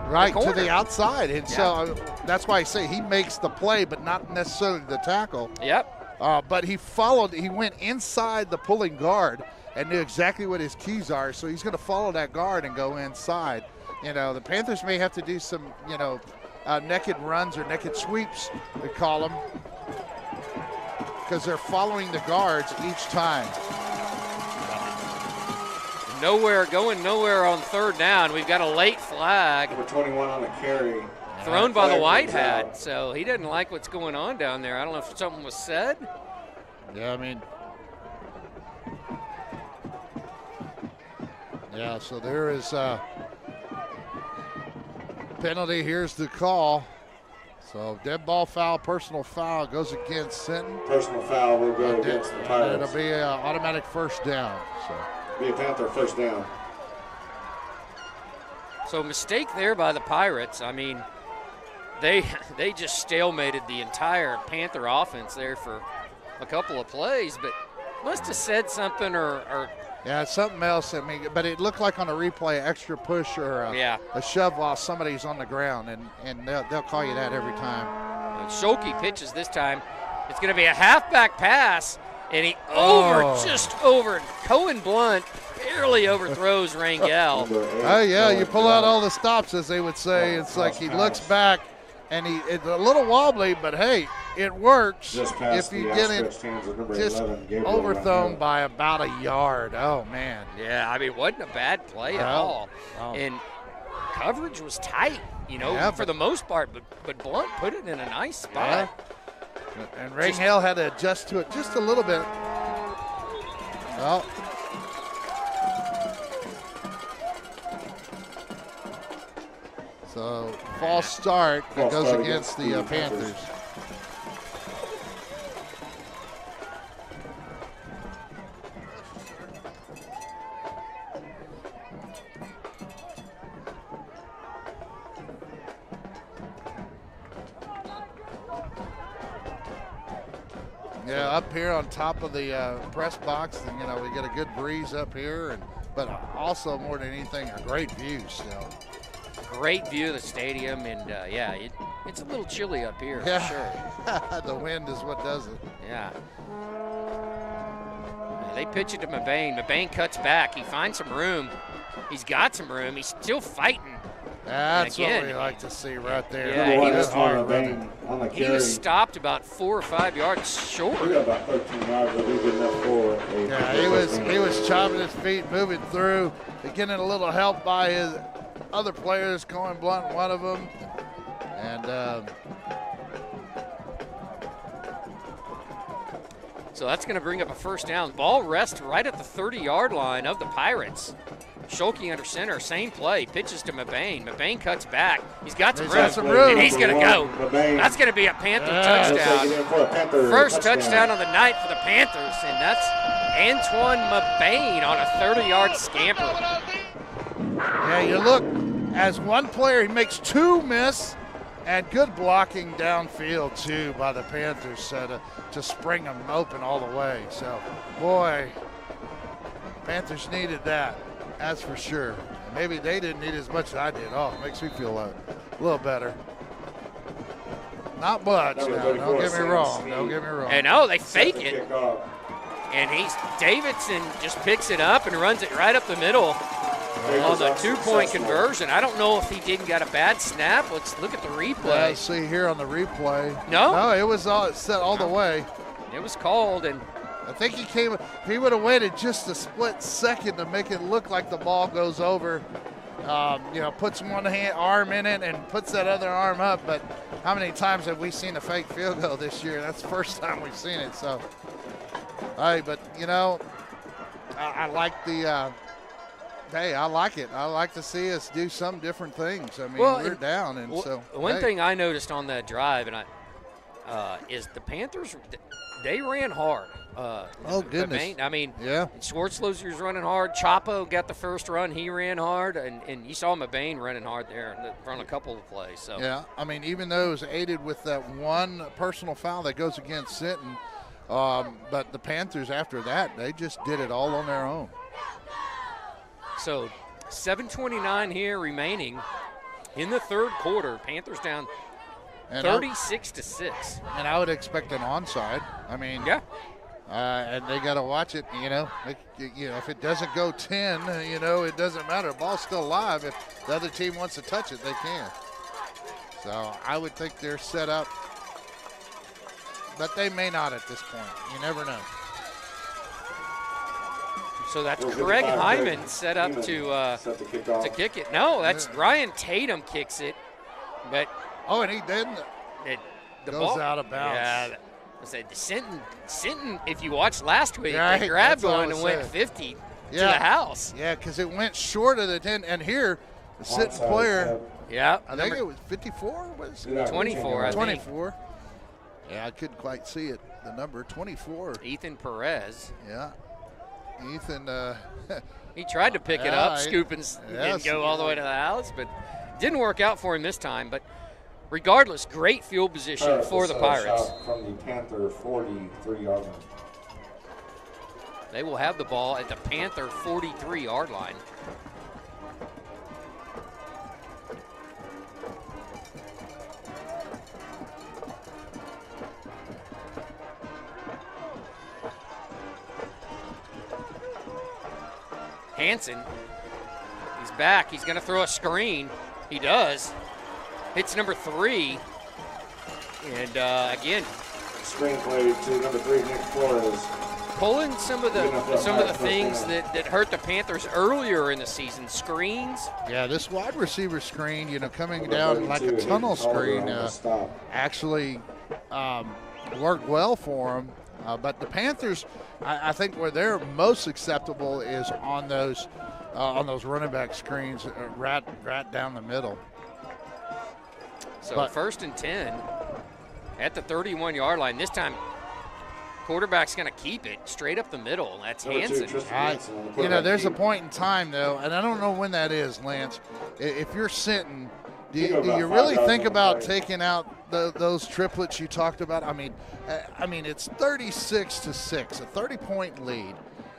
to the outside. And so that's why I say he makes the play, but not necessarily the tackle. Yep. But he went inside the pulling guard and knew exactly what his keys are, so he's going to follow that guard and go inside. The Panthers may have to do some, naked runs or naked sweeps, we call them, because they're following the guards each time. Going nowhere on third down. We've got a late flag. Number 21 on the carry. Thrown by the white hat, so he didn't like what's going on down there. I don't know if something was said. Yeah, I mean, so there is a penalty. Here's the call. So dead ball foul, personal foul goes against Sinton. Personal foul will go against the Pirates. It'll be an automatic first down. So Be a Panther first down. So mistake there by the Pirates. I mean, they just stalemated the entire Panther offense there for a couple of plays, but must have said something or yeah, something else. I mean, but it looked like on a replay, extra push or a shove while somebody's on the ground, and they'll call you that every time. Scholke pitches this time. It's going to be a halfback pass, and he just over. Cohen Blunt barely overthrows Rangel. Oh, yeah, you pull out all the stops, as they would say. It's like he looks back, and it's a little wobbly, but, hey, it works if you get it just overthrown by about a yard. Oh, man. Yeah, I mean, it wasn't a bad play at all. Oh. And coverage was tight, for the most part, but Blunt put it in a nice spot. Yeah. And Rangel had to adjust to it just a little bit. Well, so false start that goes against the Panthers. Yeah, up here on top of the press box, and we get a good breeze up here, but also more than anything, a great view still. Great view of the stadium, and it's a little chilly up here for sure. The wind is what does it. Yeah. They pitch it to Mabane. Mabane cuts back. He finds some room. He's got some room. He's still fighting. That's what we like to see right there. Yeah, he was stopped about 4 or 5 yards short. We got about 13 yards, but we good enough for a. Yeah, he was chopping his feet, moving through, getting a little help by his other players, Cohen Blunt, one of them, and so that's going to bring up a first down. Ball rests right at the 30-yard line of the Pirates. Scholke under center, same play, pitches to Mabane. Mabane cuts back. He's got some room, and he's going to go. That's going to be a Panther touchdown. First touchdown of the night for the Panthers, and that's Antoine Mabane on a 30-yard scamper. Yeah, you look, as one player, he makes two miss, and good blocking downfield, too, by the Panthers to spring them open all the way. So, boy, Panthers needed that. That's for sure. Maybe they didn't need as much as I did. Oh, it makes me feel a little better. Not much now. Don't get me wrong. Don't get me wrong. And they fake it. And Davidson just picks it up and runs it right up the middle on the 2-point conversion. I don't know if he didn't get a bad snap. Let's look at the replay. See here on the replay. No, it was set all the way. It was called, and I think he came. If he would have waited just a split second to make it look like the ball goes over, puts one arm in it and puts that other arm up. But how many times have we seen a fake field goal this year? That's the first time we've seen it. So, but I like the. I like it. I like to see us do some different things. I mean, we're down, and so. One thing I noticed on that drive, and is the Panthers. They ran hard. Oh, goodness. I mean, yeah. Schwartzloser was running hard. Chapo got the first run. He ran hard. And you saw Mabane running hard there on a couple of plays. So. Yeah, I mean, even though it was aided with that one personal foul that goes against Sinton, but the Panthers after that, they just did it all on their own. So 7:29 here remaining in the third quarter. Panthers down 36-6. And I would expect an onside. I mean, yeah. And they got to watch it. If it doesn't go 10, it doesn't matter. The ball's still live. If the other team wants to touch it, they can. So I would think they're set up, but they may not at this point. You never know. So that's Craig Hyman set up to kick it. No, that's Ryan Tatum kicks it, but. Oh, and he didn't. The goes ball out of bounds. Yeah, I said Sinton. If you watched last week, they grabbed one and went 50 to the house. Yeah, because it went short of the 10. And here, the Sinton player Yeah. I think it was 54. Was it? 24, I think. 24. Yeah, I couldn't quite see it. The number 24. Ethan Perez. Yeah. Ethan. He tried to pick it up, scoop and go all the way to the house, but didn't work out for him this time. But regardless, great field position for the Pirates. From the Panther 43-yard line. They will have the ball at the Panther 43-yard line. Hansen, he's back. He's going to throw a screen. He does. Hits number 3. And again, screen play to number 3, Nick Flores. Pulling some of the things that hurt the Panthers earlier in the season. Screens. Yeah, this wide receiver screen, coming down like a tunnel screen, actually worked well for them. But the Panthers, I think where they're most acceptable is on those running back screens, right down the middle. So first and 10 at the 31-yard line. This time, quarterback's going to keep it straight up the middle. That's Hansen. There's a point in time, though, and I don't know when that is, Lance. If you're Sinton, do you really think about taking out those triplets you talked about? I mean, it's 36-6, a 30-point lead,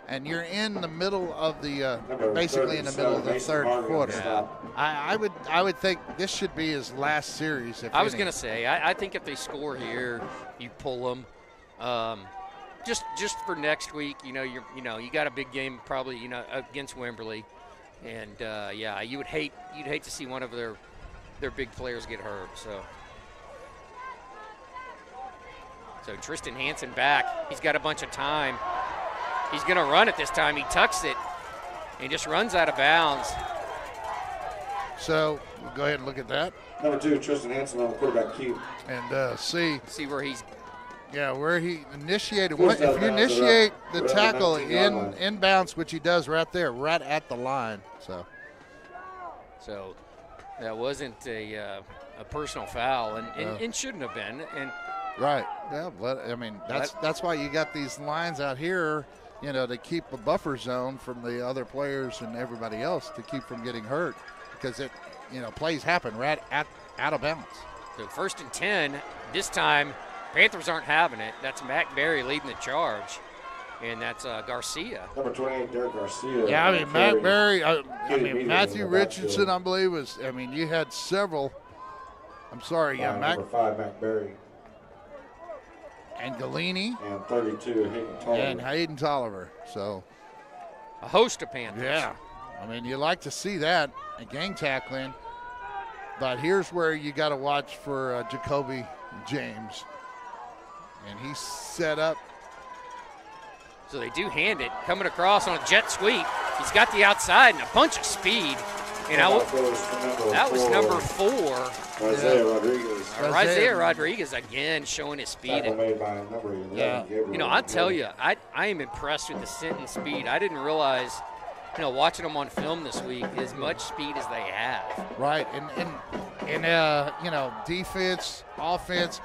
and you're in the middle of the basically in the middle of the third quarter. Yeah. I would think this should be his last series. I was going to say, I think if they score here, you pull them. Just for next week, you got a big game probably, against Wimberley, and you'd hate to see one of their big players get hurt. So Tristan Hansen back. He's got a bunch of time. He's going to run it this time. He tucks it and just runs out of bounds. So we'll go ahead and look at that. Number 2, Tristan Hansen on the quarterback keep. And see where he's. Yeah, where he initiated. If you initiate the tackle in bounds, which he does right there, right at the line. So that wasn't a personal foul, and shouldn't have been. And right. Yeah, but I mean that's why you got these lines out here, to keep a buffer zone from the other players and everybody else to keep from getting hurt, because plays happen right out of bounds. So first and 10. This time, Panthers aren't having it. That's Mac Berry leading the charge, and that's Garcia. Number 28, Derek Garcia. Yeah, I mean, Mac Berry. Matthew Richardson, I believe, was. I mean, you had several. I'm sorry, Number 5, Mac Berry. And Galini. And 32, Hayden Tolliver. And Hayden Tolliver. So a host of Panthers. Yeah, I mean, you like to see that, a gang tackling. But here's where you got to watch for Jacoby James. And he's set up. So they do hand it, coming across on a jet sweep. He's got the outside and a bunch of speed. That was number 4. Isaiah Rodriguez. Isaiah Rodriguez again showing his speed. I'll tell you, I am impressed with the Sinton speed. I didn't realize, watching them on film this week, as much speed as they have. Right, and defense, offense,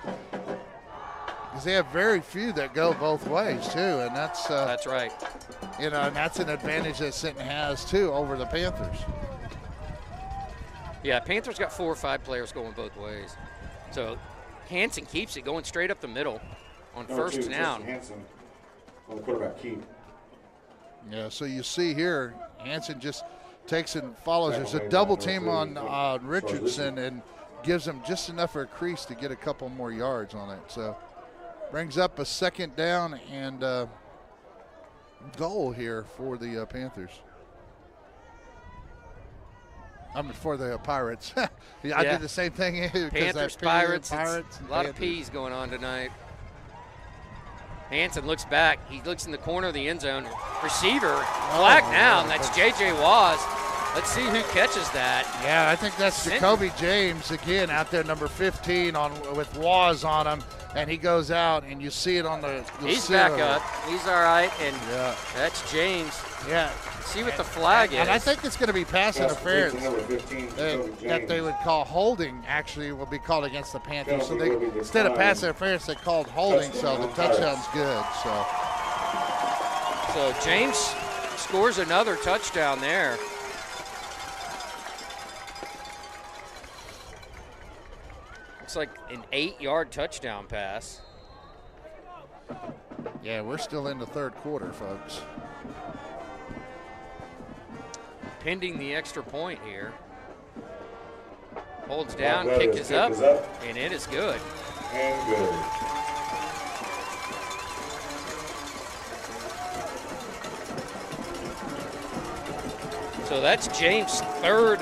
because they have very few that go both ways too, and that's right. And that's an advantage that Sinton has too over the Panthers. Yeah, Panthers got 4 or 5 players going both ways. So Hansen keeps it going straight up the middle on first down. Hansen on the quarterback keep. Yeah, so you see here, Hansen just takes and follows. There's a double team on Richardson and gives him just enough of a crease to get a couple more yards on it. So brings up a second down and goal here for the Panthers. For the Pirates. I did the same thing. Panthers, Pirates. A lot of P's going on tonight. Hansen looks back. He looks in the corner of the end zone. Receiver, flag down. That's J.J. Waz. Let's see who catches that. Yeah, I think that's Jacoby James again out there, number 15 with Waz on him. and he goes out, and you see it on the. He's back up. He's all right, and yeah, that's James. Yeah. See what the flag is. And I think it's going to be pass interference that they would call holding. Actually, will be called against the Panthers. So they, instead of pass interference, they called holding. So the touchdown's good. So James scores another touchdown there. Looks like an 8-yard touchdown pass. Yeah, we're still in the third quarter, folks. Pending the extra point here. Holds down, kick is up, and it is good. And good. So that's James' third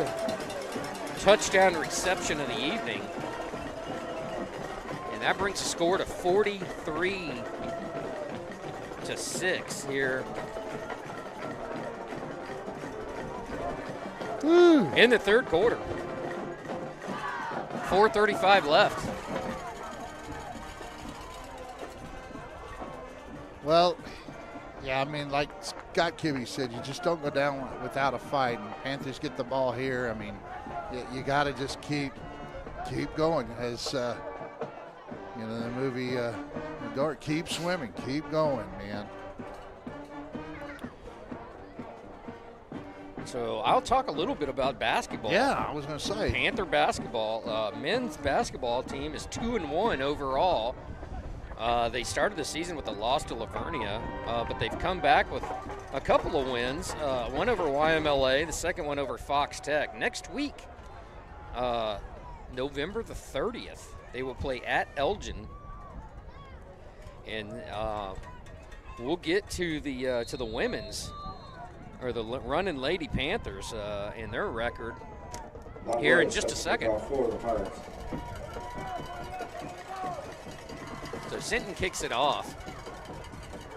touchdown reception of the evening. And that brings the score to 43-6 here. In the third quarter. 4:35 left. Well, yeah, I mean, like Scott Kibbe said, you just don't go down without a fight. And Panthers get the ball here. I mean, you got to just keep going. As you know, the movie Dark, keep swimming, keep going, man. So I'll talk a little bit about basketball. Yeah, I was going to say. Panther basketball, men's basketball team is 2-1 overall. They started the season with a loss to Lavernia, but they've come back with a couple of wins. One over YMLA, the second one over Fox Tech. Next week, November the 30th, they will play at Elgin, and we'll get to the women's, or the running Lady Panthers and their record here in just a second. So Sinton kicks it off,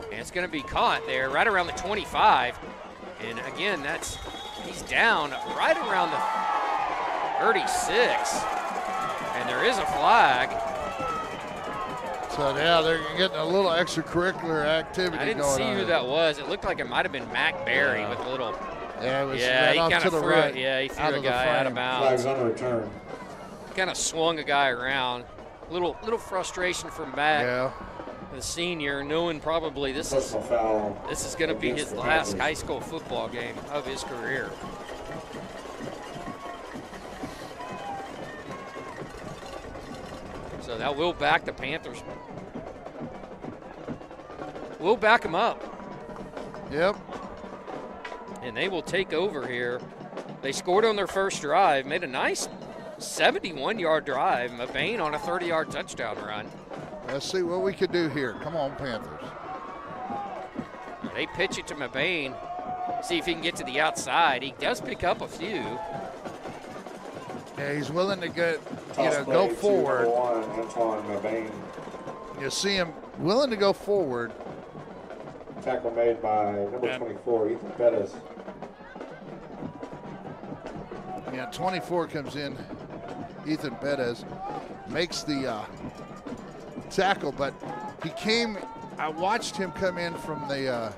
and it's going to be caught there right around the 25. And again, he's down right around the 36, and there is a flag. So yeah, they're getting a little extracurricular activity. I didn't see who that was. It looked like it might have been Mac Berry with a little. Yeah, it was he right off kind to of the threw right. it. Yeah, he threw a guy out of bounds. Flags on the return. Kind of swung a guy around. Little frustration from Mac, the senior, knowing probably this is going to be his last high school football game of his career. So that will back the Panthers. We'll back them up. Yep. And they will take over here. They scored on their first drive, made a nice 71-yard drive. Mabane on a 30-yard touchdown run. Let's see what we could do here. Come on, Panthers. They pitch it to Mabane. See if he can get to the outside. He does pick up a few. Yeah, he's willing to go forward. You see him willing to go forward. Tackle made by number 24, Ethan Pettis. Yeah, 24 comes in. Ethan Pettis makes the tackle, but I watched him come in from the,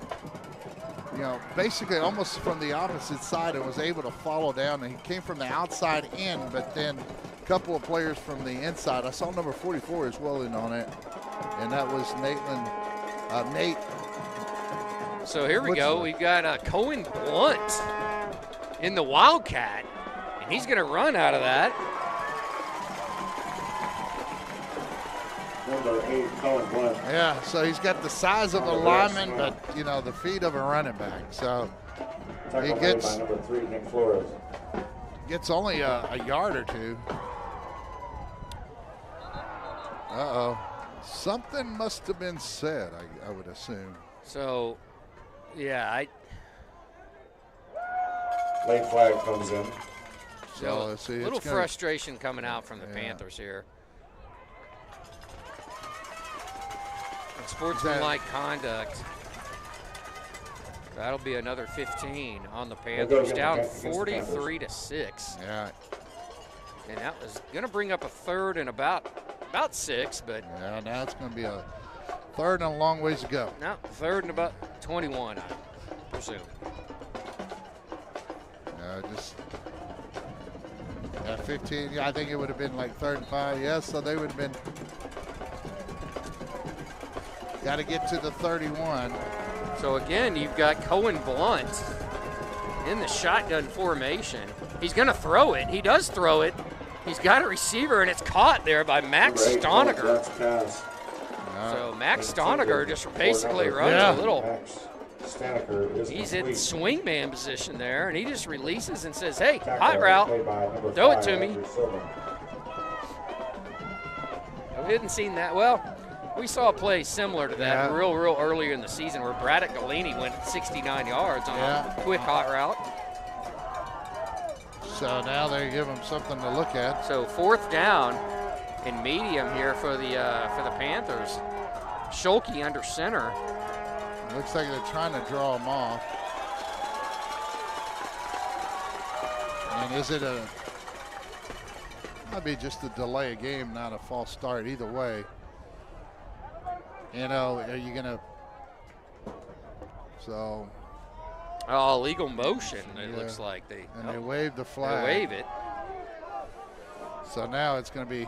basically almost from the opposite side and was able to follow down. And he came from the outside in, but then a couple of players from the inside. I saw number 44 as well in on it, and that was Nate. So here we go. We've got Cohen Blunt in the Wildcat, and he's going to run out of that. Number 8, Cohen Blunt. Yeah, so he's got the size of a lineman, but, the feet of a running back. So he gets by number 3, Nick Flores. Gets only a yard or two. Uh-oh. Something must have been said, I would assume. So, yeah, Late flag comes in. So let's see. A little frustration coming out from the Panthers here. And sportsmanlike conduct. That'll be another 15 on the Panthers, down 43-6. Yeah. And that was going to bring up a third and about about 6, but. Yeah, now it's going to be a third and a long ways to go. No, third and about 21, I presume. Just 15. Yeah, I think it would have been like 3rd and 5. Yes, so they would have been. Got to get to the 31. So again, you've got Cohen Blunt in the shotgun formation. He's going to throw it. He does throw it. He's got a receiver, and it's caught there by Max Stoniger. So Max Stoniger just basically runs a little. He's in swingman position there, and he just releases and says, hey, hot route, throw it to me. We hadn't seen that. Well, we saw a play similar to that real earlier in the season where Braddock Galini went 69 yards on a quick hot route. So now they give him something to look at. So 4th down and medium here for the Panthers. Schulke under center. Looks like they're trying to draw him off. And is it might be just a delay of game, not a false start either way. You know, are you going to, so. Oh, legal motion, it looks like. They wave the flag. They wave it. So now it's going to be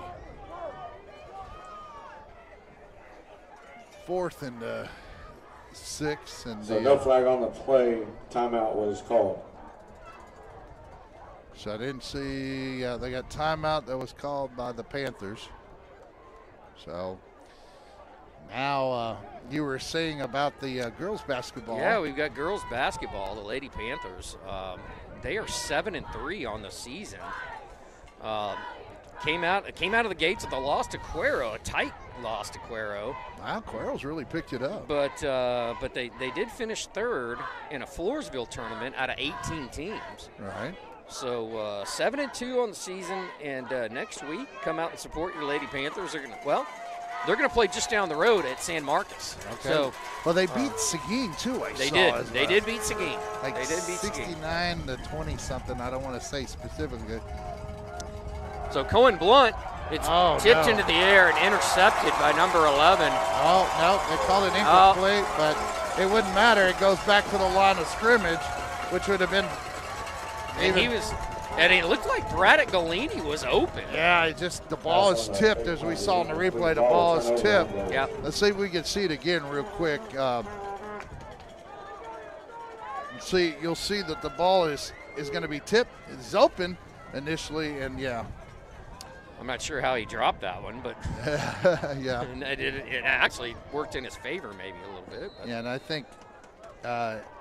4th and 6. And so no flag on the play. Timeout was called. So I didn't see. They got timeout that was called by the Panthers. So now you were saying about the girls basketball. Yeah, we've got girls basketball. The Lady Panthers. They are 7-3 on the season. Came out of the gates with a loss to Cuero, a tight loss to Cuero. Wow, Cuero's really picked it up. But they did finish 3rd in a Floresville tournament out of 18 teams. Right. So 7-2 on the season, and next week come out and support your Lady Panthers. They're gonna play just down the road at San Marcos. Okay. So, well, they beat Seguin too. They did beat Seguin. Like they did beat 69 to 20 something. I don't want to say specifically. So Cohen Blunt, it's tipped into the air and intercepted by number 11. Oh no, they called it incomplete, but it wouldn't matter. It goes back to the line of scrimmage, which would have been. And it looked like Braddock Galini was open. Yeah, the ball is tipped, as we saw in the replay. The ball is tipped. Yeah. Let's see if we can see it again real quick. You'll see that the ball is going to be tipped. It's open initially, and I'm not sure how he dropped that one, but yeah, it actually worked in his favor maybe a little bit. But. Yeah, and I think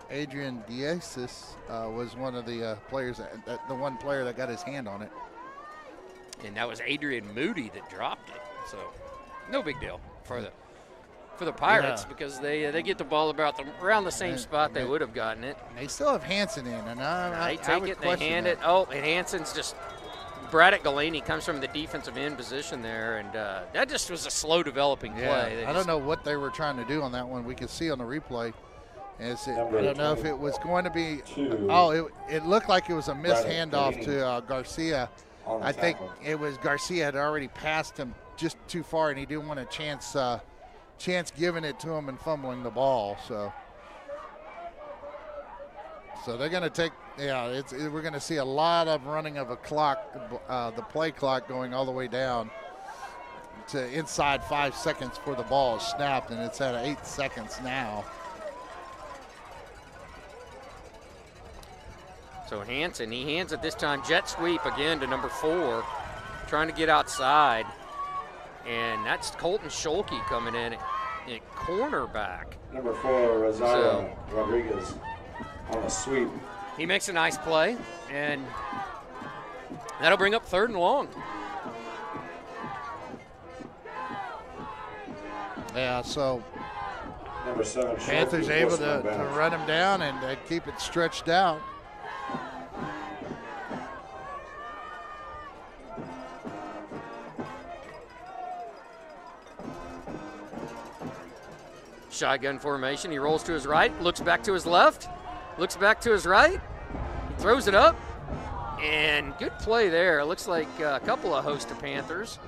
Adrian Diasis was one of the players, the one player that got his hand on it. And that was Adrian Moody that dropped it. So no big deal for the Pirates because they get the ball around the same spot they would have gotten it. They still have Hansen in, and they take it, they hand it. Oh, and Hansen's just Braddock Galini comes from the defensive end position there, and that just was a slow developing play. I don't know what they were trying to do on that one. We could see on the replay. I don't know if it was going to be. It looked like it was a missed handoff to Garcia. I think it was Garcia had already passed him just too far, and he didn't want a chance giving it to him and fumbling the ball. So they're going to take. Yeah, we're going to see a lot of running of a clock, the play clock going all the way down to inside 5 seconds before the ball is snapped, and it's at 8 seconds now. So Hansen, he hands it this time, jet sweep again to number 4, trying to get outside. And that's Colton Schulke coming in at cornerback. Number 4, Rosario Rodriguez on a sweep. He makes a nice play, and that'll bring up 3rd and long. Yeah, so number 7, Panthers able to run him down and keep it stretched out. Shotgun formation. He rolls to his right, looks back to his left, looks back to his right, throws it up, and good play there. It looks like a couple of host of Panthers.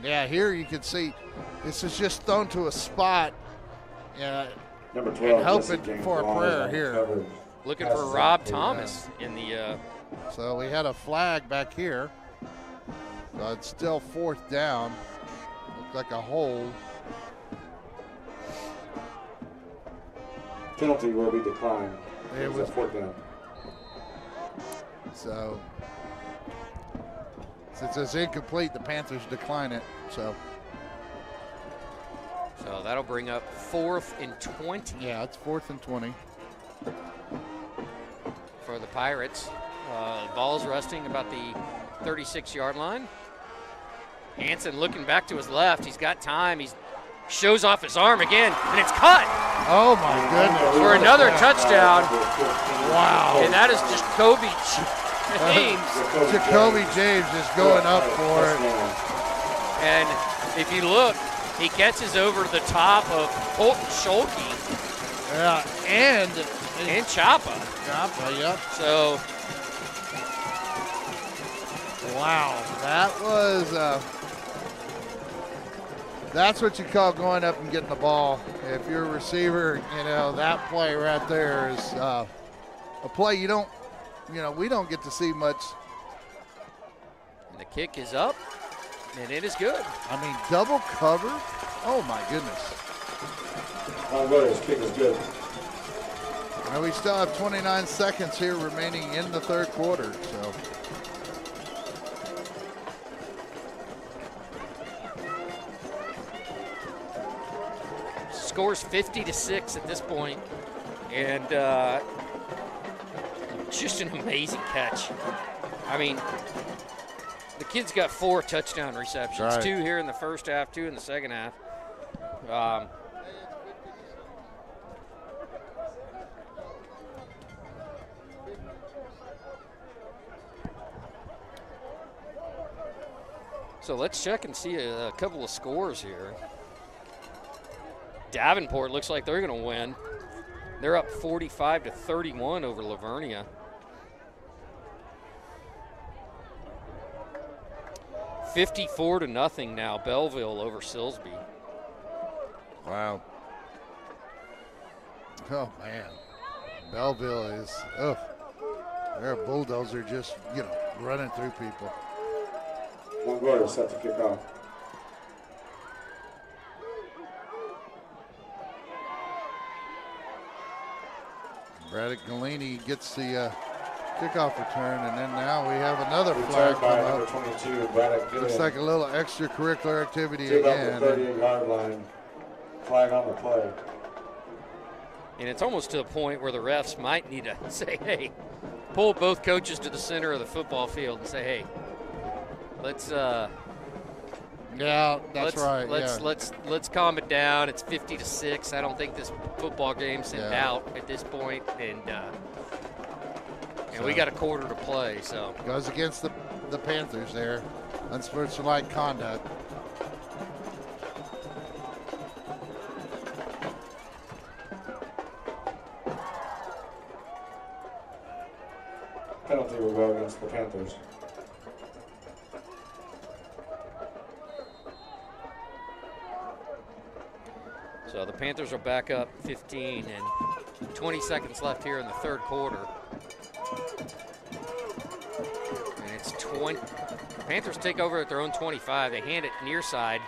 Yeah, here you can see this is just thrown to a spot. Number 12, and hoping for a prayer here. Looking for Rob Thomas in the. So we had a flag back here. So it's still 4th down. Looked like a hold. Penalty will be declined. It was 4th down. So since it's incomplete, the Panthers decline it. So that'll bring up 4th and 20. Yeah, it's 4th and 20 for the Pirates. Ball's resting about the 36-yard line. Hansen looking back to his left. He's got time. He shows off his arm again, and it's cut. Oh, my goodness. For another touchdown. Wow. And that is just Jacoby James. Jacoby James is going up for it. And if you look, he catches over the top of Colton Schulke. Yeah, and Chapa. Chapa, yep. So, wow, that was that's what you call going up and getting the ball. If you're a receiver, that play right there is a play we don't get to see much. And the kick is up, and it is good. I mean, double cover. Oh my goodness. His kick is good. And we still have 29 seconds here remaining in the 3rd quarter. So. Scores 50-6 at this point, and just an amazing catch. I mean, the kid's got 4 touchdown receptions, right. 2 here in the first half, 2 in the second half. So let's check and see a couple of scores here. Davenport looks like they're going to win. They're up 45-31 over Lavernia. 54-0 now, Belleville over Silsbee. Wow. Oh, man. Belleville is, they're a bulldozer just, running through people. Longoria set to kick off. Braddock Galini gets the kickoff return, and then now we have another flag by come number up. 22, Braddock. Looks like a little extracurricular activity Took up again. the 38-yard line. Flag on the play. And it's almost to the point where the refs might need to say, hey, pull both coaches to the center of the football field and say, hey, let's yeah, that's right. Let's calm it down. It's 50-6. I don't think this football game's in doubt at this point, and we got a quarter to play. So goes against the Panthers there. Unsportsmanlike conduct. Penalty will go against the Panthers. So the Panthers are back up 15 and 20 seconds left here in the 3rd quarter. And it's 20. The Panthers take over at their own 25. They hand it near side.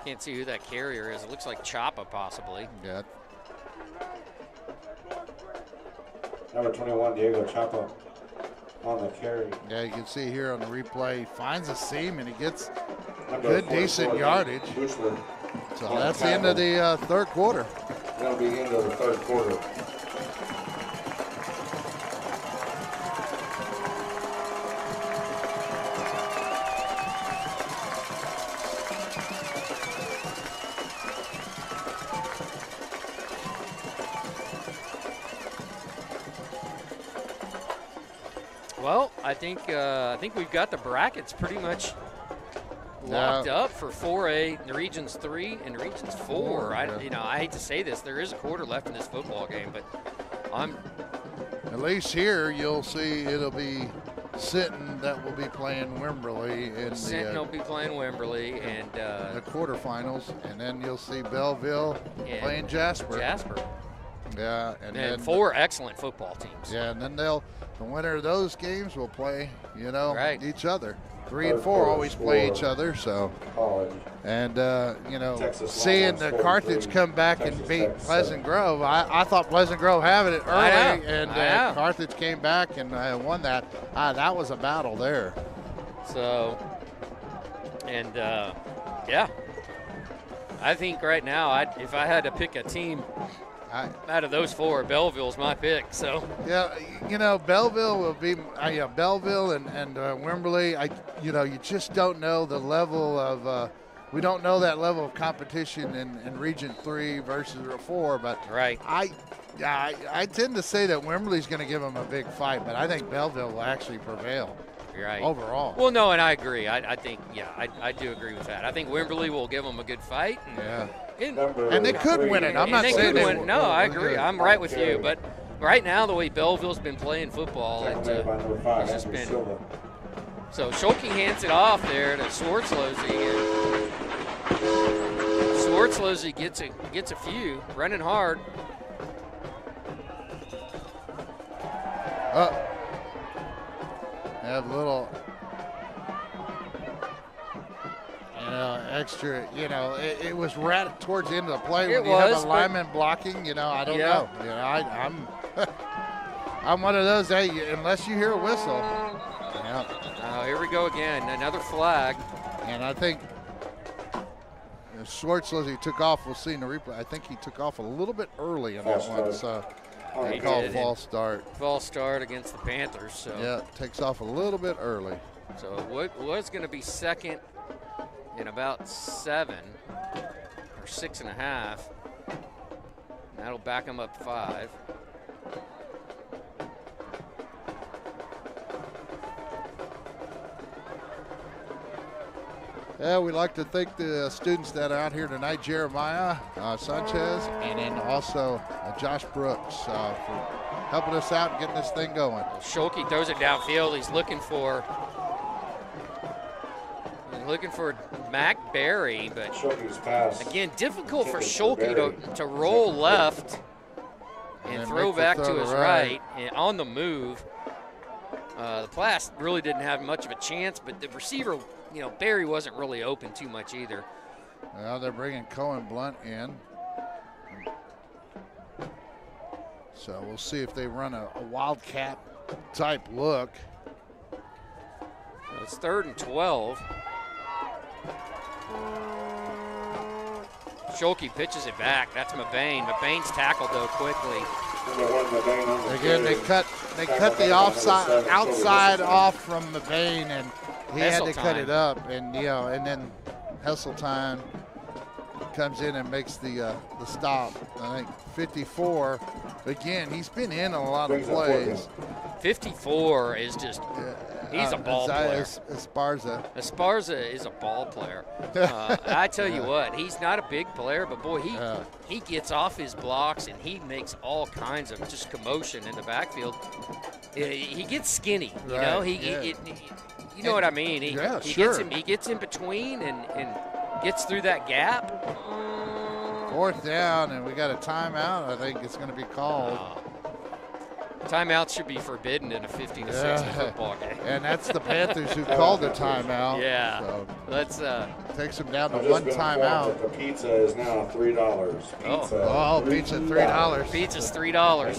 Can't see who that carrier is. It looks like Chapa possibly. Yeah. Number 21, Diego Chapa on the carry. Yeah, you can see here on the replay, he finds a seam and he gets Number good, 44, decent yardage. Bushman. So that's the end of the 3rd quarter. That'll be the end of the 3rd quarter. Well, I think we've got the brackets pretty much locked up for 4A, Regions 3 and Regions 4. I hate to say this, there is a quarter left in this football game, but at least here you'll see it'll be Sinton that will be playing Wimberley in Sinton will be playing Wimberley and the quarterfinals, and then you'll see Belleville playing Jasper. Yeah, and then 4 excellent football teams. Yeah, and then the winner of those games will play, each other. 3 and 4 always play each other. So, and seeing the Carthage come back and beat Pleasant Grove, I thought Pleasant Grove had it early, and Carthage came back and won that. That was a battle there. So, and I think right now, if I had to pick a team out of those 4, Belleville's my pick. So Belleville will be Belleville and Wimberley. You just don't know the level of. We don't know that level of competition in Region 3 versus 4, but I tend to say that Wimberley's going to give them a big fight, but I think Belleville will actually prevail. Overall. Well, no, and I agree. I think, I do agree with that. I think Wimberley will give them a good fight. And they could win it. I'm not saying they win. No, I agree. I'm right with you. But right now, the way Belleville's been playing football, it's just been. So Scholke hands it off there to Swartzlosey. Swartzlosey gets a few, running hard. Have a little, extra, it was right towards the end of the play when you have a lineman blocking, I don't know. I'm one of those, unless you hear a whistle. Here we go again, another flag. And I think Swartzlosey took off, we'll see in the replay, I think he took off a little bit early in that one, so. They call false start. False start against the Panthers. So. Yeah, takes off a little bit early. So what was going to be second in about 7 or 6.5. That'll back them up 5. Yeah, we'd like to thank the students that are out here tonight, Jeremiah Sanchez, and then also Josh Brooks for helping us out and getting this thing going. Scholke throws it downfield. He's looking for Mac Berry, but again, difficult for Scholke to roll left and throw back to his right and on the move. The pass really didn't have much of a chance, but the receiver, Barry wasn't really open too much either. Well, they're bringing Cohen Blunt in. So we'll see if they run a wildcat type look. It's 3rd and 12. Scholke pitches it back. That's Mabane. Mabane's tackled though quickly. Again, they cut the outside off from Mabane, and he had to cut it up, and and then Hesseltine comes in and makes the stop. I think 54. Again, he's been in a lot of plays. 54 is just. He's a ball player. Esparza is a ball player. I tell you what, he's not a big player, but boy, he gets off his blocks and he makes all kinds of just commotion in the backfield. He gets skinny, you know. You know what I mean? He gets in between and gets through that gap. 4th down, and we got a timeout. I think it's going to be called. Timeouts should be forbidden in a 50-60 football game. And that's the Panthers who called the timeout. Yeah. So let's takes them down to 1 timeout. The pizza is now $3. Pizza $3. Pizza's $3,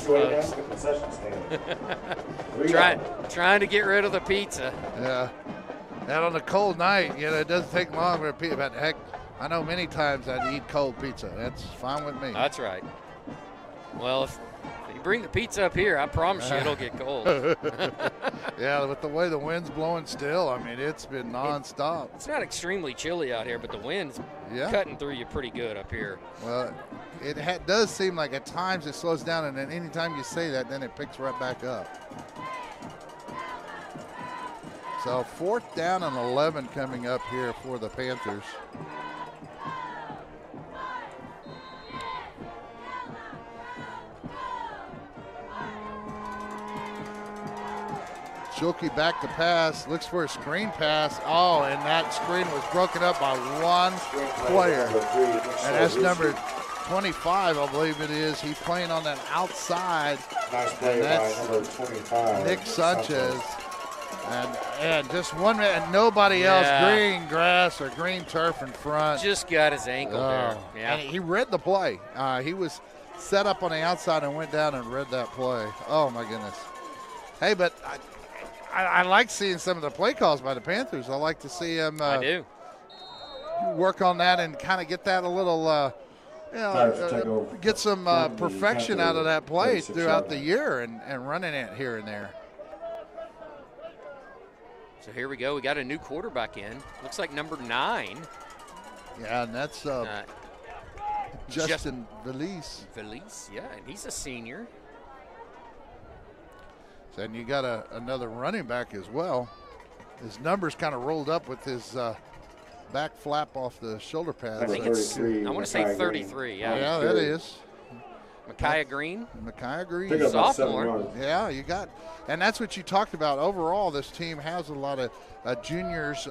folks. Trying to get rid of the pizza. Yeah. And on a cold night, it doesn't take long for a pizza. But heck, I know many times I'd eat cold pizza. That's fine with me. That's right. Well, if you bring the pizza up here, I promise you it'll get cold. Yeah, with the way the wind's blowing still, I mean, it's been nonstop. It's not extremely chilly out here, but the wind's cutting through you pretty good up here. Well, it does seem like at times it slows down, and then anytime you say that, then it picks right back up. So 4th down and 11 coming up here for the Panthers. Schulke back to pass, looks for a screen pass. Oh, and that screen was broken up by one player. And that's number 25, I believe it is. He's playing on that outside. Nice play by number 25. Nick Sanchez. And just one man, and nobody else. Green grass or green turf in front. Just got his ankle there. Yeah. And he read the play. He was set up on the outside and went down and read that play. Oh, my goodness. Hey, but I like seeing some of the play calls by the Panthers. I like to see them I do. work on that and kind of get that a little, get some perfection out of that play throughout the year and running it here and there. So here we go. We got a new quarterback in. Looks like number 9. Yeah, and that's Justin Valise. Valise, yeah, and he's a senior. And you got another running back as well. His numbers kind of rolled up with his back flap off the shoulder pads. I think it's, I want to say 33. Yeah, yeah, that is. Micaiah Green. Micaiah Green. Sophomore. Yeah, you got, and that's what you talked about. Overall, this team has a lot of juniors,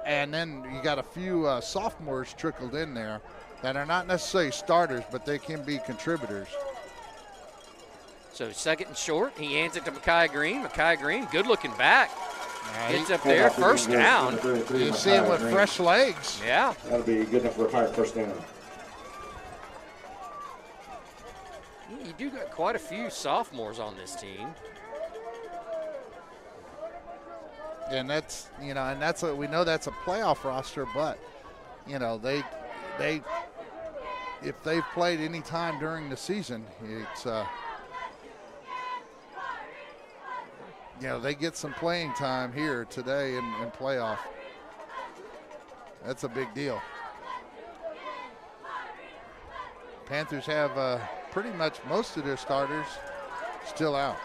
and then you got a few sophomores trickled in there that are not necessarily starters, but they can be contributors. So 2nd and short. He hands it to Micaiah Green. Micaiah Green, good looking back. Gets up there, first down. You see him with fresh legs. Yeah. That'll be good enough for a first down. You do got quite a few sophomores on this team. And that's, and that's we know that's a playoff roster, but, they if they've played any time during the season, it's, they get some playing time here today in playoff. That's a big deal. Panthers have pretty much most of their starters still out.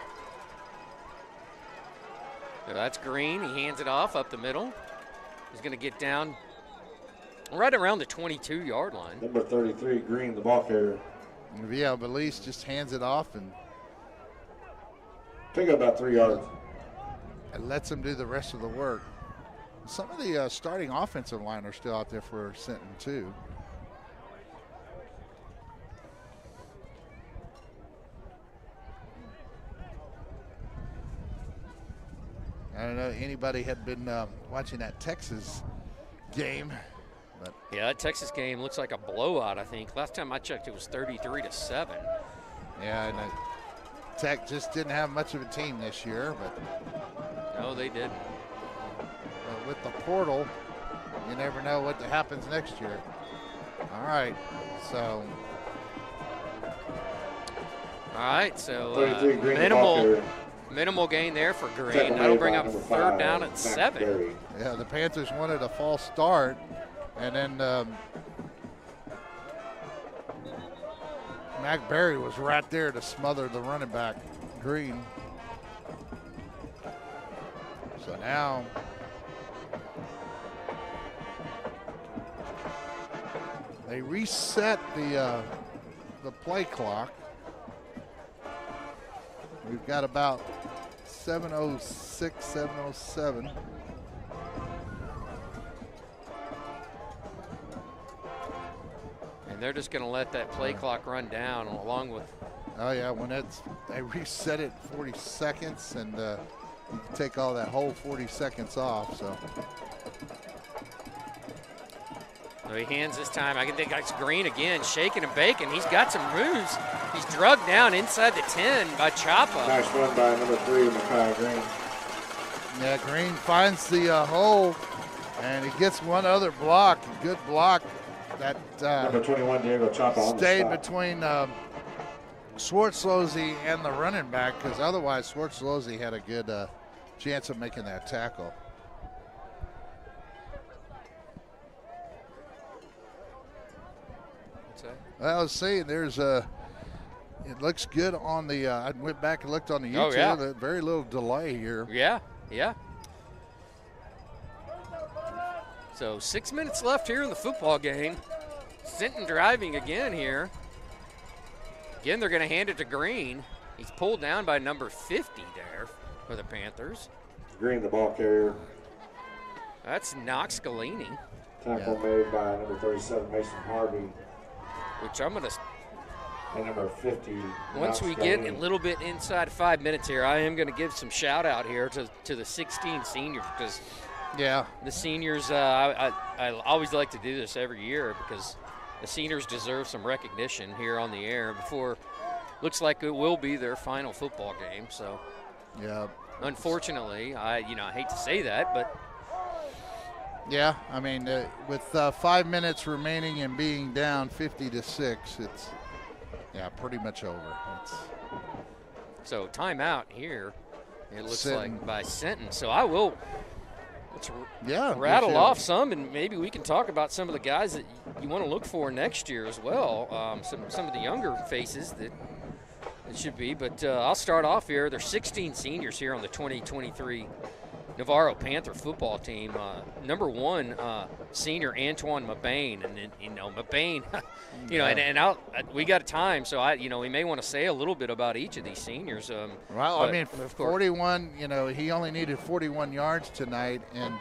So that's Green. He hands it off up the middle. He's going to get down right around the 22-yard line. Number 33, Green, the ball carrier. Yeah, Valise just hands it off and pick up about 3 yards. And lets them do the rest of the work. Some of the starting offensive line are still out there for Sinton, too. I don't know anybody had been watching that Texas game. But yeah, that Texas game looks like a blowout, I think. Last time I checked, it was 33-7. Yeah, and Tech just didn't have much of a team this year. But no, they did. But with the portal, you never know what happens next year. All right, so. All right, so minimal gain there for Green. That'll bring up 3rd down and 7. Yeah, the Panthers wanted a false start, and then Mac Berry was right there to smother the running back, Green. So now they reset the play clock. We've got about 7:06, 7:07. And they're just going to let that play clock run down along with. Oh yeah, when they reset it 40 seconds, and you can take all that whole 40 seconds off. So he hands this time. I can think that's Green again, shaking and baking. He's got some moves. He's drugged down inside the 10 by Chapa. Nice run by number 3, Micaiah Green. Yeah, Green finds the hole, and he gets one other block, a good block that number 21, Diego Chapa stayed between Schwartzlose and the running back, because otherwise Schwartzlose had a good chance of making that tackle. I was saying there's it looks good on the, I went back and looked on the YouTube. Oh, yeah. Very little delay here. Yeah, yeah. So 6 minutes left here in the football game. Sinton driving again here. Again, they're going to hand it to Green. He's pulled down by number 50 there for the Panthers. Green, the ball carrier. That's Knox Galini, Tackle made by number 37, Mason Harvey, which I'm going to, and number 50. once we get a little bit inside 5 minutes here, I am going to give some shout out here to the 16 seniors, because the seniors, I always like to do this every year because the seniors deserve some recognition here on the air before, looks like it will be their final football game. So, unfortunately, I hate to say that, but. Yeah, I mean, with 5 minutes remaining and being down 50-6, it's pretty much over. So timeout here. It looks Sinton. like by Sinton. So I will. Let's Yeah, rattle off some, and maybe we can talk about some of the guys that you want to look for next year as well. Some of the younger faces that it should be. But I'll start off here. There's 16 seniors here on the 2023 Navarro Panther football team. Number one, senior Antoine Mabane, and then, Mabane, we got time, so we may want to say a little bit about each of these seniors. Well, I mean, 41. He only needed 41 yards tonight, and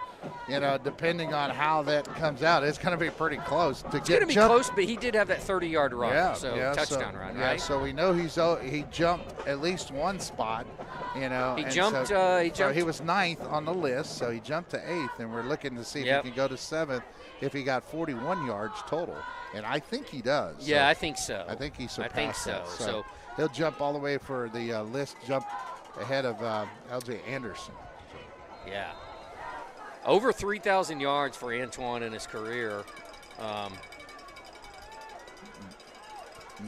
depending on how that comes out, it's going to be pretty close. It's going to be close, but he did have that 30-yard run, touchdown run, right? Yeah, so we know he jumped at least one spot. He jumped. So he was 9th on the list, so he jumped to 8th, and we're looking to see if he can go to 7th if he got 41 yards total, and I think he does. Yeah, I think so. I think he surpassed I think so. that. So he'll jump all the way for the list, jump ahead of L.J. Anderson. Yeah. Over 3,000 yards for Antoine in his career.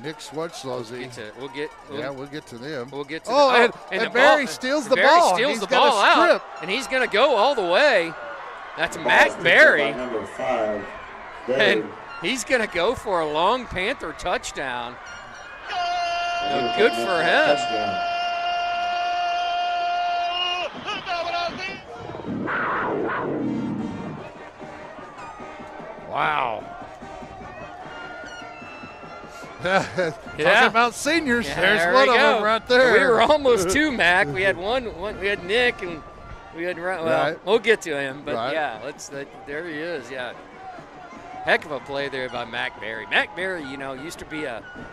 Nick Schwartzlosey. We'll get to them. We'll get to and Barry steals the ball. Steals the ball out, and he's going to go all the way. That's Matt Barry. Number 5, and he's going to go for a long Panther touchdown. Good for him. Wow. Talking about seniors, there's one of them right there. We were almost two, Mac. We had one. We had Nick, and we had. Well, we'll get to him, but there he is. Yeah, heck of a play there by Mac Berry. Mac Berry, used to be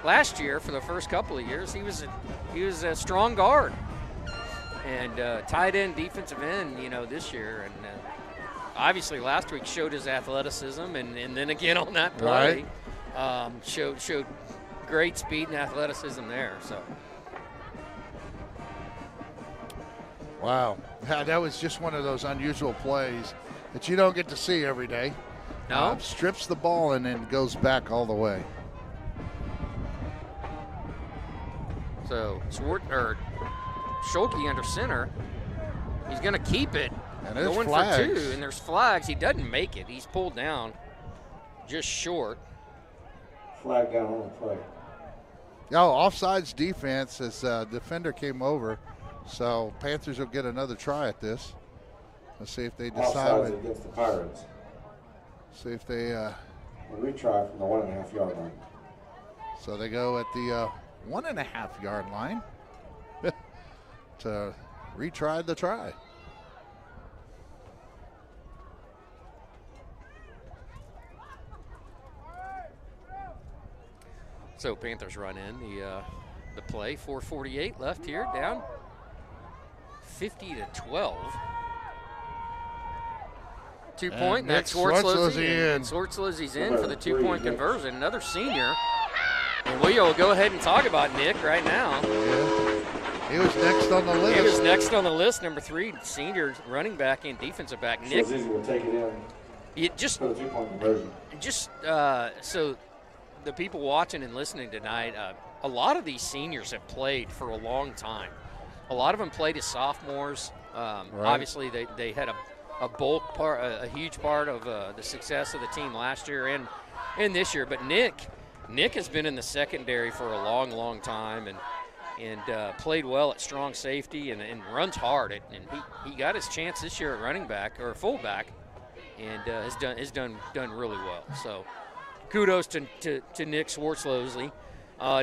last year for the first couple of years. He was a strong guard and tight end, defensive end. This year, and obviously last week showed his athleticism, and then again on that play, showed great speed and athleticism there. So. Wow, that was just one of those unusual plays that you don't get to see every day. No. Strips the ball and then goes back all the way. So Schulke under center. He's going to keep it. And there's going flags. for 2, and there's flags. He doesn't make it. He's pulled down just short. Flag down on the play. Offsides defense as defender came over. So Panthers will get another try at this. Let's see if they decide. Offsides against the Pirates. See if they. A retry from the 1.5 yard line. So they go at the 1.5 yard line to retry the try. So Panthers run in the play. 4:48 left here, down 50-12. 2-point, and that's Schwartzlosey. Schwartzlosey's in for the 2-point conversion. Another senior. And we will go ahead and talk about Nick right now. Yeah. He was next on the list. He was next on the list, number 3, senior running back and defensive back. Nick. Schwartzlosey will take it in for the 2-point conversion. So the people watching and listening tonight, a lot of these seniors have played for a long time. A lot of them played as sophomores. Obviously, they had a bulk part, a huge part of the success of the team last year and this year. But Nick has been in the secondary for a long, long time and played well at strong safety and runs hard. And he got his chance this year at running back or fullback, and has done really well. So kudos to Nick Schwartzlosey.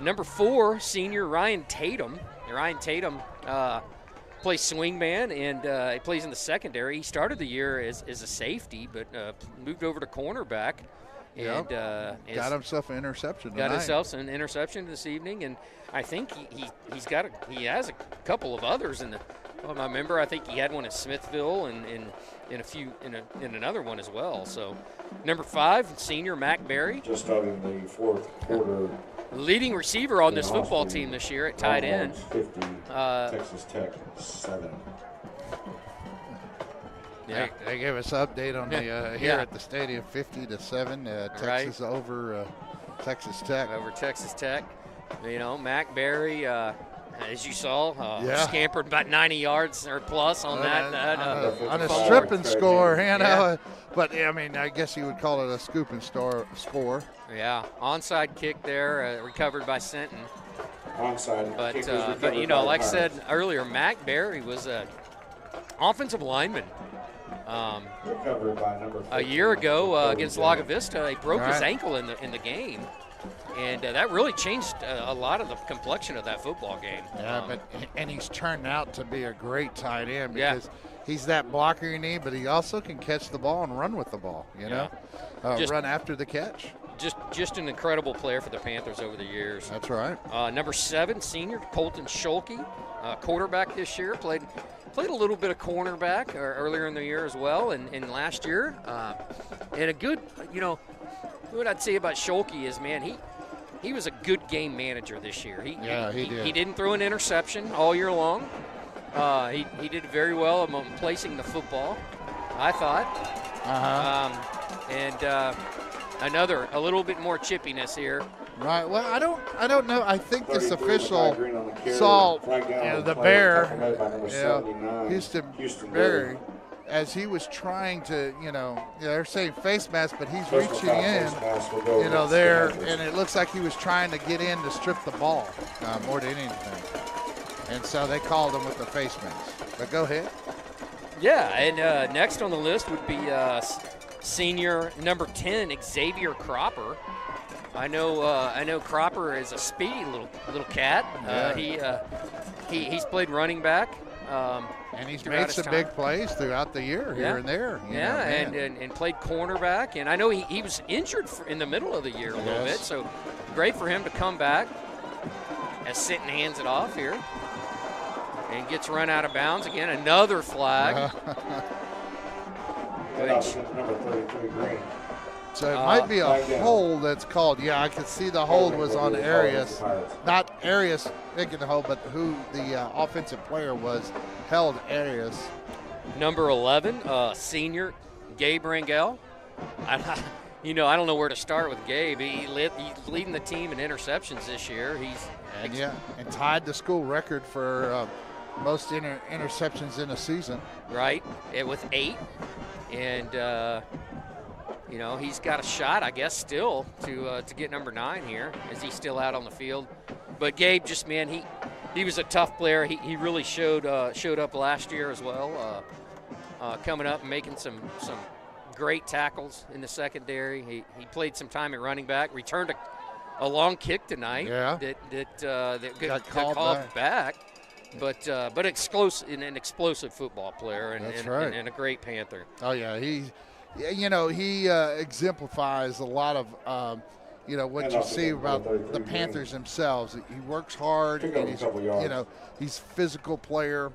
Number 4, senior Ryan Tatum. Ryan Tatum plays swingman, and he plays in the secondary. He started the year as a safety, but moved over to cornerback. And got himself an interception tonight. Got himself an interception this evening, and I think he has a couple of others in the. Well, I remember I think he had one at Smithville and in another one as well. So, number 5, senior Mac Berry. Just starting the fourth quarter. Leading receiver on this football team this year at tight end. 50, Texas Tech 7. Yeah, they gave us an update on the here at the stadium, 50-7. Texas over Texas Tech. Over Texas Tech. You know, Mac Berry, as you saw, scampered about 90 yards or plus on on a stripping score, you know. But I mean, I guess you would call it a scooping score. Yeah, onside kick there, recovered by Sinton. Onside. But you know, like I said earlier, Mac Berry was a offensive lineman. A year ago against Laga Vista, he broke his ankle in the game, and that really changed a lot of the complexion of that football game. Yeah, and he's turned out to be a great tight end because he's that blocker you need, but he also can catch the ball and run with the ball. You know, run after the catch. Just an incredible player for the Panthers over the years. That's right. Number 7, senior Colton Schulke, quarterback this year, played a little bit of cornerback earlier in the year as well, and last year. And a good, you know, what I'd say about Schulke is, man, he was a good game manager this year. He did. He didn't throw an interception all year long. He did very well among placing the football, I thought. A little bit more chippiness here. Right. Well, I don't know. I think this official saw the Bear, Houston Berry, as he was trying to, they're saying face mask, but he's reaching in, there, and it looks like he was trying to get in to strip the ball more than anything. And so they called him with the face mask. But go ahead. Yeah, and next on the list would be senior number 10, Xavier Cropper. I know Cropper is a speedy little cat. He's played running back. And he's made some big plays throughout the year here and there. And played cornerback. And I know he was injured in the middle of the year a little bit, so great for him to come back as Sinton hands it off here. And gets run out of bounds again. Another flag. Number 33, Green. So it might be a hold that's called. Yeah, I could see the hold was on Arias. Not Arias making the hold, but who the offensive player was held Arias. Number 11, senior Gabe Rangel. I don't know where to start with Gabe. He's leading the team in interceptions this year. And tied the school record for most interceptions in a season. Right, with 8. And he's got a shot, I guess, still to get number 9 here, as he's still out on the field. But Gabe, just man, he was a tough player. He really showed up last year as well, coming up and making some great tackles in the secondary. He played some time at running back, returned a long kick tonight that got called back. But an explosive football player and a great Panther. Oh yeah, he exemplifies a lot of what you see about the Panthers themselves. He works hard, and he's a physical player,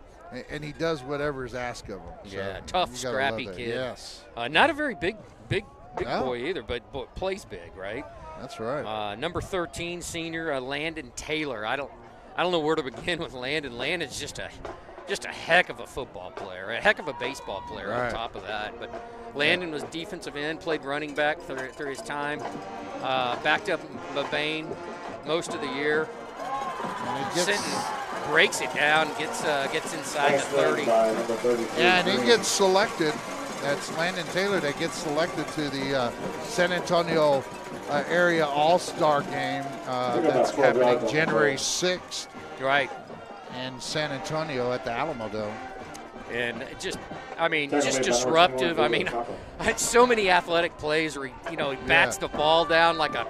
and he does whatever is asked of him. Yeah, tough, scrappy kid. Yes, not a very big boy either, but plays big, right? That's right. Number 13, senior Landon Taylor. I don't know where to begin with Landon. Landon's just a heck of a football player, a heck of a baseball player on top of that. But Landon was defensive end, played running back through his time, backed up Mabane most of the year. Sinton breaks it down, gets inside the 30. Yeah, and he gets selected. That's Landon Taylor that gets selected to the San Antonio area All-Star game that's happening January 6th. Right. In San Antonio at the Alamo Dome. And just disruptive. I mean, so many athletic plays where he bats the ball down like a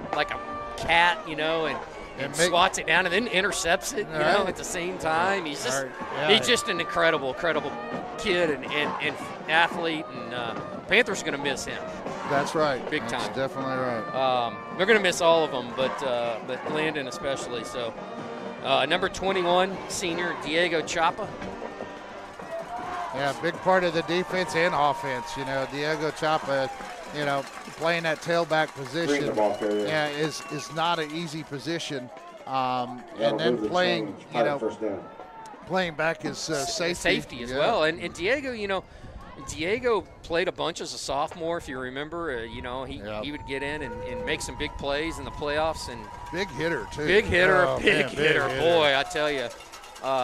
cat, and and swats it down and then intercepts it, at the same time. He's just an incredible kid and athlete, and Panthers are going to miss him. That's right. Big time. That's definitely right. They're going to miss all of them, but Landon especially. So, number 21, senior Diego Chapa. Yeah, big part of the defense and offense. Diego Chapa, playing that tailback position, is not an easy position. And then playing, playing back is safety as well. And Diego, Diego played a bunch as a sophomore, if you remember. He would get in and make some big plays in the playoffs. And big hitter, too. Big hitter. Boy, I tell you.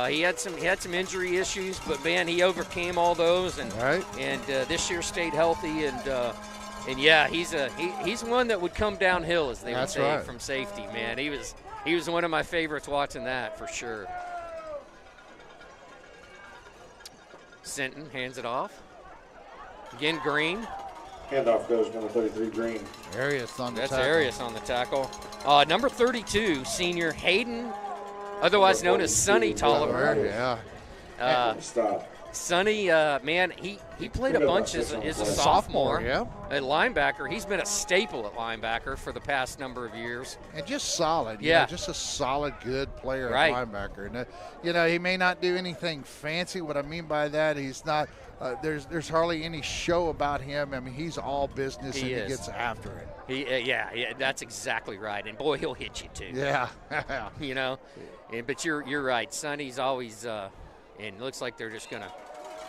He had some injury issues, but, man, he overcame all those. And this year stayed healthy. And yeah, he's one that would come downhill, as they would say, from safety, man. He was one of my favorites watching that, for sure. Sinton hands it off. Again, Green. Handoff goes number 33, Green. Arias on the tackle. That's Arias on the tackle. Number 32, senior Hayden, otherwise known as Sonny Tolliver. Yeah. Sonny, man, he played a bunch as a sophomore. Yeah. At linebacker. He's been a staple at linebacker for the past number of years. And just solid. Just a solid, good player at linebacker. And, he may not do anything fancy. What I mean by that, he's not there's hardly any show about him. I mean, he's all business he gets after it. Yeah, that's exactly right. And, boy, he'll hit you, too. Yeah. But you're right. Sonny's always and it looks like they're just going to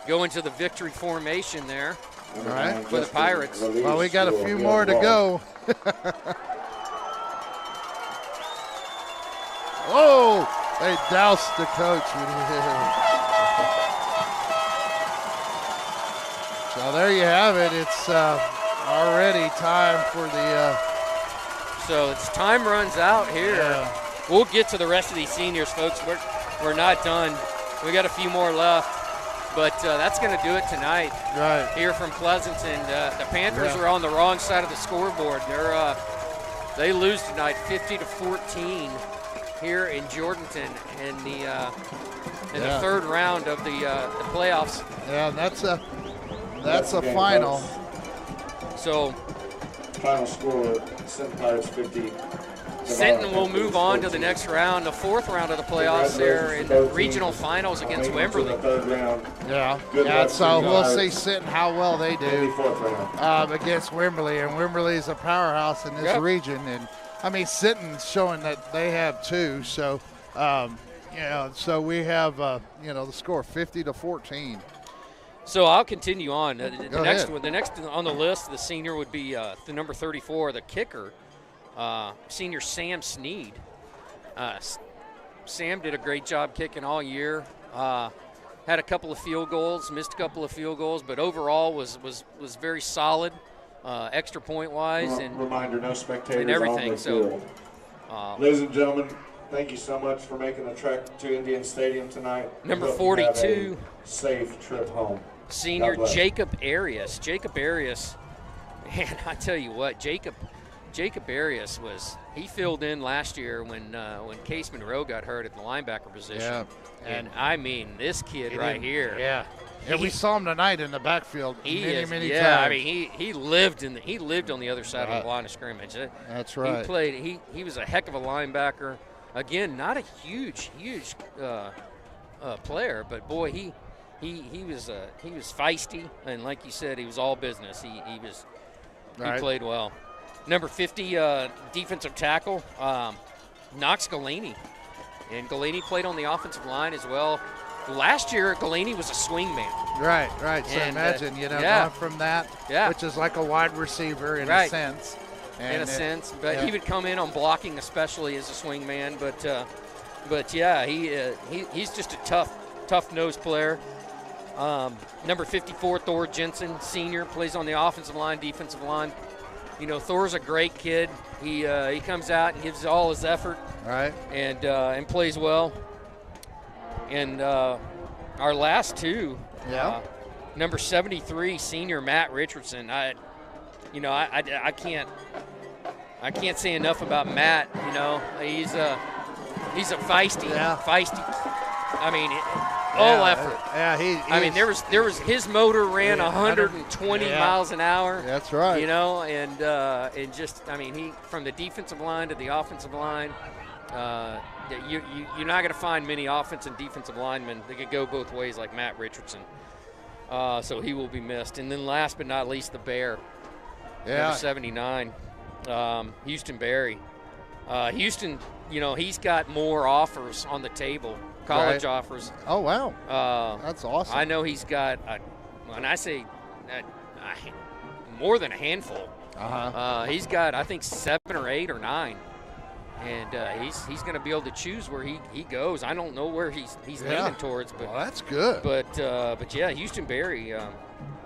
go into the victory formation there for the Pirates. Well, we got a few more to go. Oh, they doused the coach. So there you have it. It's already time for the so it's time runs out here. Yeah. We'll get to the rest of these seniors, folks. We're not done. We got a few more left. But that's going to do it tonight. Right. Here from Pleasanton. The Panthers are on the wrong side of the scoreboard. They lose tonight 50-14 here in Jourdanton in the third round of the playoffs. Yeah, that's a final. So final score, Sinton Pirates 50. Sinton will move on to the next round, the fourth round of the playoffs there in the regional finals against Wimberley. Yeah, so we'll see Sinton how well they do against Wimberley. And Wimberley is a powerhouse in this region. And, I mean, Sinton's showing that they have too. So, so we have, the score 50-14. So I'll continue on. The next on the list, the senior would be the number 34, the kicker. Senior Sam Sneed. Sam did a great job kicking all year. Had a couple of field goals, missed a couple of field goals, but overall was very solid, extra point wise, and reminder, no spectators and everything. On the field. Ladies and gentlemen, thank you so much for making the trek to Indian Stadium tonight. Number 42, safe trip home. Senior Jacob Arias. Jacob Arias, man, I tell you what, Jacob Arias he filled in last year when Case Monroe got hurt at the linebacker position. Yeah. And I mean, this kid right here. Yeah. And we saw him tonight in the backfield many times. Yeah, I mean, he lived on the other side of the line of scrimmage. That's right. He played. He was a heck of a linebacker. Again, not a huge player, but boy, he was feisty, and like you said, he was all business. He played well. Number 50, defensive tackle, Knox Galini. And Galini played on the offensive line as well. Last year, Galini was a swing man. Right. So and, imagine, going from that, which is like a wide receiver in a sense. But he would come in on blocking, especially as a swing man. But he's just a tough-nosed player. Number 54, Thor Jensen, senior, plays on the offensive line, defensive line. Thor's a great kid. He comes out and gives all his effort, and plays well. And our last two, number 73, senior Matt Richardson. I can't say enough about Matt. He's He's a feisty. I mean, all effort. I mean, there was his motor ran 120 miles an hour. That's right. You know, and just, I mean, he from the defensive line to the offensive line. You're not going to find many offensive and defensive linemen that could go both ways like Matt Richardson. So he will be missed. And then last but not least, the Bear, number 79, Houston Berry. Houston, you know, he's got more offers on the table, college offers. Oh, wow. That's awesome. I know he's got, when I say more than a handful, he's got, I think, 7 or 8 or 9. And he's going to be able to choose where he goes. I don't know where he's leaning towards, but that's good. But yeah, Houston Berry,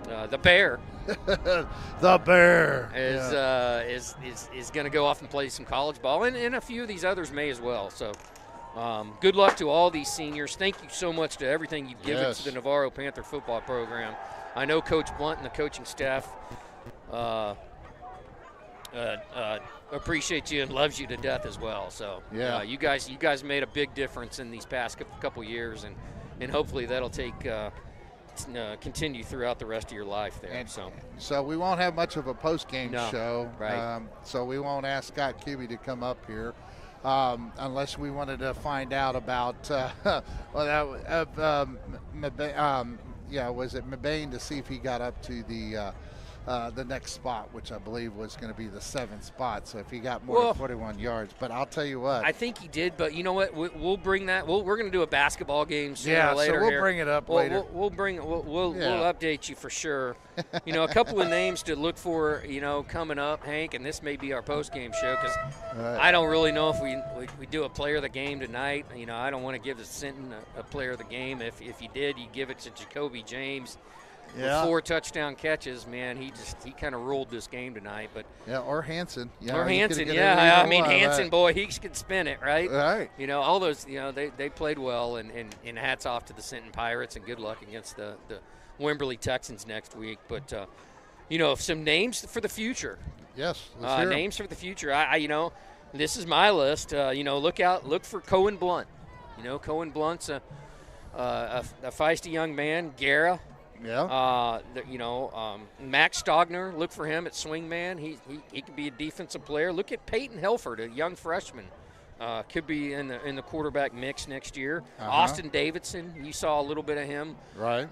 the Bear, the Bear is going to go off and play some college ball, and a few of these others may as well. So good luck to all these seniors. Thank you so much to everything you've given to the Navarro Panther football program. I know Coach Blunt and the coaching staff appreciates you and loves you to death as well. So you guys made a big difference in these past couple years, and hopefully that'll continue throughout the rest of your life there. And so we won't have much of a post-game show. Right. So we won't ask Scott Cubey to come up here unless we wanted to find out about was it Mabane, to see if he got up to the next spot, which I believe was going to be the 7th spot. So if he got more than 41 yards, but I'll tell you what, I think he did. But you know what? We'll bring that. We're going to do a basketball game sooner or later. So we'll bring it up later. We'll update you for sure. You know, a couple of names to look for. You know, coming up, Hank, and this may be our post game show because I don't really know if we do a player of the game tonight. You know, I don't want to give the Sinton a player of the game. If you did, you give it to Jacoby James. With 4 touchdown catches, man, he kind of ruled this game tonight. But or Hansen, or Hansen, I mean Hansen, boy, he could spin it, right? Right. You know, all those, you know, they played well, and hats off to the Sinton Pirates, and good luck against the Wimberley Texans next week. But you know, some names for the future. Yes, names for the future. I you know, this is my list. You know, look for Cohen Blunt. You know, Cohen Blunt's a feisty young man. Guerra. Max Stogner, look for him at swingman. He could be a defensive player. Look at Peyton Helford, a young freshman. Could be in the quarterback mix next year. Austin Davidson, you saw a little bit of him. Right.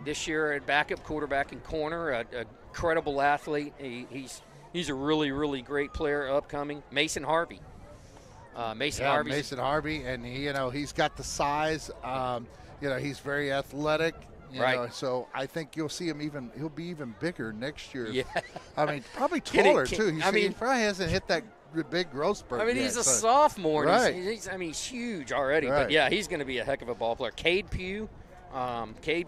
This year at backup quarterback and corner, a credible athlete. He's a really, really great player upcoming. Mason Harvey. Mason Harvey, and he's got the size. He's very athletic. You know, so I think you'll see him he'll be even bigger next year. Yeah. I mean, probably taller too. He probably hasn't hit that big growth spurt I mean, yet, he's a sophomore. Right. He's huge already. Right. But, yeah, he's going to be a heck of a ball player. Cade Pugh. Cade,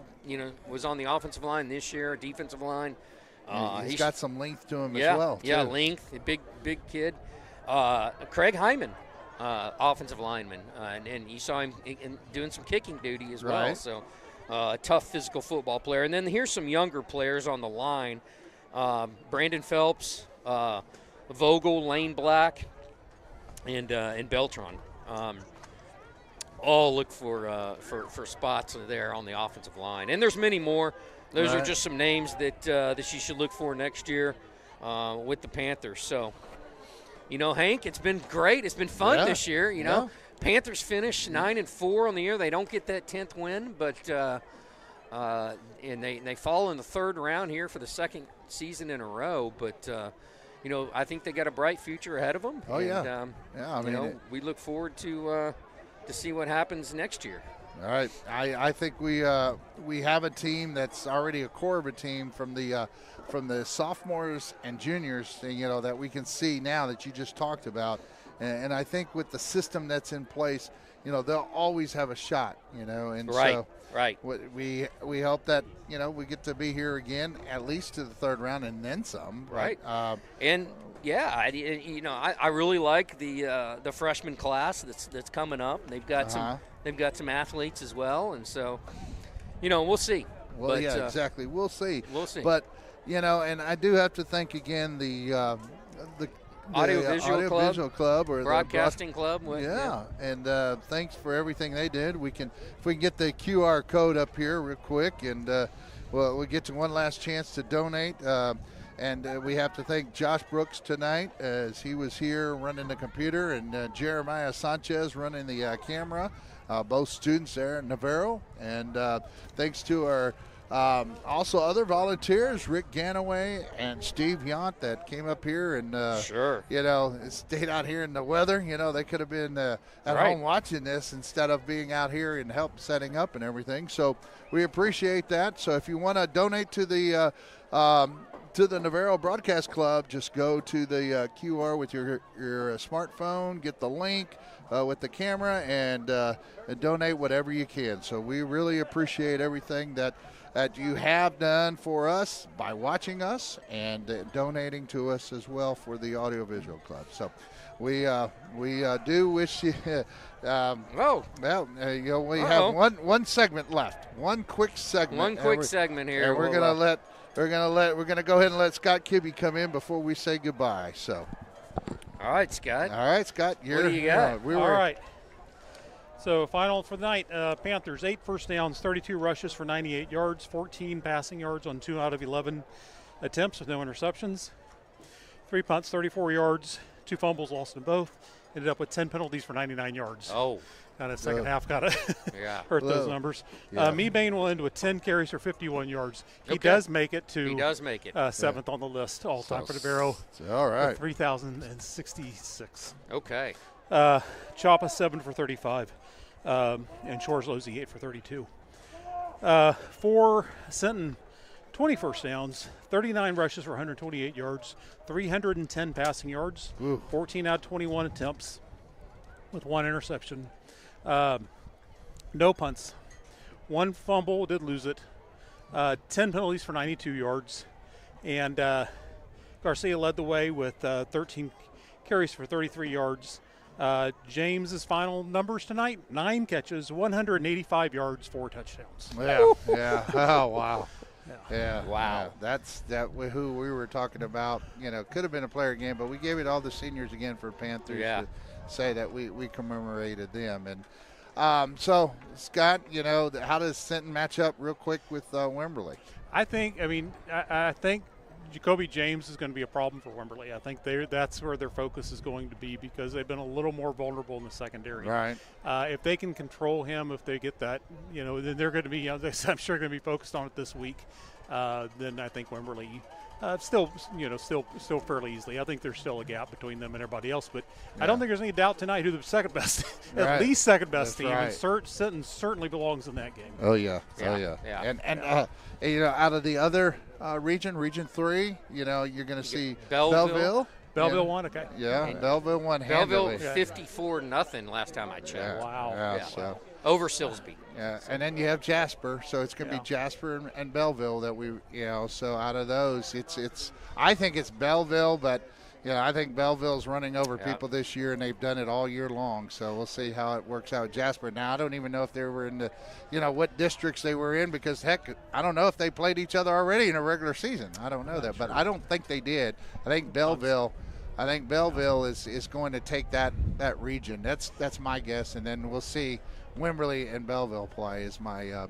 was on the offensive line this year, defensive line. He's got some length to him as well, too. Yeah, length, a big kid. Craig Hyman, offensive lineman. And you saw him doing some kicking duty as well. So, a tough physical football player. And then here's some younger players on the line. Brandon Phelps, Vogel, Lane Black, and Beltron. All look for spots there on the offensive line. And there's many more. Those are just some names that you should look for next year with the Panthers. So, Hank, it's been great. It's been fun this year, know. Panthers finish 9-4 on the year. They don't get that 10th win, but and they fall in the 3rd round here for the 2nd season in a row. But I think they got a bright future ahead of them. Oh, and, I mean, we look forward to see what happens next year. All right, I think we have a team that's already a core of a team from the sophomores and juniors, that we can see now that you just talked about. And I think with the system that's in place, they'll always have a shot, And so we hope that, we get to be here again, at least to the 3rd round and then some. Right. And, yeah, I really like the freshman class that's coming up. They've got some athletes as well. And so, we'll see. Well, exactly. We'll see. We'll see. But, and I do have to thank again the Audiovisual Club or Broadcasting Club. And thanks for everything they did. If we can get the QR code up here real quick, and we'll get to one last chance to donate. And we have to thank Josh Brooks tonight as he was here running the computer, and Jeremiah Sanchez running the camera, both students there at Navarro. And thanks to our also other volunteers, Rick Ganaway and Steve Yount, that came up here and stayed out here in the weather. They could have been at home watching this instead of being out here and help setting up and everything. So we appreciate that. So if you want to donate to the Navarro Broadcast Club, just go to the QR with your smartphone, get the link with the camera, and donate whatever you can. So we really appreciate everything that you have done for us by watching us and donating to us as well for the Audiovisual Club. So we do wish you. We have one segment left. One quick segment. One quick segment here. And we're gonna go ahead and let Scott Kibbe come in before we say goodbye. So. All right, Scott. What do you got? All right. So final for the night, Panthers, 8 first downs, 32 rushes for 98 yards, 14 passing yards on 2 out of 11 attempts with no interceptions, 3 punts, 34 yards, 2 fumbles lost in both, ended up with 10 penalties for 99 yards. Oh. Kind of second half got to hurt those numbers. Meebane will end with 10 carries for 51 yards. He does make it to 7th on the list all-time for Navarro. All right. 3,066. Okay. Chapa 7 for 35. And Shoreslowsy 8 for 32. For Sinton, 20 first downs, 39 rushes for 128 yards, 310 passing yards, 14 out of 21 attempts with 1 interception. No punts, 1 fumble, did lose it, 10 penalties for 92 yards, and Garcia led the way with 13 carries for 33 yards. James's final numbers tonight: 9 catches, 185 yards, 4 touchdowns. Yeah. Oh, wow. Yeah. Wow. That's who we were talking about. Could have been a player game, but we gave it all the seniors again for Panthers to say that we commemorated them. And so, Scott, how does Sinton match up real quick with Wimberley? I think Jacoby James is going to be a problem for Wimberley. I think that's where their focus is going to be because they've been a little more vulnerable in the secondary. Right. If they can control him, if they get that, then they're going to be, I'm sure, going to be focused on it this week. Then I think Wimberley still fairly easily. I think there's still a gap between them and everybody else, but I don't think there's any doubt tonight who the second best, at least second best team. Right. And Sinton certainly belongs in that game. Oh yeah. And out of the other Region 3, you're going to see Belleville. Belleville won, okay. Yeah, Belleville won handily. Belleville 54-0 last time I checked. Yeah. Wow. Yeah. So. Over Silsby. Yeah, and then you have Jasper, so it's going to be Jasper and Belleville that so out of those, I think it's Belleville, but I think Belleville's running over people this year, and they've done it all year long. So we'll see how it works out with Jasper. Now, I don't even know if they were in the, what districts they were in, because heck, I don't know if they played each other already in a regular season. I don't know that, but I don't think they did. I think Belleville is going to take that region. That's my guess, and then we'll see. Wimberley and Belleville play is my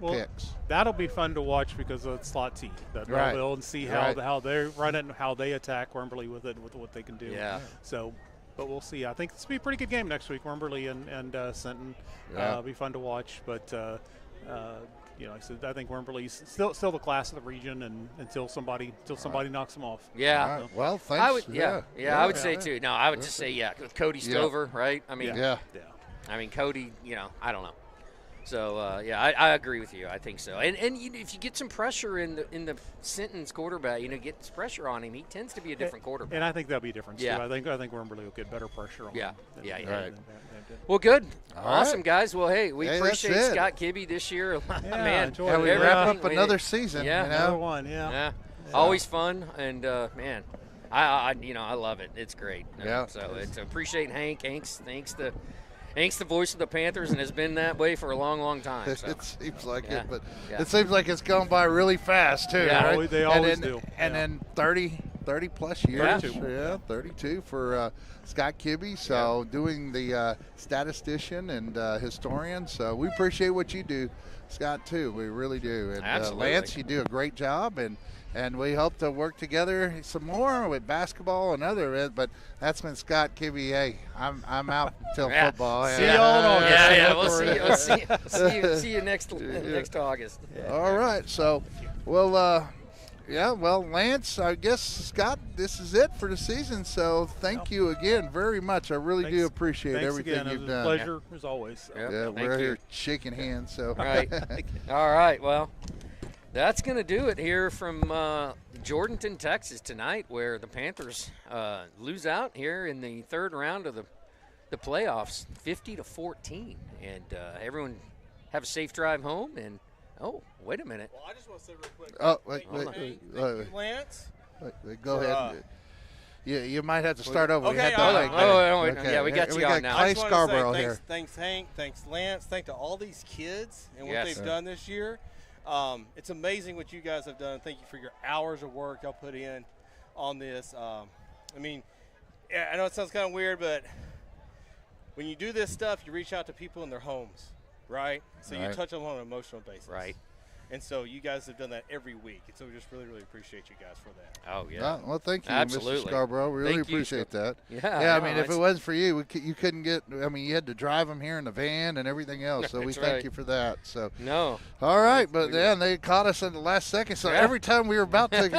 picks. That'll be fun to watch because of slot T, Belleville, and see how they run it and how they attack Wimberley with it, with what they can do. Yeah. So, but we'll see. I think this will be a pretty good game next week. Wimberley and Sinton. It'll be fun to watch. But I said I think Wimberley's still the class of the region, and until somebody knocks them off. Yeah. Right. Well, thanks. I would. I would say too. No, I would just say with Cody Stover, right? I mean. Yeah. I mean, Cody, I don't know. So, I agree with you. I think so. And if you get some pressure in the Sinton's quarterback, get some pressure on him, he tends to be a different quarterback. And I think that'll be a difference, too. I think Wimberley will get better pressure on him. Yeah. Well, good. Awesome, right. guys. Well, hey, we appreciate Scott Kibbe this year. Man, and we wrap up another season. Yeah. Another one, yeah. Always fun, and, man, I love it. It's great. Yeah. So, appreciate Hank. Hank's the voice of the Panthers and has been that way for a long, long time. So. It seems like it, but it seems like it's gone by really fast, too. Yeah, right? They always do. And then 30 30-plus years. 32. Yeah, 32 for Scott Kibbe. So doing the statistician and historian. So we appreciate what you do, Scott, too. We really do. And Absolutely. Lance, you do a great job. And we hope to work together some more with basketball and other events. But that's been Scott Kibbe. Hey, I'm out until football. See y'all in August. Yeah, we'll see you next August. All right. So, well, Lance, I guess, Scott, this is it for the season. So thank you again very much. I really do appreciate everything you've done. Pleasure as always. So. Yeah, we're here shaking hands. So. Right. All right. Well, that's going to do it here from Jourdanton, Texas tonight, where the Panthers lose out here in the third round of the playoffs, 50-14. And everyone have a safe drive home. And, oh, wait a minute. Well, I just want to say real quick. Oh, thank you, Lance. Go ahead. You might have to start over. Okay, yeah, we got you on now. Clay Scarborough here. Thanks, Hank. Thanks, Lance. Thanks to all these kids and what they've done this year. It's amazing what you guys have done. Thank you for your hours of work y'all put in on this. I mean, I know it sounds kind of weird, but when you do this stuff, you reach out to people in their homes, right? So you touch them on an emotional basis. Right. And so you guys have done that every week. And so we just really, really appreciate you guys for that. Oh, yeah. Well, thank you, Absolutely. Mr. Scarborough. We really Thank you, appreciate that. Yeah, I mean, if it wasn't for you, you couldn't get – I mean, you had to drive them here in the van and everything else. So we thank you for that. So No. All right, but then they caught us in the last second. So every time we were about to,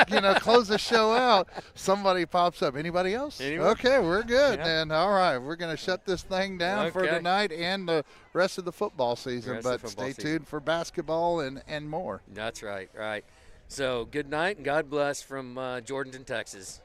close the show out, somebody pops up. Anybody else? Anyone? Okay, we're good. Yeah. And all right, we're going to shut this thing down for tonight and the rest of the football season. But stay tuned for basketball and more. That's right. So good night and God bless from Jourdanton, Texas.